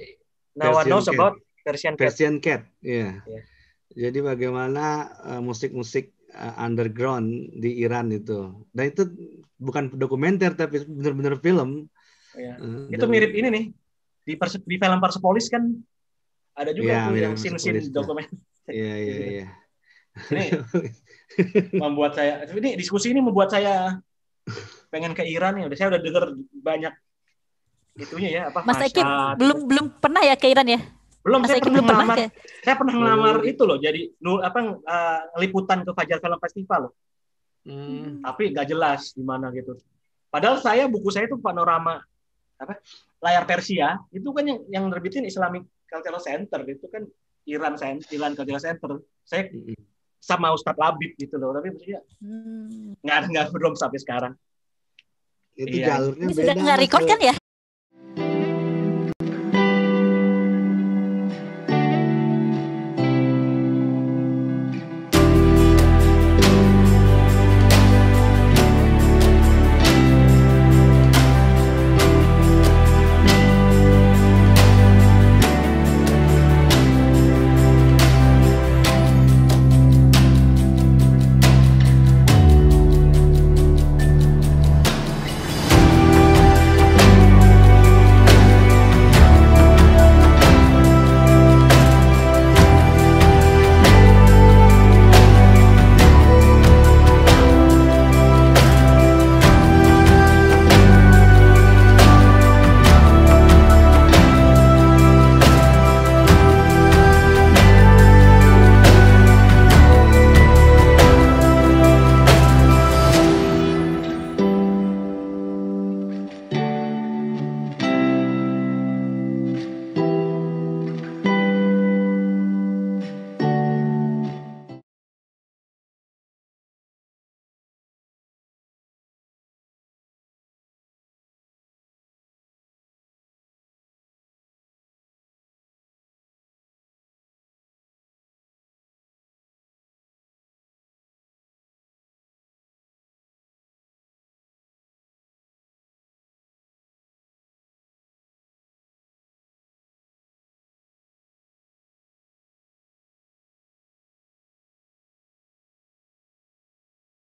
Persian Cat, ya. Yeah. Jadi bagaimana musik-musik underground di Iran itu. Dan itu bukan dokumenter tapi benar-benar film. Yeah. Itu mirip ini nih. Di film Persepolis kan ada juga tuh yang scene-scene dokumenter. Iya. Ini diskusi ini membuat saya pengen ke Iran ya. Saya udah dengar banyak itunya ya, Mas Eki belum pernah ya ke Iran ya? Belum, saya pernah ngelamar itu loh, jadi liputan ke Fajar Film Festival loh. Tapi nggak jelas di mana gitu. Padahal buku saya itu panorama layar Persia, itu kan yang nerbitin Islamic Cultural Center, itu kan Iran Cultural Center. Saya sama Ustadz Labib gitu loh, tapi maksudnya nggak belum sampai sekarang. Itu jalurnya ini beda. Sudah nggak record kan ya?